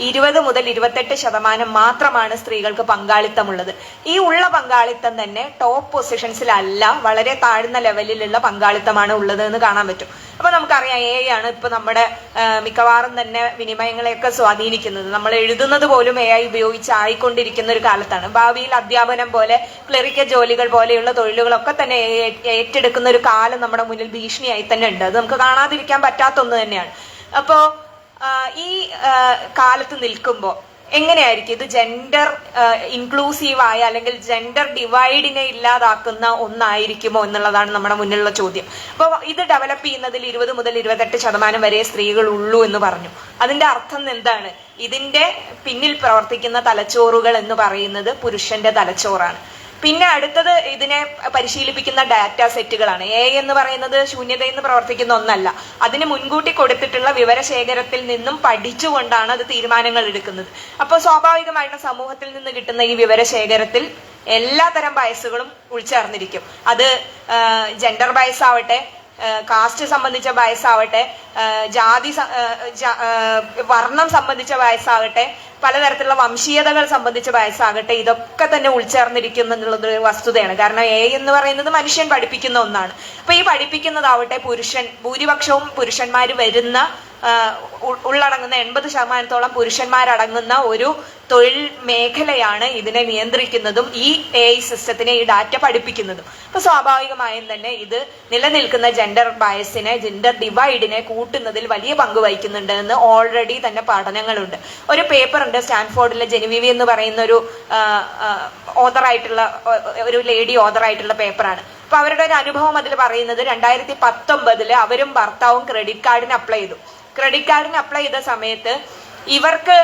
20 മുതൽ 28% മാത്രമാണ് സ്ത്രീകൾക്ക് പങ്കാളിത്തമുള്ളത്. ഈ ഉള്ള പങ്കാളിത്തം തന്നെ ടോപ്പ് പൊസിഷൻസിലല്ല, വളരെ താഴ്ന്ന ലെവലിലുള്ള പങ്കാളിത്തമാണ് ഉള്ളത് എന്ന് കാണാൻ പറ്റും. അപ്പൊ നമുക്കറിയാം AI ആണ് ഇപ്പൊ നമ്മുടെ മിക്കവാറും തന്നെ വിനിമയങ്ങളെയൊക്കെ സ്വാധീനിക്കുന്നത്. നമ്മൾ എഴുതുന്നത് പോലും AI ഉപയോഗിച്ച് ആയിക്കൊണ്ടിരിക്കുന്ന ഒരു കാലത്താണ്. ഭാവിയിൽ അധ്യാപനം പോലെ, ക്ലറിക്കൽ ജോലികൾ പോലെയുള്ള തൊഴിലുകളൊക്കെ തന്നെ ഏറ്റെടുക്കുന്ന ഒരു കാലം നമ്മുടെ മുന്നിൽ ഭീഷണിയായി തന്നെ ഉണ്ട്. അത് നമുക്ക് കാണാതിരിക്കാൻ പറ്റാത്ത ഒന്ന് തന്നെയാണ്. അപ്പോ ഈ കാലത്ത് നിൽക്കുമ്പോൾ എങ്ങനെയായിരിക്കും ഇത് ജെൻഡർ ഇൻക്ലൂസീവായ അല്ലെങ്കിൽ ജെൻഡർ ഡിവൈഡിനെ ഇല്ലാതാക്കുന്ന ഒന്നായിരിക്കുമോ എന്നുള്ളതാണ് നമ്മുടെ മുന്നിലുള്ള ചോദ്യം. അപ്പോൾ ഇത് ഡെവലപ്പ് ചെയ്യുന്നതിൽ 20 മുതൽ 28% വരെ സ്ത്രീകൾ ഉള്ളൂ എന്ന് പറഞ്ഞു. അതിന്റെ അർത്ഥം എന്താണ്? ഇതിന്റെ പിന്നിൽ പ്രവർത്തിക്കുന്ന തലച്ചോറുകൾ എന്ന് പറയുന്നത് പുരുഷന്റെ തലച്ചോറാണ്. പിന്നെ അടുത്തത് ഇതിനെ പരിശീലിപ്പിക്കുന്ന ഡാറ്റ സെറ്റുകളാണ്. AI എന്ന് പറയുന്നത് ശൂന്യതയിൽ നിന്ന് പ്രവർത്തിക്കുന്ന ഒന്നല്ല. അതിന് മുൻകൂട്ടി കൊടുത്തിട്ടുള്ള വിവരശേഖരത്തിൽ നിന്നും പഠിച്ചുകൊണ്ടാണ് അത് തീരുമാനങ്ങൾ എടുക്കുന്നത്. അപ്പോൾ സ്വാഭാവികമായിട്ടും സമൂഹത്തിൽ നിന്ന് കിട്ടുന്ന ഈ വിവരശേഖരത്തിൽ എല്ലാത്തരം ബയസുകളും ഉൾച്ചേർന്നിരിക്കും. അത് ജെൻഡർ ബയസ് ആവട്ടെ, കാസ്റ്റ് സംബന്ധിച്ച ബയസാവട്ടെ, ജാതി വർണ്ണം സംബന്ധിച്ച ബയസാകട്ടെ, പലതരത്തിലുള്ള വംശീയതകൾ സംബന്ധിച്ച ബയസാകട്ടെ, ഇതൊക്കെ തന്നെ ഉൾച്ചേർന്നിരിക്കുന്നു എന്നുള്ളത് ഒരു വസ്തുതയാണ്. കാരണം AI എന്ന് പറയുന്നത് മനുഷ്യൻ പഠിപ്പിക്കുന്ന ഒന്നാണ്. അപ്പൊ ഈ പഠിപ്പിക്കുന്നതാവട്ടെ ഭൂരിപക്ഷവും പുരുഷന്മാർ വരുന്ന ഉള്ളടങ്ങുന്ന 80% പുരുഷന്മാരടങ്ങുന്ന ഒരു തൊഴിൽ മേഖലയാണ് ഇതിനെ നിയന്ത്രിക്കുന്നതും ഈ AI സിസ്റ്റത്തിനെ, ഈ ഡാറ്റ പഠിപ്പിക്കുന്നതും. അപ്പൊ സ്വാഭാവികമായും തന്നെ ഇത് നിലനിൽക്കുന്ന ജെൻഡർ ബയസിനെ, ജെൻഡർ ഡിവൈഡിനെ കൂട്ടുന്നതിൽ വലിയ പങ്ക് വഹിക്കുന്നുണ്ട് എന്ന് ഓൾറെഡി തന്നെ പഠനങ്ങളുണ്ട്. ഒരു പേപ്പർ ഉണ്ട്, സ്റ്റാൻഫോർഡിലെ ജെനിവിവി എന്ന് പറയുന്ന ഒരു ഓതറായിട്ടുള്ള ഒരു ലേഡി ഓതറായിട്ടുള്ള പേപ്പറാണ്. അപ്പൊ അവരുടെ ഒരു അനുഭവം അതിൽ പറയുന്നത് 2019 അവരും ഭർത്താവും ക്രെഡിറ്റ് കാർഡിന് അപ്ലൈ ചെയ്തു. ക്രെഡിറ്റ് കാർഡിന് അപ്ലൈ ചെയ്ത സമയത്ത് ഇവർക്ക്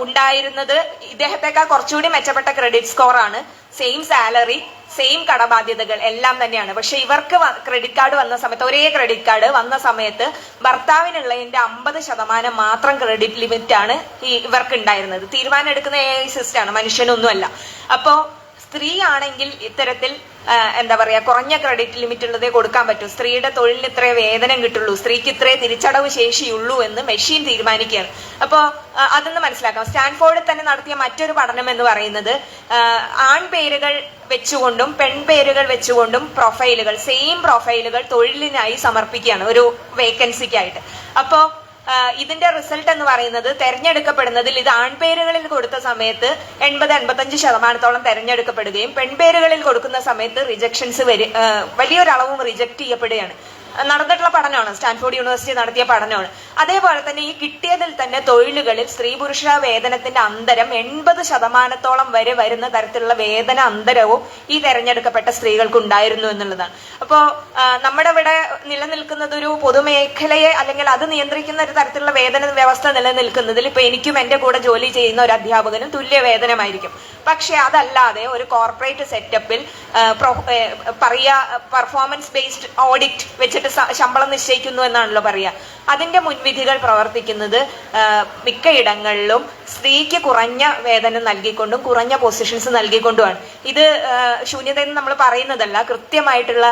ഉണ്ടായിരുന്നത് ഇദ്ദേഹത്തെക്കാൾ കുറച്ചുകൂടി മെച്ചപ്പെട്ട ക്രെഡിറ്റ് സ്കോർ ആണ്, സെയിം സാലറി, സെയിം കടബാധ്യതകൾ എല്ലാം തന്നെയാണ്. പക്ഷെ ഇവർക്ക് ക്രെഡിറ്റ് കാർഡ് വന്ന സമയത്ത്, ഒരേ ക്രെഡിറ്റ് കാർഡ് വന്ന സമയത്ത് ഭർത്താവിനുള്ളതിന്റെ 50% മാത്രം ക്രെഡിറ്റ് ലിമിറ്റ് ആണ് ഇവർക്ക് ഉണ്ടായിരുന്നത്. തീരുമാനം എടുക്കുന്ന AI സിസ്റ്റമാണ്, മനുഷ്യനൊന്നുമല്ല. അപ്പോ സ്ത്രീ ആണെങ്കിൽ ഇത്തരത്തിൽ എന്താ പറയാ, കുറഞ്ഞ ക്രെഡിറ്റ് ലിമിറ്റ് ഉള്ളതേ കൊടുക്കാൻ പറ്റൂ, സ്ത്രീയുടെ തൊഴിലിന് ഇത്രേ വേതനം കിട്ടുള്ളൂ, സ്ത്രീക്ക് ഇത്രേ തിരിച്ചടവ് ശേഷിയുള്ളൂ എന്ന് മെഷീൻ തീരുമാനിക്കുകയാണ്. അപ്പോൾ അതൊന്ന് മനസ്സിലാക്കാം. സ്റ്റാൻഫോർഡിൽ തന്നെ നടത്തിയ മറ്റൊരു പഠനം എന്ന് പറയുന്നത് ആൺപേരുകൾ വെച്ചുകൊണ്ടും പെൺപേരുകൾ വെച്ചുകൊണ്ടും പ്രൊഫൈലുകൾ, സെയിം പ്രൊഫൈലുകൾ തൊഴിലിനായി സമർപ്പിക്കുകയാണ് ഒരു വേക്കൻസിക്കായിട്ട്. അപ്പോൾ ഇതിന്റെ റിസൾട്ട് എന്ന് പറയുന്നത് തെരഞ്ഞെടുക്കപ്പെടുന്നതിൽ ഇത് ആൺപേരുകളിൽ കൊടുത്ത സമയത്ത് 80-85% തെരഞ്ഞെടുക്കപ്പെടുകയും പെൺപേരുകളിൽ കൊടുക്കുന്ന സമയത്ത് റിജക്ഷൻസ് വലിയൊരളവും റിജക്ട് ചെയ്യപ്പെടുകയാണ്. നടന്നിട്ടുള്ള പഠനമാണ്, സ്റ്റാൻഫോർഡ് യൂണിവേഴ്സിറ്റി നടത്തിയ പഠനമാണ്. അതേപോലെ തന്നെ ഈ കിട്ടിയതിൽ തന്നെ തൊഴിലുകളിൽ സ്ത്രീ പുരുഷ വേതനത്തിന്റെ അന്തരം 80% വരെ വരുന്ന തരത്തിലുള്ള വേതന അന്തരവും ഈ തെരഞ്ഞെടുക്കപ്പെട്ട സ്ത്രീകൾക്ക് ഉണ്ടായിരുന്നു എന്നുള്ളതാണ്. അപ്പോൾ നമ്മുടെ ഇവിടെ നിലനിൽക്കുന്നത് ഒരു പൊതുമേഖലയെ അല്ലെങ്കിൽ അത് നിയന്ത്രിക്കുന്ന ഒരു തരത്തിലുള്ള വേതന വ്യവസ്ഥ നിലനിൽക്കുന്നതിൽ ഇപ്പൊ എനിക്കും എന്റെ കൂടെ ജോലി ചെയ്യുന്ന ഒരു അധ്യാപകനും തുല്യ വേതനമായിരിക്കും. പക്ഷെ അതല്ലാതെ ഒരു കോർപ്പറേറ്റ് സെറ്റപ്പിൽ പെർഫോമൻസ് ബേസ്ഡ് ഓഡിറ്റ് വെച്ചിട്ട് ശമ്പളം നിശ്ചയിക്കുന്നു എന്നാണല്ലോ പറയാ. അതിന്റെ മുൻവിധികൾ പ്രവർത്തിക്കുന്നത് മിക്കയിടങ്ങളിലും സ്ത്രീക്ക് കുറഞ്ഞ വേതനം നൽകിക്കൊണ്ടും കുറഞ്ഞ പൊസിഷൻസ് നൽകിക്കൊണ്ടുമാണ്. ഇത് ശൂന്യതയെന്ന് നമ്മൾ പറയുന്നതല്ല, കൃത്യമായിട്ടുള്ള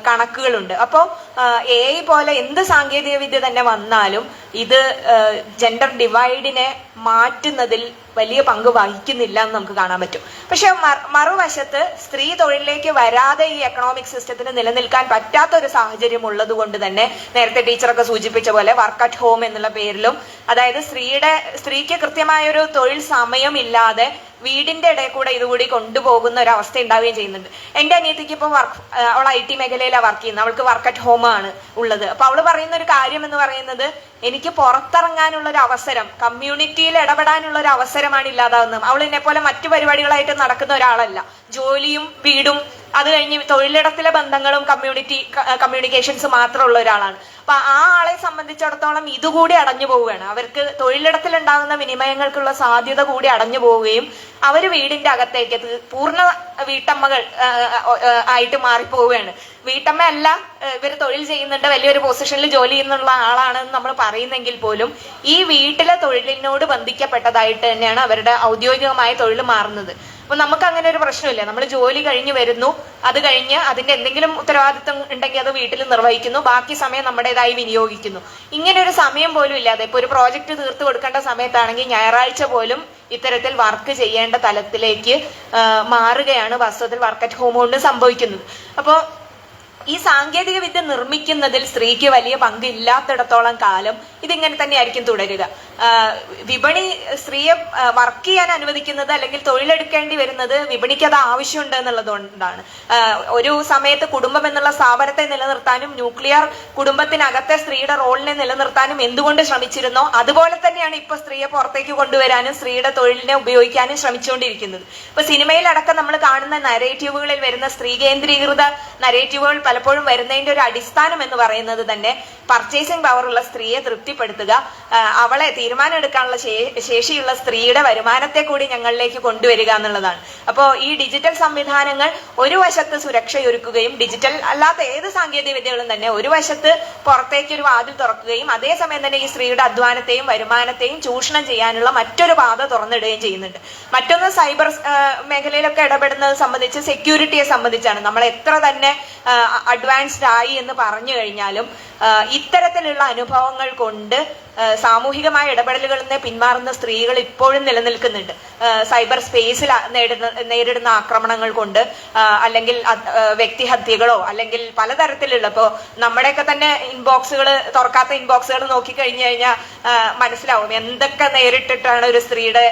കണക്കുകളുണ്ട്. അപ്പോൾ AI പോലെ എന്ത് സാങ്കേതിക വിദ്യ തന്നെ വന്നാലും ഇത് ജെൻഡർ ഡിവൈഡിനെ മാറ്റുന്നതിൽ വലിയ പങ്ക് വഹിക്കുന്നില്ല എന്ന് നമുക്ക് കാണാൻ പറ്റും. പക്ഷെ മറുവശത്ത് സ്ത്രീ തൊഴിലിലേക്ക് വരാതെ ഈ എക്കണോമിക് സിസ്റ്റത്തിന് നിലനിൽക്കാൻ പറ്റാത്ത ഒരു സാഹചര്യം ഉള്ളത് കൊണ്ട് തന്നെ നേരത്തെ ടീച്ചറൊക്കെ സൂചിപ്പിച്ച പോലെ വർക്ക് അറ്റ് ഹോം എന്നുള്ള പേരിലും, അതായത് സ്ത്രീക്ക് കൃത്യമായ ഒരു തൊഴിൽ സമയമില്ലാതെ വീടിന്റെ ഇടയിൽ കൂടെ ഇതുകൂടി കൊണ്ടുപോകുന്ന ഒരു അവസ്ഥ ഉണ്ടാവുകയും ചെയ്യുന്നുണ്ട്. എന്റെ അനിയത്തിക്ക് ഇപ്പോൾ അവൾ IT മേഖലയിലാണ് വർക്ക് ചെയ്യുന്നത്, അവൾക്ക് വർക്ക് അറ്റ് ഹോം ആണ് ഉള്ളത്. അപ്പൊ അവള് പറയുന്ന ഒരു കാര്യം എന്ന് പറയുന്നത്, എനിക്ക് പുറത്തിറങ്ങാനുള്ള ഒരു അവസരം, കമ്മ്യൂണിറ്റിയിൽ ഇടപെടാനുള്ള ഒരു അവസരമാണ് ഇല്ലാതാവുന്നത്. അവൾ എന്നെ പോലെ മറ്റു പരിപാടികളായിട്ട് നടക്കുന്ന ഒരാളല്ല. ജോലിയും വീടും അത് കഴിഞ്ഞ് തൊഴിലിടത്തിലെ ബന്ധങ്ങളും കമ്മ്യൂണിക്കേഷൻസ് മാത്രമുള്ള ഒരാളാണ്. അപ്പൊ ആ ആളെ സംബന്ധിച്ചിടത്തോളം ഇതുകൂടി അടഞ്ഞു പോവുകയാണ്. അവർക്ക് തൊഴിലിടത്തിൽ ഉണ്ടാകുന്ന വിനിമയങ്ങൾക്കുള്ള സാധ്യത കൂടി അടഞ്ഞു പോവുകയും അവര് വീടിന്റെ അകത്തേക്ക് പൂർണ്ണ വീട്ടമ്മകൾ ആയിട്ട് മാറിപ്പോവുകയാണ്. വീട്ടമ്മ അല്ല, ഇവര് തൊഴിൽ ചെയ്യുന്നുണ്ട്, വലിയൊരു പൊസിഷനിൽ ജോലി ചെയ്യുന്നുള്ള ആളാണെന്ന് നമ്മൾ പറയുന്നെങ്കിൽ പോലും ഈ വീട്ടിലെ തൊഴിലിനോട് ബന്ധിക്കപ്പെട്ടതായിട്ട് തന്നെയാണ് അവരുടെ ഔദ്യോഗികമായ തൊഴിൽ മാറുന്നത്. അപ്പൊ നമുക്ക് അങ്ങനെ ഒരു പ്രശ്നമില്ല. നമ്മൾ ജോലി കഴിഞ്ഞ് വരുന്നു, അത് കഴിഞ്ഞ് അതിന്റെ എന്തെങ്കിലും ഉത്തരവാദിത്വം ഉണ്ടെങ്കിൽ അത് വീട്ടിൽ നിർവഹിക്കുന്നു, ബാക്കി സമയം നമ്മുടേതായി വിനിയോഗിക്കുന്നു. ഇങ്ങനെ ഒരു സമയം പോലും ഇല്ലാതെ ഇപ്പൊ ഒരു പ്രോജക്റ്റ് തീർത്തു കൊടുക്കേണ്ട സമയത്താണെങ്കിൽ ഞായറാഴ്ച പോലും ഇത്തരത്തിൽ വർക്ക് ചെയ്യേണ്ട തലത്തിലേക്ക് മാറുകയാണ് വാസ്തവത്തിൽ വർക്ക് അറ്റ് ഹോം കൊണ്ട് സംഭവിക്കുന്നത്. അപ്പോൾ ഈ സാങ്കേതിക വിദ്യ നിർമ്മിക്കുന്നതിൽ സ്ത്രീക്ക് വലിയ പങ്കില്ലാത്തിടത്തോളം കാലം ഇതിങ്ങനെ തന്നെയായിരിക്കും തുടരുക. വിപണി സ്ത്രീയെ വർക്ക് ചെയ്യാൻ അനുവദിക്കുന്നത് അല്ലെങ്കിൽ തൊഴിലെടുക്കേണ്ടി വരുന്നത് വിപണിക്ക് അത് ആവശ്യമുണ്ട് എന്നുള്ളത് കൊണ്ടാണ്. ഒരു സമയത്ത് കുടുംബം എന്നുള്ള സ്ഥാപനത്തെ നിലനിർത്താനും ന്യൂക്ലിയർ കുടുംബത്തിനകത്തെ സ്ത്രീയുടെ റോളിനെ നിലനിർത്താനും എന്തുകൊണ്ട് ശ്രമിച്ചിരുന്നോ അതുപോലെ തന്നെയാണ് ഇപ്പൊ സ്ത്രീയെ പുറത്തേക്ക് കൊണ്ടുവരാനും സ്ത്രീയുടെ തൊഴിലിനെ ഉപയോഗിക്കാനും ശ്രമിച്ചുകൊണ്ടിരിക്കുന്നത്. ഇപ്പൊ സിനിമയിലടക്കം നമ്മൾ കാണുന്ന നരേറ്റീവുകളിൽ വരുന്ന സ്ത്രീ കേന്ദ്രീകൃത നരേറ്റീവുകൾ പലപ്പോഴും വരുന്നതിന്റെ ഒരു അടിസ്ഥാനം എന്ന് പറയുന്നത് തന്നെ പർച്ചേസിംഗ് പവറുള്ള സ്ത്രീയെ തൃപ്തിപ്പെടുത്തുക, അവളെ തീരുമാനം എടുക്കാനുള്ള ശേഷിയുള്ള സ്ത്രീയുടെ വരുമാനത്തെ കൂടി ഞങ്ങളിലേക്ക് കൊണ്ടുവരിക എന്നുള്ളതാണ്. അപ്പോൾ ഈ ഡിജിറ്റൽ സംവിധാനങ്ങൾ ഒരു വശത്ത് സുരക്ഷയൊരുക്കുകയും ഡിജിറ്റൽ അല്ലാത്ത ഏത് സാങ്കേതിക വിദ്യകളും തന്നെ ഒരു വശത്ത് പുറത്തേക്ക് ഒരു വാതിൽ തുറക്കുകയും അതേസമയം തന്നെ ഈ സ്ത്രീയുടെ അധ്വാനത്തെയും വരുമാനത്തെയും ചൂഷണം ചെയ്യാനുള്ള മറ്റൊരു പാത തുറന്നിടുകയും ചെയ്യുന്നുണ്ട്. മറ്റൊന്ന് സൈബർ മേഖലയിലൊക്കെ ഇടപെടുന്നത് സംബന്ധിച്ച് സെക്യൂരിറ്റിയെ സംബന്ധിച്ചാണ്. നമ്മൾ എത്ര തന്നെ അഡ്വാൻസ്ഡ് ആയി എന്ന് പറഞ്ഞു കഴിഞ്ഞാലും ഇത്തരത്തിലുള്ള അനുഭവങ്ങൾ കൊണ്ട് സാമൂഹികമായ ഇടപെടലുകളിൽ നിന്ന് പിന്മാറുന്ന സ്ത്രീകൾ ഇപ്പോഴും നിലനിൽക്കുന്നുണ്ട്. സൈബർ സ്പേസിൽ നേരിടുന്ന ആക്രമണങ്ങൾ കൊണ്ട് അല്ലെങ്കിൽ വ്യക്തിഹത്യകളോ അല്ലെങ്കിൽ പലതരത്തിലുള്ള ഇപ്പോൾ നമ്മുടെയൊക്കെ തന്നെ ഇൻബോക്സുകൾ, തുറക്കാത്ത ഇൻബോക്സുകൾ നോക്കിക്കഴിഞ്ഞു കഴിഞ്ഞാൽ മനസ്സിലാവും എന്തൊക്കെ നേരിട്ടിട്ടാണ് ഒരു സ്ത്രീയുടെ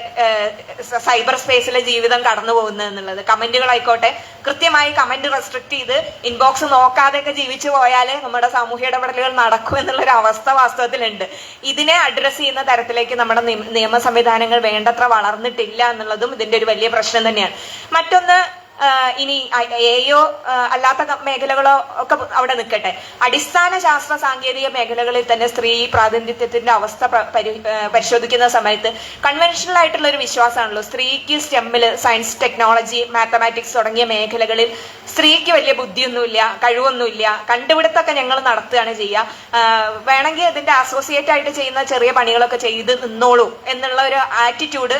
സൈബർ സ്പേസിലെ ജീവിതം കടന്നു പോകുന്നത് എന്നുള്ളത്. കമന്റുകളായിക്കോട്ടെ, കൃത്യമായി കമന്റ് റെസ്ട്രിക്ട് ചെയ്ത് ഇൻബോക്സ് നോക്കാതെയൊക്കെ ജീവിച്ചു പോയാലേ നമ്മുടെ സാമൂഹ്യ ഇടപെടലുകൾ നടക്കും എന്നുള്ളൊരു അവസ്ഥ വാസ്തവത്തിലുണ്ട്. ഇതിനെ അഡ്രസ് ചെയ്യുന്ന തരത്തിലേക്ക് നമ്മുടെ നിയമ സംവിധാനങ്ങൾ വേണ്ടത്ര വളർന്നിട്ടില്ല എന്നുള്ളതും ഇതിന്റെ ഒരു വലിയ പ്രശ്നം തന്നെയാണ്. മറ്റൊന്ന്, ഇനി AO അല്ലാത്ത മേഖലകളോ ഒക്കെ അവിടെ നിൽക്കട്ടെ, അടിസ്ഥാന ശാസ്ത്ര സാങ്കേതിക മേഖലകളിൽ തന്നെ സ്ത്രീ പ്രാതിനിധ്യത്തിന്റെ അവസ്ഥ പരിശോധിക്കുന്ന സമയത്ത് കൺവെൻഷണൽ ആയിട്ടുള്ള ഒരു വിശ്വാസമാണല്ലോ സ്ത്രീക്ക് സ്റ്റെമ്മില് സയൻസ്, ടെക്നോളജി, മാത്തമാറ്റിക്സ് തുടങ്ങിയ മേഖലകളിൽ സ്ത്രീക്ക് വലിയ ബുദ്ധിയൊന്നുമില്ല, കഴിവൊന്നുമില്ല, കണ്ടുപിടുത്തമൊക്കെ ഞങ്ങൾ നടത്തുകയാണ് ചെയ്യുക, വേണമെങ്കിൽ ഇതിന്റെ അസോസിയേറ്റ് ആയിട്ട് ചെയ്യുന്ന ചെറിയ പണികളൊക്കെ ചെയ്ത് നിന്നോളൂ എന്നുള്ള ഒരു ആറ്റിറ്റ്യൂഡ്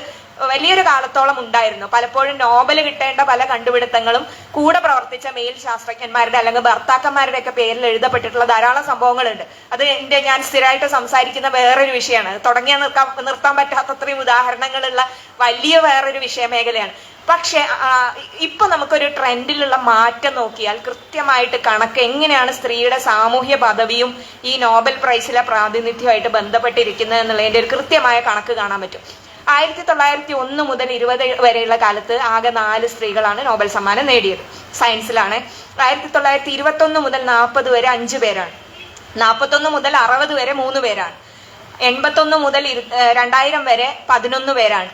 വലിയൊരു കാലത്തോളം ഉണ്ടായിരുന്നു. പലപ്പോഴും നോബൽ കിട്ടേണ്ട പല കണ്ടുപിടുത്തങ്ങളും കൂടെ പ്രവർത്തിച്ച മെയിൽ ശാസ്ത്രജ്ഞന്മാരുടെ അല്ലെങ്കിൽ ഭർത്താക്കന്മാരുടെ ഒക്കെ പേരിൽ എഴുതപ്പെട്ടിട്ടുള്ള ധാരാളം സംഭവങ്ങളുണ്ട്. അത് ഞാൻ സ്ഥിരമായിട്ട് സംസാരിക്കുന്ന വേറൊരു വിഷയമാണ്. തുടങ്ങിയാൽ നിർത്താൻ പറ്റാത്തത്രയും ഉദാഹരണങ്ങളുള്ള വലിയ വേറൊരു വിഷയമേഖലയാണ്. പക്ഷെ ഇപ്പൊ നമുക്കൊരു ട്രെൻഡിലുള്ള മാറ്റം നോക്കിയാൽ കൃത്യമായിട്ട് കണക്ക് എങ്ങനെയാണ് സ്ത്രീയുടെ സാമൂഹ്യ പദവിയും ഈ നോബൽ പ്രൈസിലെ പ്രാതിനിധ്യമായിട്ട് ബന്ധപ്പെട്ടിരിക്കുന്നത് എന്നുള്ളതിന്റെ ഒരു കൃത്യമായ കണക്ക് കാണാൻ പറ്റും. 1901 മുതൽ 20 വരെയുള്ള കാലത്ത് ആകെ 4 സ്ത്രീകളാണ് നോബൽ സമ്മാനം നേടിയത്. സയൻസിലാണ് 1921 മുതൽ 40 വരെ 5 പേരാണ്, 41 മുതൽ 60 വരെ 3 പേരാണ്, 81 മുതൽ 2000 വരെ 11 പേരാണ്,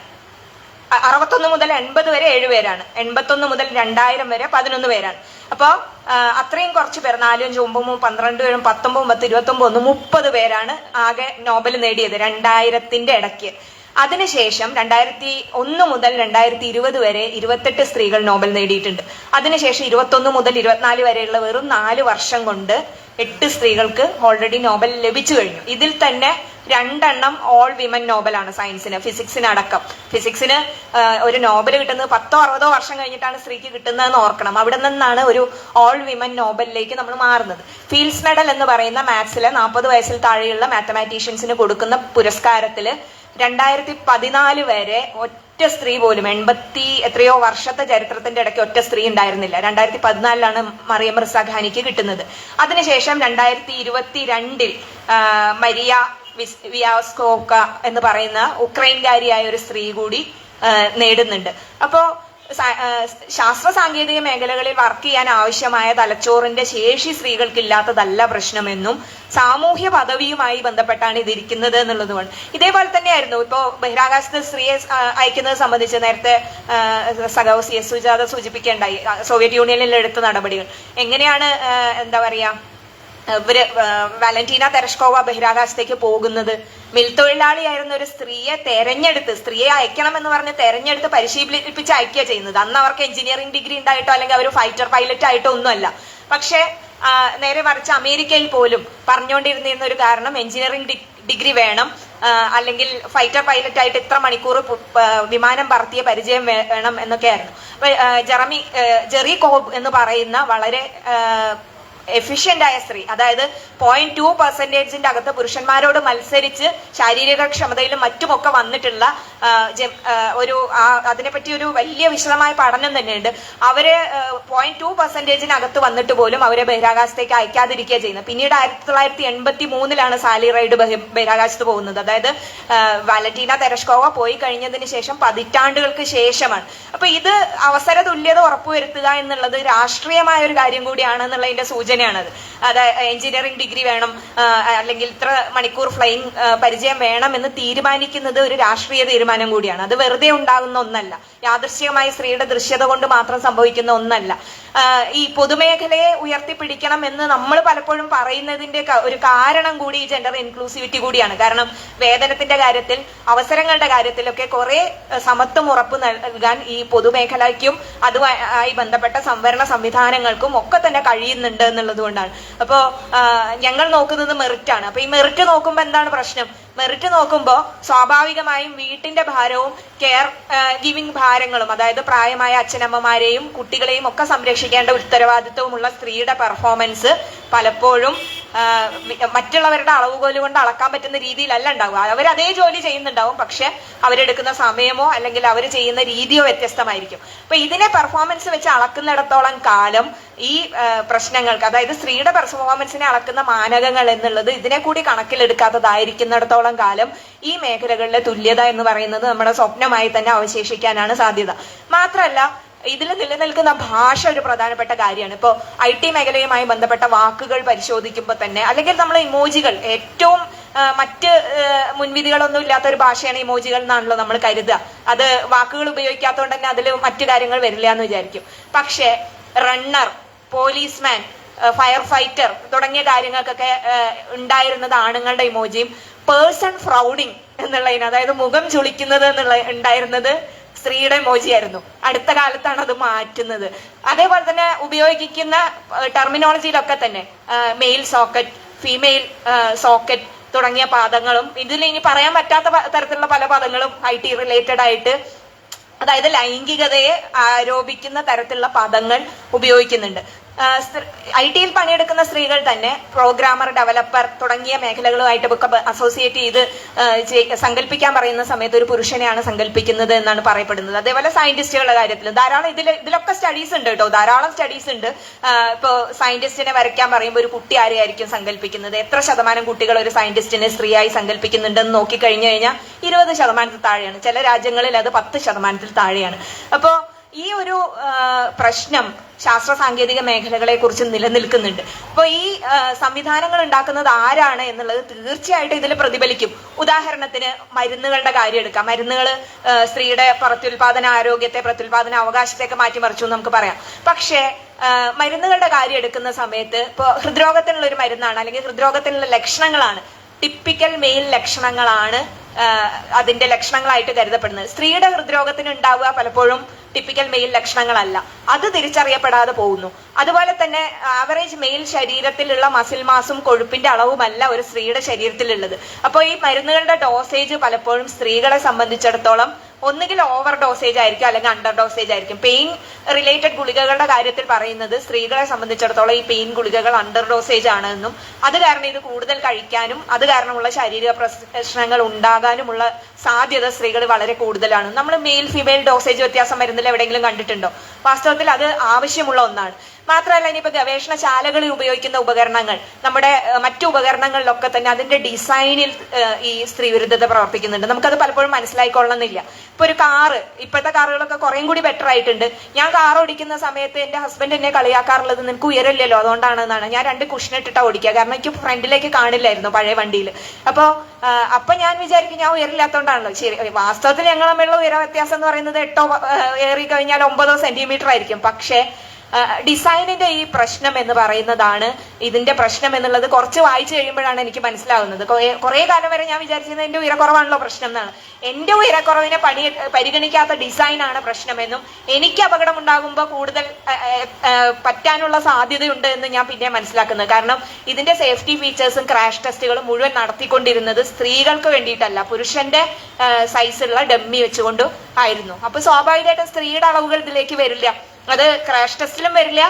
61 മുതൽ 80 വരെ 7 പേരാണ്, 81 മുതൽ 2000 വരെ 11 പേരാണ്. അപ്പോൾ അത്രയും കുറച്ച് പേർ, 4, 5, 9, 12, 19, 10, 29, 30 പേരാണ് ആകെ നോബൽ നേടിയത് 2000ന്റെ ഇടയ്ക്ക്. അതിനുശേഷം 2001 മുതൽ 2020 വരെ 28 സ്ത്രീകൾ നോബൽ നേടിയിട്ടുണ്ട്. അതിനുശേഷം 21 മുതൽ 24 വരെയുള്ള വെറും 4 വർഷം കൊണ്ട് 8 സ്ത്രീകൾക്ക് ഓൾറെഡി നോബൽ ലഭിച്ചു കഴിഞ്ഞു. ഇതിൽ തന്നെ 2 ഓൾ വിമൻ നോബലാണ് സയൻസിന്, ഫിസിക്സിന് അടക്കം. ഫിസിക്സിന് ഒരു നോബൽ കിട്ടുന്നത് 10-60 വർഷം കഴിഞ്ഞിട്ടാണ് സ്ത്രീക്ക് കിട്ടുന്നതെന്ന് ഓർക്കണം. അവിടെ നിന്നാണ് ഒരു ഓൾ വിമൻ നോബലിലേക്ക് നമ്മൾ മാറുന്നത്. ഫീൽഡ്സ് മെഡൽ എന്ന് പറയുന്ന മാത്സിലെ 40 വയസ്സിൽ താഴെയുള്ള മാത്തമാറ്റീഷ്യൻസിന് കൊടുക്കുന്ന പുരസ്കാരത്തില് 2014 വരെ ഒറ്റ സ്ത്രീ പോലും 80 എത്രയോ വർഷത്തെ ചരിത്രത്തിന്റെ ഇടയ്ക്ക് ഒറ്റ സ്ത്രീ ഉണ്ടായിരുന്നില്ല. 2014 മറിയം റിസാഖാനിക്ക് കിട്ടുന്നത്. അതിനുശേഷം 2022 മരിയ വിയാസ്കോക്ക എന്ന് പറയുന്ന ഉക്രൈൻകാരിയായ ഒരു സ്ത്രീ കൂടി നേടുന്നുണ്ട്. അപ്പോ ശാസ്ത്ര സാങ്കേതിക മേഖലകളിൽ വർക്ക് ചെയ്യാൻ ആവശ്യമായ തലച്ചോറിന്റെ ശേഷി സ്ത്രീകൾക്കില്ലാത്തതല്ല പ്രശ്നമെന്നും സാമൂഹ്യ പദവിയുമായി ബന്ധപ്പെട്ടാണ് ഇതിരിക്കുന്നത് എന്നുള്ളതുകൊണ്ട് ഇതേപോലെ തന്നെയായിരുന്നു ഇപ്പോ ബഹിരാകാശത്ത് സ്ത്രീയെ അയക്കുന്നത് സംബന്ധിച്ച് നേരത്തെ സഖാവ് CS സുജാത സൂചിപ്പിക്കേണ്ടായി. സോവിയറ്റ് യൂണിയനിൽ എടുത്ത നടപടികൾ എങ്ങനെയാണ് എന്താ പറയാ ഇവര് വാലന്റീന തെരഷ്കോവ ബഹിരാകാശത്തേക്ക് പോകുന്നത് മിൽത്തൊഴിലാളിയായിരുന്ന ഒരു സ്ത്രീയെ സ്ത്രീയെ അയക്കണം എന്ന് പറഞ്ഞ് തെരഞ്ഞെടുത്ത് പരിശീലിപ്പിച്ച് അയക്കുക ചെയ്യുന്നത്. അന്ന് അവർക്ക് എഞ്ചിനീയറിംഗ് ഡിഗ്രി ഉണ്ടായിട്ടോ അല്ലെങ്കിൽ അവർ ഫൈറ്റർ പൈലറ്റ് ആയിട്ടോ ഒന്നുമല്ല. പക്ഷെ നേരെ മറിച്ച് അമേരിക്കയിൽ പോലും പറഞ്ഞുകൊണ്ടിരുന്ന ഒരു കാരണം എഞ്ചിനീയറിംഗ് ഡിഗ്രി വേണം, അല്ലെങ്കിൽ ഫൈറ്റർ പൈലറ്റ് ആയിട്ട് ഇത്ര മണിക്കൂർ വിമാനം പറത്തിയ പരിചയം വേണം എന്നൊക്കെയായിരുന്നു. ജെറി കോബ് എന്ന് പറയുന്ന വളരെ എഫിഷ്യന്റ് ആയ സ്ത്രീ, അതായത് 0.2% അകത്ത് പുരുഷന്മാരോട് മത്സരിച്ച് ശാരീരിക ക്ഷമതയിലും മറ്റുമൊക്കെ വന്നിട്ടുള്ള ഒരു അതിനെപ്പറ്റി ഒരു വലിയ വിശദമായ പഠനം തന്നെയുണ്ട്. അവര് 0.2% അകത്ത് വന്നിട്ട് പോലും അവരെ ബഹിരാകാശത്തേക്ക് അയക്കാതിരിക്കുക ചെയ്യുന്നത്. പിന്നീട് 1983 സാലി റൈഡ് ബഹിരാകാശത്ത് പോകുന്നത്. അതായത് വാലന്റീന തെരഷ്കോവ പോയി കഴിഞ്ഞതിന് ശേഷം പതിറ്റാണ്ടുകൾക്ക് ശേഷമാണ്. അപ്പൊ ഇത് അവസര തുല്യത ഉറപ്പുവരുത്തുക എന്നുള്ളത് രാഷ്ട്രീയമായ ഒരു കാര്യം കൂടിയാണെന്നുള്ളതിന്റെ സൂചനയാണത്. അതായത് എഞ്ചിനീയറിംഗ് ഡിഗ്രി വേണം അല്ലെങ്കിൽ ഇത്ര മണിക്കൂർ ഫ്ലൈയിങ് പരിചയം വേണം എന്ന് തീരുമാനിക്കുന്നത് ഒരു രാഷ്ട്രീയ തീരുമാനം കൂടിയാണ്. അത് വെറുതെ ഉണ്ടാകുന്ന ഒന്നല്ല, യാദൃശ്ചികമായി സ്ത്രീയുടെ ദൃശ്യത കൊണ്ട് മാത്രം സംഭവിക്കുന്ന ഒന്നല്ല. ഈ പൊതുമേഖലയെ ഉയർത്തിപ്പിടിക്കണം എന്ന് നമ്മൾ പലപ്പോഴും പറയുന്നതിന്റെ ഒരു കാരണം കൂടി ഈ ജെൻഡർ ഇൻക്ലൂസിവിറ്റി കൂടിയാണ്. കാരണം വേതനത്തിന്റെ കാര്യത്തിൽ, അവസരങ്ങളുടെ കാര്യത്തിലൊക്കെ കുറെ സമത്വം ഉറപ്പ് നൽകാൻ ഈ പൊതുമേഖലയ്ക്കും അതുമായി ബന്ധപ്പെട്ട സംവരണ സംവിധാനങ്ങൾക്കും ഒക്കെ തന്നെ കഴിയുന്നുണ്ട് എന്നുള്ളത് കൊണ്ടാണ്. അപ്പോ ഞങ്ങൾ നോക്കുന്നത് മെറിറ്റ് ആണ്. അപ്പൊ ഈ മെറിറ്റ് നോക്കുമ്പോൾ എന്താണ് പ്രശ്നം? മെറിറ്റ് നോക്കുമ്പോൾ സ്വാഭാവികമായും വീട്ടിന്റെ ഭാരവും കെയർ ഗിവിംഗ് ഭാരങ്ങളും, അതായത് പ്രായമായ അച്ഛനമ്മമാരെയും കുട്ടികളെയും ഒക്കെ സംരക്ഷിക്കേണ്ട ഉത്തരവാദിത്വമുള്ള സ്ത്രീയുടെ പെർഫോമൻസ് പലപ്പോഴും മറ്റുള്ളവരുടെ അളവുകോല് കൊണ്ട് അളക്കാൻ പറ്റുന്ന രീതിയിലല്ല ഉണ്ടാവുക. അവർ അതേ ജോലി ചെയ്യുന്നുണ്ടാവും, പക്ഷെ അവരെടുക്കുന്ന സമയമോ അല്ലെങ്കിൽ അവർ ചെയ്യുന്ന രീതിയോ വ്യത്യസ്തമായിരിക്കും. അപ്പൊ ഇതിനെ പെർഫോമൻസ് വെച്ച് അളക്കുന്നിടത്തോളം കാലം ഈ പ്രശ്നങ്ങൾക്ക്, അതായത് സ്ത്രീയുടെ പെർഫോമൻസിനെ അളക്കുന്ന മാനകങ്ങൾ എന്നുള്ളത് ഇതിനെ കൂടി കണക്കിലെടുക്കാത്തതായിരിക്കുന്നിടത്തോളം കാലം ഈ മേഖലകളിലെ തുല്യത എന്ന് പറയുന്നത് നമ്മുടെ സ്വപ്നമായി തന്നെ അവശേഷിക്കാനാണ് സാധ്യത. മാത്രമല്ല ഇതിൽ നിലനിൽക്കുന്ന ഭാഷ ഒരു പ്രധാനപ്പെട്ട കാര്യമാണ്. ഇപ്പോൾ IT മേഖലയുമായി ബന്ധപ്പെട്ട വാക്കുകൾ പരിശോധിക്കുമ്പോൾ തന്നെ, അല്ലെങ്കിൽ നമ്മൾ ഇമോജികൾ, ഏറ്റവും മറ്റ് മുൻവിധികളൊന്നും ഇല്ലാത്ത ഒരു ഭാഷയാണ് ഇമോജികൾ എന്നാണല്ലോ നമ്മൾ കരുതുക. അത് വാക്കുകൾ ഉപയോഗിക്കാത്തതുകൊണ്ട് തന്നെ അതിൽ മറ്റു കാര്യങ്ങൾ വരില്ല എന്ന് വിചാരിക്കും. പക്ഷേ റണ്ണർ, പോലീസ്മാൻ, ഫയർ ഫൈറ്റർ തുടങ്ങിയ കാര്യങ്ങൾക്കൊക്കെ ഉണ്ടായിരുന്നത് ആണുങ്ങളുടെ ഇമോജിയും, പേഴ്സൺ ഫ്രൗഡിങ് എന്നുള്ളതിന്, അതായത് മുഖം ചുളിക്കുന്നത് എന്നുള്ള ഉണ്ടായിരുന്നത് സ്ത്രീയുടെ ഇമോജിയായിരുന്നു. അടുത്ത കാലത്താണ് അത് മാറ്റുന്നത്. അതേപോലെ തന്നെ ഉപയോഗിക്കുന്ന ടെർമിനോളജിയിലൊക്കെ തന്നെ മെയിൽ സോക്കറ്റ്, ഫീമെയിൽ സോക്കറ്റ് തുടങ്ങിയ പദങ്ങളും, ഇതിൽ ഇനി പറയാൻ പറ്റാത്ത തരത്തിലുള്ള പല പദങ്ങളും IT റിലേറ്റഡ് ആയിട്ട്, അതായത് ലൈംഗികതയെ ആരോപിക്കുന്ന തരത്തിലുള്ള പദങ്ങൾ ഉപയോഗിക്കുന്നുണ്ട്. IT-യിൽ പണിയെടുക്കുന്ന സ്ത്രീകൾ തന്നെ പ്രോഗ്രാമർ, ഡെവലപ്പർ തുടങ്ങിയ മേഖലകളുമായിട്ട് ഒക്കെ അസോസിയേറ്റ് ചെയ്ത് സങ്കല്പിക്കാൻ പറയുന്ന സമയത്ത് ഒരു പുരുഷനെയാണ് സങ്കല്പിക്കുന്നത് എന്നാണ് പറയപ്പെടുന്നത്. അതേപോലെ സയന്റിസ്റ്റുകളുടെ കാര്യത്തിൽ ധാരാളം ഇതിലൊക്കെ സ്റ്റഡീസ് ഉണ്ട് കേട്ടോ, ധാരാളം സ്റ്റഡീസ് ഉണ്ട്. ഇപ്പോൾ സയന്റിസ്റ്റിനെ വരയ്ക്കാൻ പറയുമ്പോൾ ഒരു കുട്ടി ആരെയായിരിക്കും സങ്കല്പിക്കുന്നത്, എത്ര ശതമാനം കുട്ടികൾ ഒരു സയന്റിസ്റ്റിനെ സ്ത്രീയായി സങ്കല്പിക്കുന്നുണ്ടെന്ന് നോക്കിക്കഴിഞ്ഞു കഴിഞ്ഞാൽ 20% താഴെയാണ്. ചില രാജ്യങ്ങളിൽ അത് 10% താഴെയാണ്. അപ്പോ ഈ ഒരു പ്രശ്നം ശാസ്ത്ര സാങ്കേതിക മേഖലകളെ കുറിച്ച് നിലനിൽക്കുന്നുണ്ട്. അപ്പോൾ ഈ സംവിധാനങ്ങൾ ഉണ്ടാക്കുന്നത് ആരാണ് എന്നുള്ളത് തീർച്ചയായിട്ടും ഇതിൽ പ്രതിഫലിക്കും. ഉദാഹരണത്തിന് മരുന്നുകളുടെ കാര്യം എടുക്കാം. മരുന്നുകൾ സ്ത്രീയുടെ പ്രത്യുൽപാദന ആരോഗ്യത്തെ, പ്രത്യുൽപാദന അവകാശത്തെയൊക്കെ മാറ്റിമറിച്ചു എന്ന് നമുക്ക് പറയാം. പക്ഷേ മരുന്നുകളുടെ കാര്യം എടുക്കുന്ന സമയത്ത് ഇപ്പോൾ ഹൃദ്രോഗത്തിനുള്ള ഒരു മരുന്നാണ്, അല്ലെങ്കിൽ ഹൃദ്രോഗത്തിനുള്ള ലക്ഷണങ്ങളാണ്, ടിപ്പിക്കൽ മെയിൽ ലക്ഷണങ്ങളാണ് അതിന്റെ ലക്ഷണങ്ങളായിട്ട് കരുതപ്പെടുന്നത്. സ്ത്രീയുടെ ഹൃദ്രോഗത്തിന് ഉണ്ടാവുക പലപ്പോഴും ടിപ്പിക്കൽ മെയിൽ ലക്ഷണങ്ങളല്ല. അത് തിരിച്ചറിയപ്പെടാതെ പോകുന്നു. അതുപോലെ തന്നെ ആവറേജ് മെയിൽ ശരീരത്തിലുള്ള മസിൽ മാസും കൊഴുപ്പിന്റെ അളവുമല്ല ഒരു സ്ത്രീയുടെ ശരീരത്തിലുള്ളത്. അപ്പോൾ ഈ മരുന്നുകളുടെ ഡോസേജ് പലപ്പോഴും സ്ത്രീകളെ സംബന്ധിച്ചിടത്തോളം ഒന്നുകിൽ ഓവർ ഡോസേജ് ആയിരിക്കും അല്ലെങ്കിൽ അണ്ടർ ഡോസേജ് ആയിരിക്കും. പെയിൻ റിലേറ്റഡ് ഗുളികകളുടെ കാര്യത്തിൽ പറയുന്നത് സ്ത്രീകളെ സംബന്ധിച്ചിടത്തോളം ഈ പെയിൻ ഗുളികകൾ അണ്ടർ ഡോസേജ് ആണെന്നും അത് കാരണം ഇത് കൂടുതൽ കഴിക്കാനും അത് കാരണമുള്ള ശാരീരിക പ്രശ്നങ്ങൾ ഉണ്ടാകാനുമുള്ള സാധ്യത സ്ത്രീകൾ വളരെ കൂടുതലാണ്. നമ്മൾ മെയിൽ ഫീമെയിൽ ഡോസേജ് വ്യത്യാസം മരുന്നിൽ എവിടെയെങ്കിലും കണ്ടിട്ടുണ്ടോ? വാസ്തവത്തിൽ അത് ആവശ്യമുള്ള ഒന്നാണ്. മാത്രമല്ല, ഇനിയിപ്പോ ഗവേഷണശാലകളിൽ ഉപയോഗിക്കുന്ന ഉപകരണങ്ങൾ, നമ്മുടെ മറ്റു ഉപകരണങ്ങളിലൊക്കെ തന്നെ അതിന്റെ ഡിസൈനിൽ ഈ സ്ത്രീ വിരുദ്ധത പ്രവർത്തിക്കുന്നുണ്ട്. നമുക്കത് പലപ്പോഴും മനസ്സിലായിക്കൊള്ളണമെന്നില്ല. ഇപ്പൊ ഒരു കാറ്, ഇപ്പോഴത്തെ കാറുകളൊക്കെ കുറേം കൂടി ബെറ്റർ ആയിട്ടുണ്ട്. ഞാൻ കാർ ഓടിക്കുന്ന സമയത്ത് എന്റെ ഹസ്ബൻഡ് എന്നെ കളിയാക്കാറുള്ളത് നിനക്ക് ഉയരമില്ലല്ലോ അതുകൊണ്ടാണെന്നാണ്. ഞാൻ 2 കുഷൻ ഇട്ടിട്ടാ ഓടിക്കുക, കാരണം എനിക്ക് ഫ്രണ്ടിലേക്ക് കാണില്ലായിരുന്നു പഴയ വണ്ടിയിൽ. അപ്പൊ ഞാൻ വിചാരിക്കും ഞാൻ ഉയരില്ലാത്തതുകൊണ്ടാണല്ലോ. ശരി, വാസ്തവത്തിൽ ഞങ്ങൾ തമ്മിലുള്ള ഉയര വ്യത്യാസം എന്ന് പറയുന്നത് 8 ഏറി കഴിഞ്ഞാൽ 9 സെന്റിമീറ്റർ ആയിരിക്കും. പക്ഷേ ഡിസൈനിന്റെ ഈ പ്രശ്നം എന്ന് പറയുന്നതാണ് ഇതിന്റെ പ്രശ്നം എന്നുള്ളത് കുറച്ച് വായിച്ചു കഴിയുമ്പോഴാണ് എനിക്ക് മനസ്സിലാവുന്നത്. കുറെ കാലം വരെ ഞാൻ വിചാരിച്ചത് എന്റെ ഉയരക്കുറവാണല്ലോ പ്രശ്നം എന്നാണ്. എന്റെ ഉയരക്കുറവിനെ പരിഗണിക്കാത്ത ഡിസൈനാണ് പ്രശ്നമെന്നും എനിക്ക് അപകടം ഉണ്ടാകുമ്പോൾ കൂടുതൽ പറ്റാനുള്ള സാധ്യതയുണ്ട് എന്ന് ഞാൻ പിന്നെ മനസ്സിലാക്കുന്നത്. കാരണം ഇതിന്റെ സേഫ്റ്റി ഫീച്ചേഴ്സും ക്രാഷ് ടെസ്റ്റുകളും മുഴുവൻ നടത്തിക്കൊണ്ടിരുന്നത് സ്ത്രീകൾക്ക് വേണ്ടിയിട്ടല്ല, പുരുഷന്റെ സൈസുള്ള ഡമ്മി വെച്ചുകൊണ്ട് ആയിരുന്നു. അപ്പൊ സ്വാഭാവികമായിട്ടും സ്ത്രീയുടെ അളവുകൾ ഇതിലേക്ക് വരില്ല. അത് ക്രാഷ് ടെസ്റ്റിലും വരില്ല,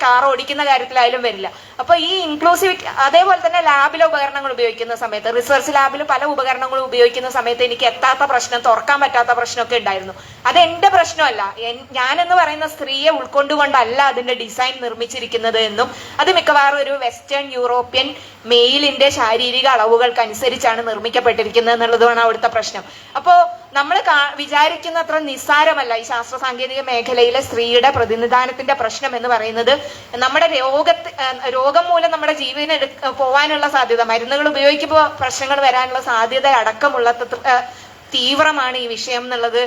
കാർ ഓടിക്കുന്ന കാര്യത്തിലായാലും വരില്ല. അപ്പൊ ഈ ഇൻക്ലൂസിവിറ്റി, അതേപോലെ തന്നെ ലാബിലെ ഉപകരണങ്ങൾ ഉപയോഗിക്കുന്ന സമയത്ത്, റിസർച്ച് ലാബിൽ പല ഉപകരണങ്ങളും ഉപയോഗിക്കുന്ന സമയത്ത് എനിക്ക് എത്താത്ത പ്രശ്നം, തുറക്കാൻ പറ്റാത്ത പ്രശ്നമൊക്കെ ഉണ്ടായിരുന്നു. അത് എന്റെ പ്രശ്നമല്ല, ഞാനെന്ന് പറയുന്ന സ്ത്രീയെ ഉൾക്കൊണ്ടുകൊണ്ടല്ല അതിന്റെ ഡിസൈൻ നിർമ്മിച്ചിരിക്കുന്നത് എന്നും അത് മിക്കവാറും ഒരു വെസ്റ്റേൺ യൂറോപ്യൻ മെയിലിന്റെ ശാരീരിക അളവുകൾക്കനുസരിച്ചാണ് നിർമ്മിക്കപ്പെട്ടിരിക്കുന്നത് എന്നുള്ളതാണ് അവിടുത്തെ പ്രശ്നം. അപ്പോ നമ്മൾ വിചാരിക്കുന്ന അത്ര നിസ്സാരമല്ല ഈ ശാസ്ത്ര സാങ്കേതിക മേഖലയിലെ സ്ത്രീയുടെ പ്രതിനിധാനത്തിന്റെ പ്രശ്നം എന്ന് പറയുന്നത്. നമ്മുടെ രോഗം മൂലം നമ്മുടെ ജീവന് പോവാനുള്ള സാധ്യത, മരുന്നുകൾ ഉപയോഗിക്കുമ്പോൾ പ്രശ്നങ്ങൾ വരാനുള്ള സാധ്യത അടക്കമുള്ള തീവ്രമാണ് ഈ വിഷയം എന്നുള്ളത്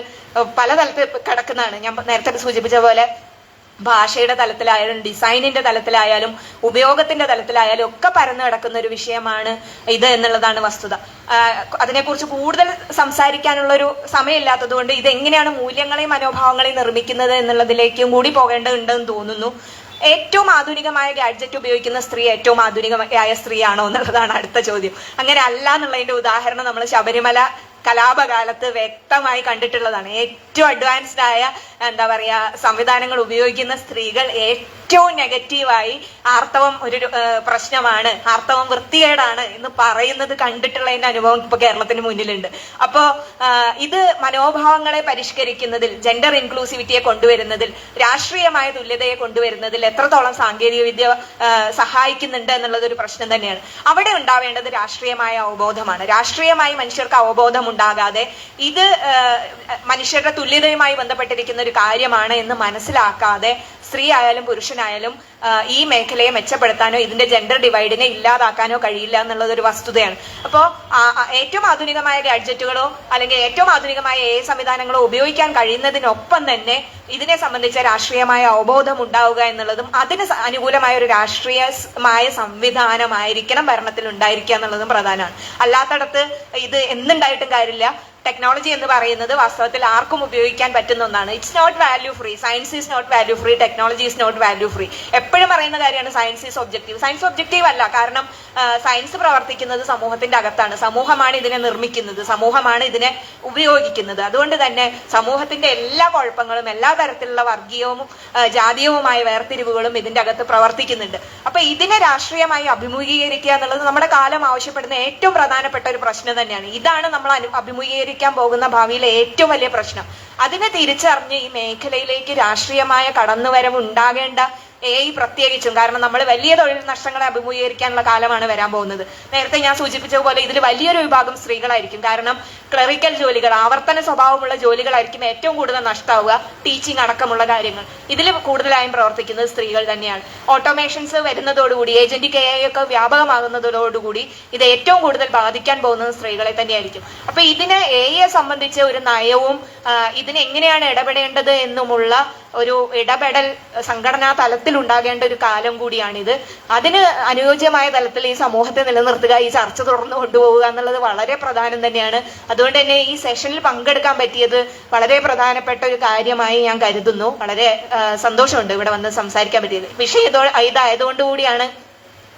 പല തലത്തിൽ കിടക്കുന്നതാണ്. ഞാൻ നേരത്തെ സൂചിപ്പിച്ച പോലെ ഭാഷയുടെ തലത്തിലായാലും ഡിസൈനിന്റെ തലത്തിലായാലും ഉപയോഗത്തിന്റെ തലത്തിലായാലും ഒക്കെ പരന്നു കിടക്കുന്ന ഒരു വിഷയമാണ് ഇത് എന്നുള്ളതാണ് വസ്തുത. അതിനെക്കുറിച്ച് കൂടുതൽ സംസാരിക്കാനുള്ള ഒരു സമയമില്ലാത്തത് കൊണ്ട് ഇതെങ്ങനെയാണ് മൂല്യങ്ങളെയും മനോഭാവങ്ങളെയും നിർമ്മിക്കുന്നത് എന്നുള്ളതിലേക്കും കൂടി പോകേണ്ടതുണ്ടെന്ന് തോന്നുന്നു. ഏറ്റവും ആധുനികമായ ഗാഡ്ജറ്റ് ഉപയോഗിക്കുന്ന സ്ത്രീ ഏറ്റവും ആധുനികമായ സ്ത്രീയാണോ എന്നുള്ളതാണ് അടുത്ത ചോദ്യം. അങ്ങനെ അല്ല എന്നുള്ളതിന്റെ ഉദാഹരണം നമ്മൾ ശബരിമല കലാപകാലത്ത് വ്യക്തമായി കണ്ടിട്ടുള്ളതാണ്. ഏറ്റവും അഡ്വാൻസ്ഡ് ആയ സംവിധാനങ്ങൾ ഉപയോഗിക്കുന്ന സ്ത്രീകൾ ഏറ്റവും നെഗറ്റീവായി ആർത്തവം ഒരു പ്രശ്നമാണ്, ആർത്തവം വൃത്തികേടാണ് എന്ന് പറയുന്നത് കണ്ടിട്ടുള്ളതിന്റെ അനുഭവം ഇപ്പൊ കേരളത്തിന് മുന്നിലുണ്ട്. അപ്പോ ഇത് മനോഭാവങ്ങളെ പരിഷ്കരിക്കുന്നതിൽ, ജെൻഡർ ഇൻക്ലൂസിവിറ്റിയെ കൊണ്ടുവരുന്നതിൽ, രാഷ്ട്രീയമായ തുല്യതയെ കൊണ്ടുവരുന്നതിൽ എത്രത്തോളം സാങ്കേതിക വിദ്യ സഹായിക്കുന്നുണ്ട് എന്നുള്ളത് ഒരു പ്രശ്നം തന്നെയാണ്. അവിടെ ഉണ്ടാവേണ്ടത് രാഷ്ട്രീയമായ അവബോധമാണ്. രാഷ്ട്രീയമായി മനുഷ്യർക്ക് അവബോധം ഉണ്ടാകാതെ ഇത് മനുഷ്യരുടെ തുല്യതയുമായി ബന്ധപ്പെട്ടിരിക്കുന്ന ഒരു കാര്യമാണ് എന്ന് മനസ്സിലാക്കാതെ സ്ത്രീ ആയാലും പുരുഷനായാലും ഈ മേഖലയെ മെച്ചപ്പെടുത്താനോ ഇതിന്റെ ജെൻഡർ ഡിവൈഡിനെ ഇല്ലാതാക്കാനോ കഴിയില്ല എന്നുള്ളതൊരു വസ്തുതയാണ്. അപ്പോൾ ഏറ്റവും ആധുനികമായ ഗാഡ്ജറ്റുകളോ അല്ലെങ്കിൽ ഏറ്റവും ആധുനികമായ സംവിധാനങ്ങളോ ഉപയോഗിക്കാൻ കഴിയുന്നതിനൊപ്പം തന്നെ ഇതിനെ സംബന്ധിച്ച രാഷ്ട്രീയമായ അവബോധം ഉണ്ടാവുക എന്നുള്ളതും അതിന് അനുകൂലമായ ഒരു രാഷ്ട്രീയമായ സംവിധാനമായിരിക്കണം ഭരണത്തിൽ ഉണ്ടായിരിക്കുക എന്നുള്ളതും പ്രധാനമാണ്. അല്ലാത്തടത്ത് ഇത് എന്തുണ്ടായിട്ടും കാര്യമില്ല. ടെക്നോളജി എന്ന് പറയുന്നത് വാസ്തവത്തിൽ ആർക്കും ഉപയോഗിക്കാൻ പറ്റുന്ന ഒന്നാണ്. It's not value free. Science is not value free, technology is not value free. എപ്പോഴും പറയുന്ന കാര്യമാണ് science is objective. Science objective അല്ല. കാരണം സയൻസ് പ്രവർത്തിക്കുന്നത് സമൂഹത്തിന്റെ അകത്താണ്. സമൂഹമാണ് ഇതിനെ നിർമ്മിക്കുന്നത്, സമൂഹമാണ് ഇതിനെ ഉപയോഗിക്കുന്നത്. അതുകൊണ്ട് തന്നെ സമൂഹത്തിന്റെ എല്ലാ കുഴപ്പങ്ങളും, എല്ലാ തരത്തിലുള്ള വർഗീയവും ജാതീയവുമായ വേർതിരിവുകളും ഇതിന്റെ അകത്ത് പ്രവർത്തിക്കുന്നുണ്ട്. അപ്പൊ ഇതിനെ രാഷ്ട്രീയമായി അഭിമുഖീകരിക്കുക എന്നുള്ളത് നമ്മുടെ കാലം ആവശ്യപ്പെടുന്ന ഏറ്റവും പ്രധാനപ്പെട്ട ഒരു പ്രശ്നം തന്നെയാണ്. ഇതാണ് നമ്മൾ അഭിമുഖീകരിക്കാൻ പോകുന്ന ഭാവിയിലെ ഏറ്റവും വലിയ പ്രശ്നം. അതിനെ തിരിച്ചറിഞ്ഞ് ഈ മേഖലയിലേക്ക് രാഷ്ട്രീയമായ കടന്നുവരവ് ഉണ്ടാകേണ്ട പ്രത്യേകിച്ചും, കാരണം നമ്മൾ വലിയ തൊഴിൽ നഷ്ടങ്ങളെ അഭിമുഖീകരിക്കാനുള്ള കാലമാണ് വരാൻ പോകുന്നത്. നേരത്തെ ഞാൻ സൂചിപ്പിച്ചതുപോലെ ഇതിൽ വലിയൊരു വിഭാഗം സ്ത്രീകളായിരിക്കും. കാരണം ക്ലറിക്കൽ ജോലികൾ, ആവർത്തന സ്വഭാവമുള്ള ജോലികളായിരിക്കും ഏറ്റവും കൂടുതൽ നഷ്ടമാവുക. ടീച്ചിങ് അടക്കമുള്ള കാര്യങ്ങൾ ഇതിൽ കൂടുതലായും പ്രവർത്തിക്കുന്നത് സ്ത്രീകൾ തന്നെയാണ്. ഓട്ടോമേഷൻസ് വരുന്നതോടുകൂടി, ഏജന്റിക് AI ഒക്കെ വ്യാപകമാകുന്നതോടുകൂടി ഇത് ഏറ്റവും കൂടുതൽ ബാധിക്കാൻ പോകുന്നത് സ്ത്രീകളെ തന്നെയായിരിക്കും. അപ്പൊ ഇതിന് AI സംബന്ധിച്ച് ഒരു നയവും ഇതിനെങ്ങനെയാണ് ഇടപെടേണ്ടത് എന്നുമുള്ള ഒരു ഇടപെടൽ സംഘടനാ തലത്തിൽ ഉണ്ടാകേണ്ട ഒരു കാലം കൂടിയാണിത്. അതിന് അനുയോജ്യമായ തലത്തിൽ ഈ സമൂഹത്തെ നിലനിർത്തുക, ഈ ചർച്ച തുടർന്ന് കൊണ്ടുപോവുക എന്നുള്ളത് വളരെ പ്രധാനം തന്നെയാണ്. അതുകൊണ്ട് തന്നെ ഈ സെഷനിൽ പങ്കെടുക്കാൻ പറ്റിയത് വളരെ പ്രധാനപ്പെട്ട ഒരു കാര്യമായി ഞാൻ കരുതുന്നു. വളരെ സന്തോഷമുണ്ട് ഇവിടെ വന്ന് സംസാരിക്കാൻ പറ്റിയത്. വിഷയം ഇതായതുകൊണ്ട് കൂടിയാണ്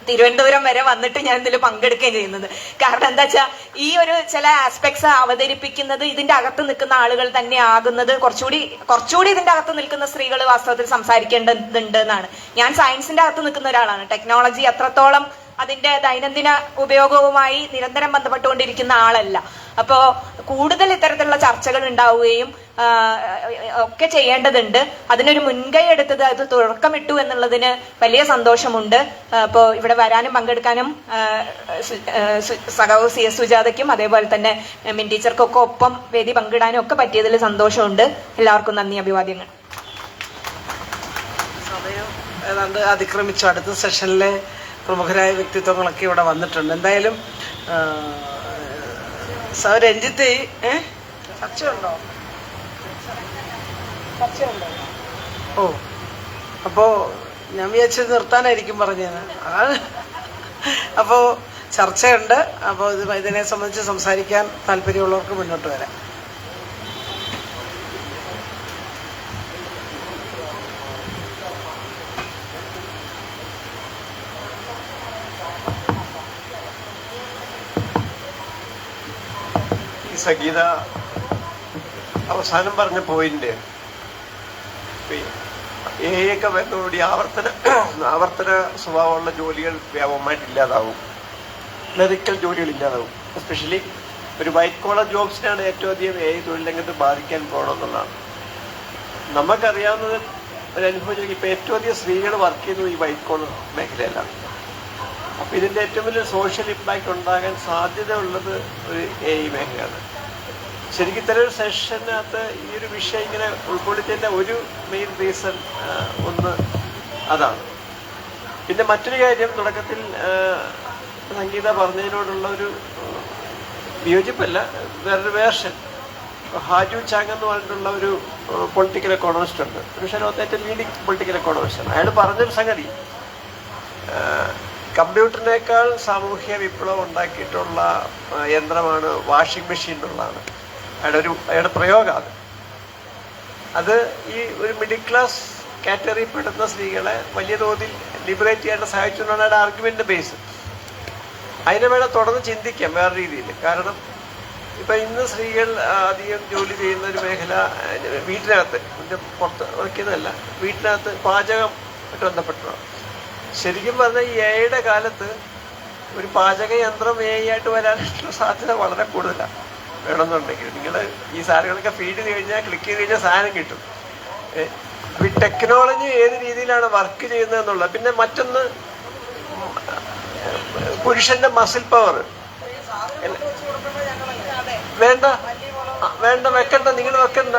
തിരുവനന്തപുരം വരെ വന്നിട്ട് ഞാൻ ഇതിൽ പങ്കെടുക്കുകയും ചെയ്യുന്നത്. കാരണം എന്താ വെച്ചാൽ ഈ ഒരു ചില ആസ്പെക്ട്സ് അവതരിപ്പിക്കുന്നത് ഇതിന്റെ അകത്ത് നിൽക്കുന്ന ആളുകൾ തന്നെ ആകുന്നത് കുറച്ചുകൂടി ഇതിന്റെ അകത്ത് നിൽക്കുന്ന സ്ത്രീകൾ വാസ്തവത്തിൽ സംസാരിക്കേണ്ടതുണ്ട് എന്നാണ്. ഞാൻ സയൻസിന്റെ അകത്ത് നിൽക്കുന്ന ഒരാളാണ്. ടെക്നോളജി അത്രത്തോളം അതിന്റെ ദൈനംദിന ഉപയോഗവുമായി നിരന്തരം ബന്ധപ്പെട്ടുകൊണ്ടിരിക്കുന്ന ആളല്ല. അപ്പോ കൂടുതൽ ഇത്തരത്തിലുള്ള ചർച്ചകൾ ഉണ്ടാവുകയും ഒക്കെ ചെയ്യേണ്ടതുണ്ട്. അതിനൊരു മുൻകൈ എടുത്തത് അത് തുടക്കമിട്ടു എന്നുള്ളതിന് വലിയ സന്തോഷമുണ്ട്. അപ്പോൾ ഇവിടെ വരാനും പങ്കെടുക്കാനും സഖാവ് CS സുജാതയ്ക്കും അതേപോലെ തന്നെ മിൻ ടീച്ചർക്കൊക്കെ ഒപ്പം വേദി പങ്കിടാനും ഒക്കെ പറ്റിയതിൽ സന്തോഷമുണ്ട്. എല്ലാവർക്കും നന്ദി, അഭിവാദ്യങ്ങൾ. സമയം ഏതാണ്ട് അതിക്രമിച്ചു. അടുത്ത സെഷനിലെ പ്രമുഖരായ വ്യക്തിത്വങ്ങളൊക്കെ ഇവിടെ വന്നിട്ടുണ്ട്. എന്തായാലും രഞ്ജിത്ത് ചർച്ചയുണ്ടോ? ഓ, അപ്പോ ഞാൻ വിചാരിച്ചത് നിർത്താനായിരിക്കും പറഞ്ഞത്. അപ്പോ ചർച്ചയുണ്ട്. അപ്പോൾ ഇതിനെ സംബന്ധിച്ച് സംസാരിക്കാൻ താല്പര്യമുള്ളവർക്ക് മുന്നോട്ട് വരാം. സംഗീത അവസാനം പറഞ്ഞ പോയിന്റ് ഒക്കെ വരുന്നതോടി ആവർത്തന സ്വഭാവമുള്ള ജോലികൾ വ്യാപകമായിട്ട് ഇല്ലാതാവും. ക്ലറിക്കൽ ജോലികൾ ഇല്ലാതാവും. എസ്പെഷ്യലി ഒരു വൈറ്റ് കോളർ ജോബ്സിനാണ് ഏറ്റവും അധികം തൊഴിൽ രംഗത്ത് ബാധിക്കാൻ പോകണമെന്നുള്ളതാണ് നമുക്കറിയാവുന്നത്. ഒരു അനുഭവം ഇപ്പൊ ഏറ്റവും അധികം സ്ത്രീകൾ വർക്ക് ചെയ്യുന്നത് ഈ വൈറ്റ് കോളർ മേഖലയിലാണ്. അപ്പൊ ഇതിന്റെ ഏറ്റവും വലിയ സോഷ്യൽ ഇമ്പാക്ട് ഉണ്ടാകാൻ സാധ്യത ഉള്ളത് ഒരു മേഖലയാണ്. ശരിക്കും ഇത്തരം ഒരു സെഷനകത്ത് ഈ ഒരു വിഷയം ഇങ്ങനെ ഉൾക്കൊള്ളിച്ചതിന്റെ ഒരു മെയിൻ റീസൺ ഒന്ന് അതാണ്. പിന്നെ മറ്റൊരു കാര്യം, തുടക്കത്തിൽ സംഗീത പറഞ്ഞതിനോടുള്ള ഒരു വിയോജിപ്പല്ല, വേറൊരു വേർഷൻ. ഹാജു ചാങ് എന്ന് പറഞ്ഞിട്ടുള്ള ഒരു പൊളിറ്റിക്കൽ എക്കോണമിസ്റ്റ് ഉണ്ട്. ഒരു ലോകത്തെ ലീഡിങ് പൊളിറ്റിക്കൽ എക്കോണമിസ്റ്റാണ്. അയാൾ പറഞ്ഞൊരു സംഗതി, കമ്പ്യൂട്ടറിനേക്കാൾ സാമൂഹ്യ വിപ്ലവം ഉണ്ടാക്കിയിട്ടുള്ള യന്ത്രമാണ് വാഷിംഗ് മെഷീൻ എന്നുള്ളതാണ് അയാളുടെ പ്രയോഗം. അത് ഈ ഒരു മിഡിൽ ക്ലാസ് കാറ്റഗറി പെടുന്ന സ്ത്രീകളെ വലിയ തോതിൽ ലിബറേറ്റ് ചെയ്യാൻ സഹായിച്ചുകൊണ്ടാണ് അയാളുടെ ആർഗ്യുമെന്റ് ബേസ്. അതിനെ വേണം തുടർന്ന് ചിന്തിക്കാം വേറെ രീതിയിൽ. കാരണം ഇപ്പൊ ഇന്ന് സ്ത്രീകൾ അധികം ജോലി ചെയ്യുന്ന ഒരു മേഖല വീട്ടിനകത്ത്, പുറത്ത് വയ്ക്കുന്നതല്ല, വീട്ടിനകത്ത് പാചകമായിട്ട് ബന്ധപ്പെട്ടതാണ്. ശരിക്കും പറഞ്ഞാൽ ഈ AI കാലത്ത് ഒരു പാചക യന്ത്രം AI വരാനുള്ള സാധ്യത വളരെ കൂടുതലാണ്. വേണമെന്നുണ്ടെങ്കിൽ നിങ്ങൾ ഈ സാധനങ്ങളൊക്കെ ഫീഡ് ചെയ്ത് കഴിഞ്ഞാൽ, ക്ലിക്ക് ചെയ്ത് കഴിഞ്ഞാൽ സാധനം കിട്ടും. ഈ ടെക്നോളജി ഏത് രീതിയിലാണ് വർക്ക് ചെയ്യുന്നത് എന്നുള്ളത്. പിന്നെ മറ്റൊന്ന്, പുരുഷന്റെ മസിൽ പവർ വേണ്ട വെക്കണ്ട, നിങ്ങൾ വെക്കണ്ട.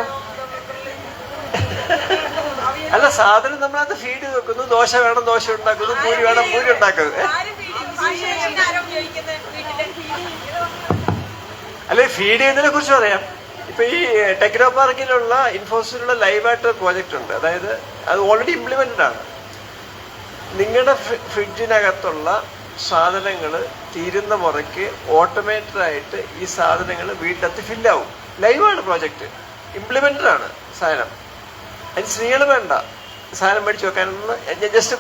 അല്ല, സാധനം നമ്മളത് ഫീഡ് ചെയ്ത് വെക്കുന്നു. ദോശ വേണം ദോശ ഉണ്ടാക്കുന്നു, പൂരി വേണം പൂരി ഉണ്ടാക്കുന്നത്. അല്ലെ, ഫീഡ് ചെയ്യുന്നതിനെ കുറിച്ച് പറയാം. ഇപ്പൊ ഈ ടെക്നോ പാർക്കിലുള്ള ഇൻഫോസിലുള്ള ലൈവായിട്ട് ഒരു പ്രോജക്റ്റ് ഉണ്ട്. അതായത് അത് ഓൾറെഡി ഇംപ്ലിമെന്റഡ് ആണ്. നിങ്ങളുടെ ഫ്രിഡ്ജിനകത്തുള്ള സാധനങ്ങൾ തീരുന്ന മുറയ്ക്ക് ഓട്ടോമേറ്റഡ് ആയിട്ട് ഈ സാധനങ്ങൾ വീട്ടിലെത്തി ഫില്ലാവും. ലൈവാണ് പ്രോജക്റ്റ്, ഇംപ്ലിമെന്റഡ് ആണ് സാധനം. അതിന് സ്ത്രീകൾ വേണ്ട സാധനം മേടിച്ചു വെക്കാനൊന്നും. ജസ്റ്റ്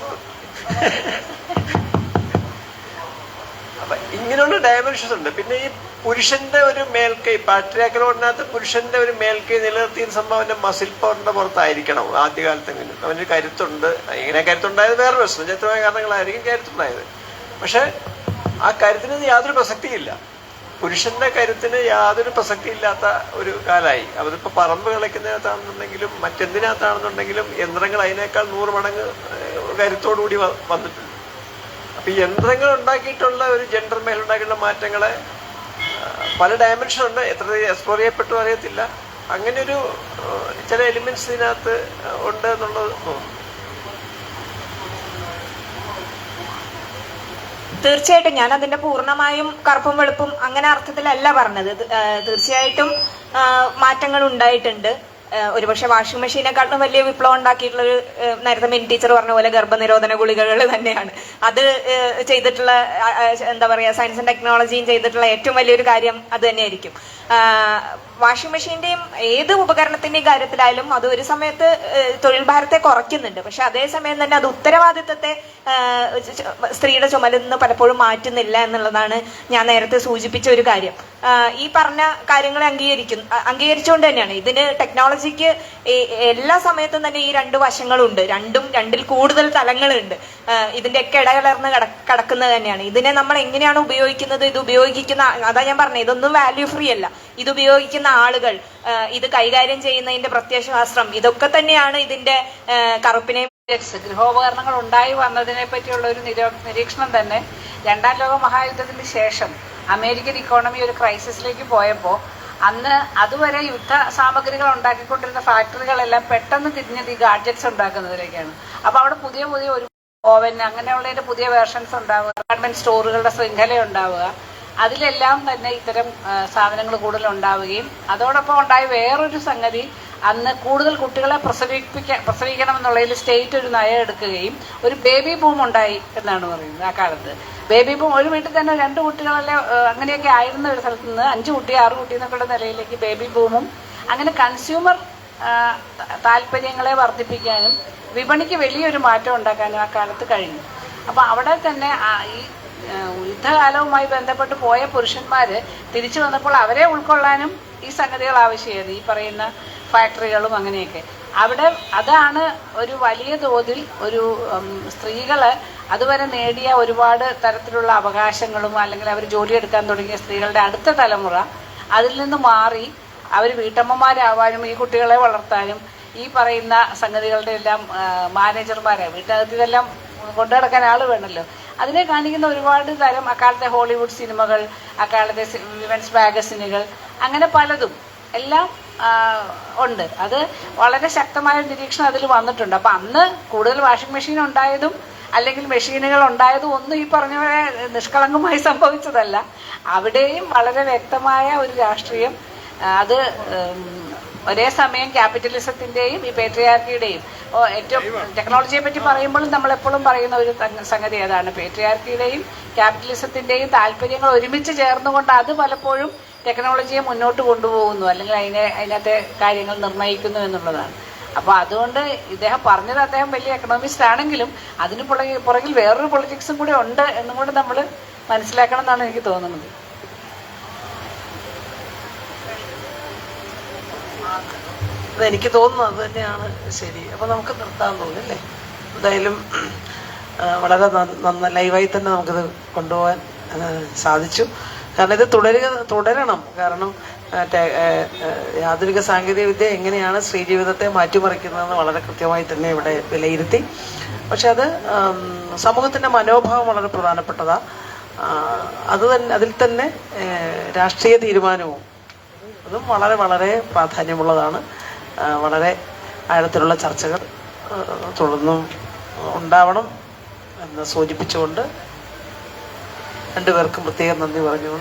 അപ്പൊ ഇങ്ങനെയുള്ള ഡയമെൻഷൻസ് ഉണ്ട്. പിന്നെ ഈ പുരുഷന്റെ ഒരു മേൽക്കൈ, പാട്രിയാക്കലോടിനകത്ത് പുരുഷന്റെ ഒരു മേൽക്കൈ നിലനിർത്തിയ സംഭവം അവന്റെ മസിൽ പവറിന്റെ പുറത്തായിരിക്കണം ആദ്യകാലത്തെങ്കിലും. അവന് കരുത്തുണ്ട്. ഇങ്ങനെ കരുത്തുണ്ടായത് വേറെ പ്രശ്നം, ചരിത്രമായ കാരണങ്ങളായിരിക്കും കരുത്തുണ്ടായത്. പക്ഷെ ആ കരുത്തിന് യാതൊരു പ്രസക്തിയില്ല. പുരുഷന്റെ കരുത്തിന് യാതൊരു പ്രസക്തി ഇല്ലാത്ത ഒരു കാലമായി. അതിപ്പോ പറമ്പ് കളിക്കുന്നതിനകത്താണെന്നുണ്ടെങ്കിലും മറ്റെന്തിനകത്താണെന്നുണ്ടെങ്കിലും യന്ത്രങ്ങൾ അതിനേക്കാൾ 100 മടങ്ങ് കരുത്തോടുകൂടി വന്നിട്ടുണ്ട്. അപ്പൊ ഈ യന്ത്രങ്ങൾ ഉണ്ടാക്കിയിട്ടുള്ള ഒരു ജെൻഡർ മേലുണ്ടാക്കിയിട്ടുള്ള മാറ്റങ്ങളെ പല ഡയമെൻഷൻ ഉണ്ട്. എത്ര എക്സ്പ്ലോർ ചെയ്യപ്പെട്ടു അറിയത്തില്ല. അങ്ങനെ ഒരു ചില എലിമെന്റ്സ് ഇതിനകത്ത് ഉണ്ട് എന്നുള്ളത് തോന്നുന്നു. തീർച്ചയായിട്ടും ഞാൻ അതിന്റെ പൂർണ്ണമായും കറുപ്പും വെളുപ്പും അങ്ങനെ അർത്ഥത്തിലല്ല പറഞ്ഞത്. തീർച്ചയായിട്ടും മാറ്റങ്ങൾ ഉണ്ടായിട്ടുണ്ട്. ഒരുപക്ഷെ വാഷിംഗ് മെഷീനെക്കാളും വലിയ വിപ്ലവം ഉണ്ടാക്കിയിട്ടുള്ളൊരു നേരത്തെ മിനി ടീച്ചർ പറഞ്ഞ പോലെ ഗർഭനിരോധന ഗുളികകൾ തന്നെയാണ്. അത് ചെയ്തിട്ടുള്ള എന്താ പറയുക, സയൻസും ടെക്നോളജിയും ചെയ്തിട്ടുള്ള ഏറ്റവും വലിയൊരു കാര്യം അത് തന്നെയായിരിക്കും. വാഷിംഗ് മെഷീന്റെയും ഏത് ഉപകരണത്തിന്റെയും കാര്യത്തിലായാലും അത് ഒരു സമയത്ത് തൊഴിൽ ഭാരത്തെ കുറയ്ക്കുന്നുണ്ട്. പക്ഷെ അതേസമയം തന്നെ അത് ഉത്തരവാദിത്തത്തെ സ്ത്രീയുടെ ചുമലിൽ നിന്ന് പലപ്പോഴും മാറ്റുന്നില്ല എന്നുള്ളതാണ് ഞാൻ നേരത്തെ സൂചിപ്പിച്ച ഒരു കാര്യം. ഈ പറഞ്ഞ കാര്യങ്ങളെ അംഗീകരിച്ചുകൊണ്ട് തന്നെയാണ് ഇതിന് ടെക്നോളജിക്ക് എല്ലാ സമയത്തും തന്നെ ഈ രണ്ട് വശങ്ങളുണ്ട്, രണ്ടിൽ കൂടുതൽ തലങ്ങളുണ്ട്. ഇതിന്റെയൊക്കെ ഇടകലർന്ന് കിടക്കുന്നത് തന്നെയാണ്. ഇതിനെ നമ്മൾ എങ്ങനെയാണ് ഉപയോഗിക്കുന്നത്, ഇത് ഉപയോഗിക്കുന്ന, അതാ ഞാൻ പറഞ്ഞത്, ഇതൊന്നും വാല്യൂ ഫ്രീ അല്ല. ഇത് ഉപയോഗിക്കുന്ന ആളുകൾ, ഇത് കൈകാര്യം ചെയ്യുന്നതിന്റെ പ്രത്യയശാസ്ത്രം, ഇതൊക്കെ തന്നെയാണ് ഇതിന്റെ കറുപ്പിനെ. ഗൃഹോപകരണങ്ങൾ ഉണ്ടായി വന്നതിനെ പറ്റിയുള്ള ഒരു നിരീക്ഷണം തന്നെ രണ്ടാം ലോക മഹായുദ്ധത്തിന് ശേഷം അമേരിക്കൻ ഇക്കോണമി ഒരു ക്രൈസിസിലേക്ക് പോയപ്പോൾ അന്ന് അതുവരെ യുദ്ധ സാമഗ്രികൾ ഉണ്ടാക്കിക്കൊണ്ടിരുന്ന ഫാക്ടറികളെല്ലാം പെട്ടെന്ന് തിരിഞ്ഞത് ഈ ഗാഡ്ജറ്റ്സ് ഉണ്ടാക്കുന്നതിലേക്കാണ്. അപ്പൊ അവിടെ പുതിയ ഒരു ഓവൻ അങ്ങനെയുള്ളതിന്റെ പുതിയ വേർഷൻസ് ഉണ്ടാവുക, ഗവൺമെന്റ് സ്റ്റോറുകളുടെ ശൃംഖല ഉണ്ടാവുക, അതിലെല്ലാം തന്നെ ഇത്തരം സാധനങ്ങൾ കൂടുതൽ ഉണ്ടാവുകയും അതോടൊപ്പം ഉണ്ടായ വേറൊരു സംഗതി, അന്ന് കൂടുതൽ കുട്ടികളെ പ്രസവിക്കണം എന്നുള്ളതിൽ സ്റ്റേറ്റ് ഒരു നയം എടുക്കുകയും ഒരു ബേബി ബൂം ഉണ്ടായി എന്നാണ് പറയുന്നത്. ആ കാലത്ത് ബേബി ബൂം, ഒരു വീട്ടിൽ തന്നെ 2 കുട്ടികളെ അങ്ങനെയൊക്കെ ആയിരുന്ന ഒരു സ്ഥലത്ത് നിന്ന് 5 കുട്ടി 6 കുട്ടി എന്നൊക്കെയുള്ള നിലയിലേക്ക് ബേബി ബൂമും അങ്ങനെ കൺസ്യൂമർ താല്പര്യങ്ങളെ വർദ്ധിപ്പിക്കാനും വിപണിക്ക് വലിയൊരു മാറ്റം ഉണ്ടാക്കാനും ആ കാലത്ത് കഴിഞ്ഞു. അപ്പൊ അവിടെ തന്നെ ഈ യുദ്ധകാലവുമായി ബന്ധപ്പെട്ട് പോയ പുരുഷന്മാര് തിരിച്ചു വന്നപ്പോൾ അവരെ ഉൾക്കൊള്ളാനും ഈ സംഗതികൾ ആവശ്യമായിരുന്നു, ഈ പറയുന്ന ഫാക്ടറികളും അങ്ങനെയൊക്കെ. അവിടെ അതാണ് ഒരു വലിയ തോതിൽ ഒരു സ്ത്രീകള് അതുവരെ നേടിയ ഒരുപാട് തരത്തിലുള്ള അവകാശങ്ങളും അല്ലെങ്കിൽ അവർ ജോലിയെടുക്കാൻ തുടങ്ങിയ സ്ത്രീകളുടെ അടുത്ത തലമുറ അതിൽ നിന്ന് മാറി അവർ വീട്ടമ്മമാരാവാനും ഈ കുട്ടികളെ വളർത്താനും ഈ പറയുന്ന സംഗതികളുടെ എല്ലാം മാനേജർമാരാണ്. വീട്ടിനകത്ത് ഇതെല്ലാം കൊണ്ടു നടക്കാൻ ആള് വേണമല്ലോ. അതിനെ കാണിക്കുന്ന ഒരുപാട് തരം അക്കാലത്തെ ഹോളിവുഡ് സിനിമകൾ, അക്കാലത്തെ വിമൻസ് മാഗസിനുകൾ, അങ്ങനെ പലതും എല്ലാം ഉണ്ട്. അത് വളരെ ശക്തമായ നിരീക്ഷണം അതിൽ വന്നിട്ടുണ്ട്. അപ്പൊ അന്ന് കൂടുതൽ വാഷിംഗ് മെഷീൻ ഉണ്ടായതും അല്ലെങ്കിൽ മെഷീനുകൾ ഉണ്ടായതും ഒന്നും ഈ പറഞ്ഞ പോലെ നിഷ്കളങ്കമായി സംഭവിച്ചതല്ല. അവിടെയും വളരെ വ്യക്തമായ ഒരു രാഷ്ട്രീയം, അത് ഒരേ സമയം ക്യാപിറ്റലിസത്തിന്റെയും ഈ പേട്രിയാർക്കിയുടെയും, ഏറ്റവും ടെക്നോളജിയെ പറ്റി പറയുമ്പോഴും നമ്മളെപ്പോഴും പറയുന്ന ഒരു സംഗതി ഏതാണ്, പേട്രിയാർക്കിയുടെയും ക്യാപിറ്റലിസത്തിന്റെയും താല്പര്യങ്ങൾ ഒരുമിച്ച് ചേർന്നുകൊണ്ട് അത് പലപ്പോഴും ടെക്നോളജിയെ മുന്നോട്ട് കൊണ്ടുപോകുന്നു അല്ലെങ്കിൽ അതിനകത്തെ കാര്യങ്ങൾ നിർണ്ണയിക്കുന്നു എന്നുള്ളതാണ്. അപ്പൊ അതുകൊണ്ട് ഇദ്ദേഹം പറഞ്ഞത്, അദ്ദേഹം വലിയ എക്കണോമിസ്റ്റ് ആണെങ്കിലും അതിന് പുറകിൽ വേറൊരു പൊളിറ്റിക്സും കൂടെ ഉണ്ട് എന്നും കൂടെ നമ്മൾ മനസ്സിലാക്കണം എന്നാണ് എനിക്ക് തോന്നുന്നത്. എനിക്ക് തോന്നുന്നു അത് തന്നെയാണ് ശരി. അപ്പൊ നമുക്ക് നിർത്താൻ തോന്നില്ലേ? എന്തായാലും വളരെ ലൈവായി തന്നെ നമുക്കിത് കൊണ്ടുപോകാൻ സാധിച്ചു. കാരണം ഇത് തുടരണം. കാരണം ആധുനിക സാങ്കേതിക വിദ്യ എങ്ങനെയാണ് സ്ത്രീ ജീവിതത്തെ മാറ്റിമറിക്കുന്നതെന്ന് വളരെ കൃത്യമായി തന്നെ ഇവിടെ വിലയിരുത്തി. പക്ഷെ അത് സമൂഹത്തിന്റെ മനോഭാവം വളരെ പ്രധാനപ്പെട്ടതാണ്. അതിൽ തന്നെ രാഷ്ട്രീയ തീരുമാനവും അതും വളരെ വളരെ പ്രാധാന്യമുള്ളതാണ്. വളരെ ആഴത്തിലുള്ള ചർച്ചകൾ തുടർന്നും ഉണ്ടാവണം എന്ന് സൂചിപ്പിച്ചുകൊണ്ട് രണ്ടുപേർക്കും പ്രത്യേകം നന്ദി പറഞ്ഞു.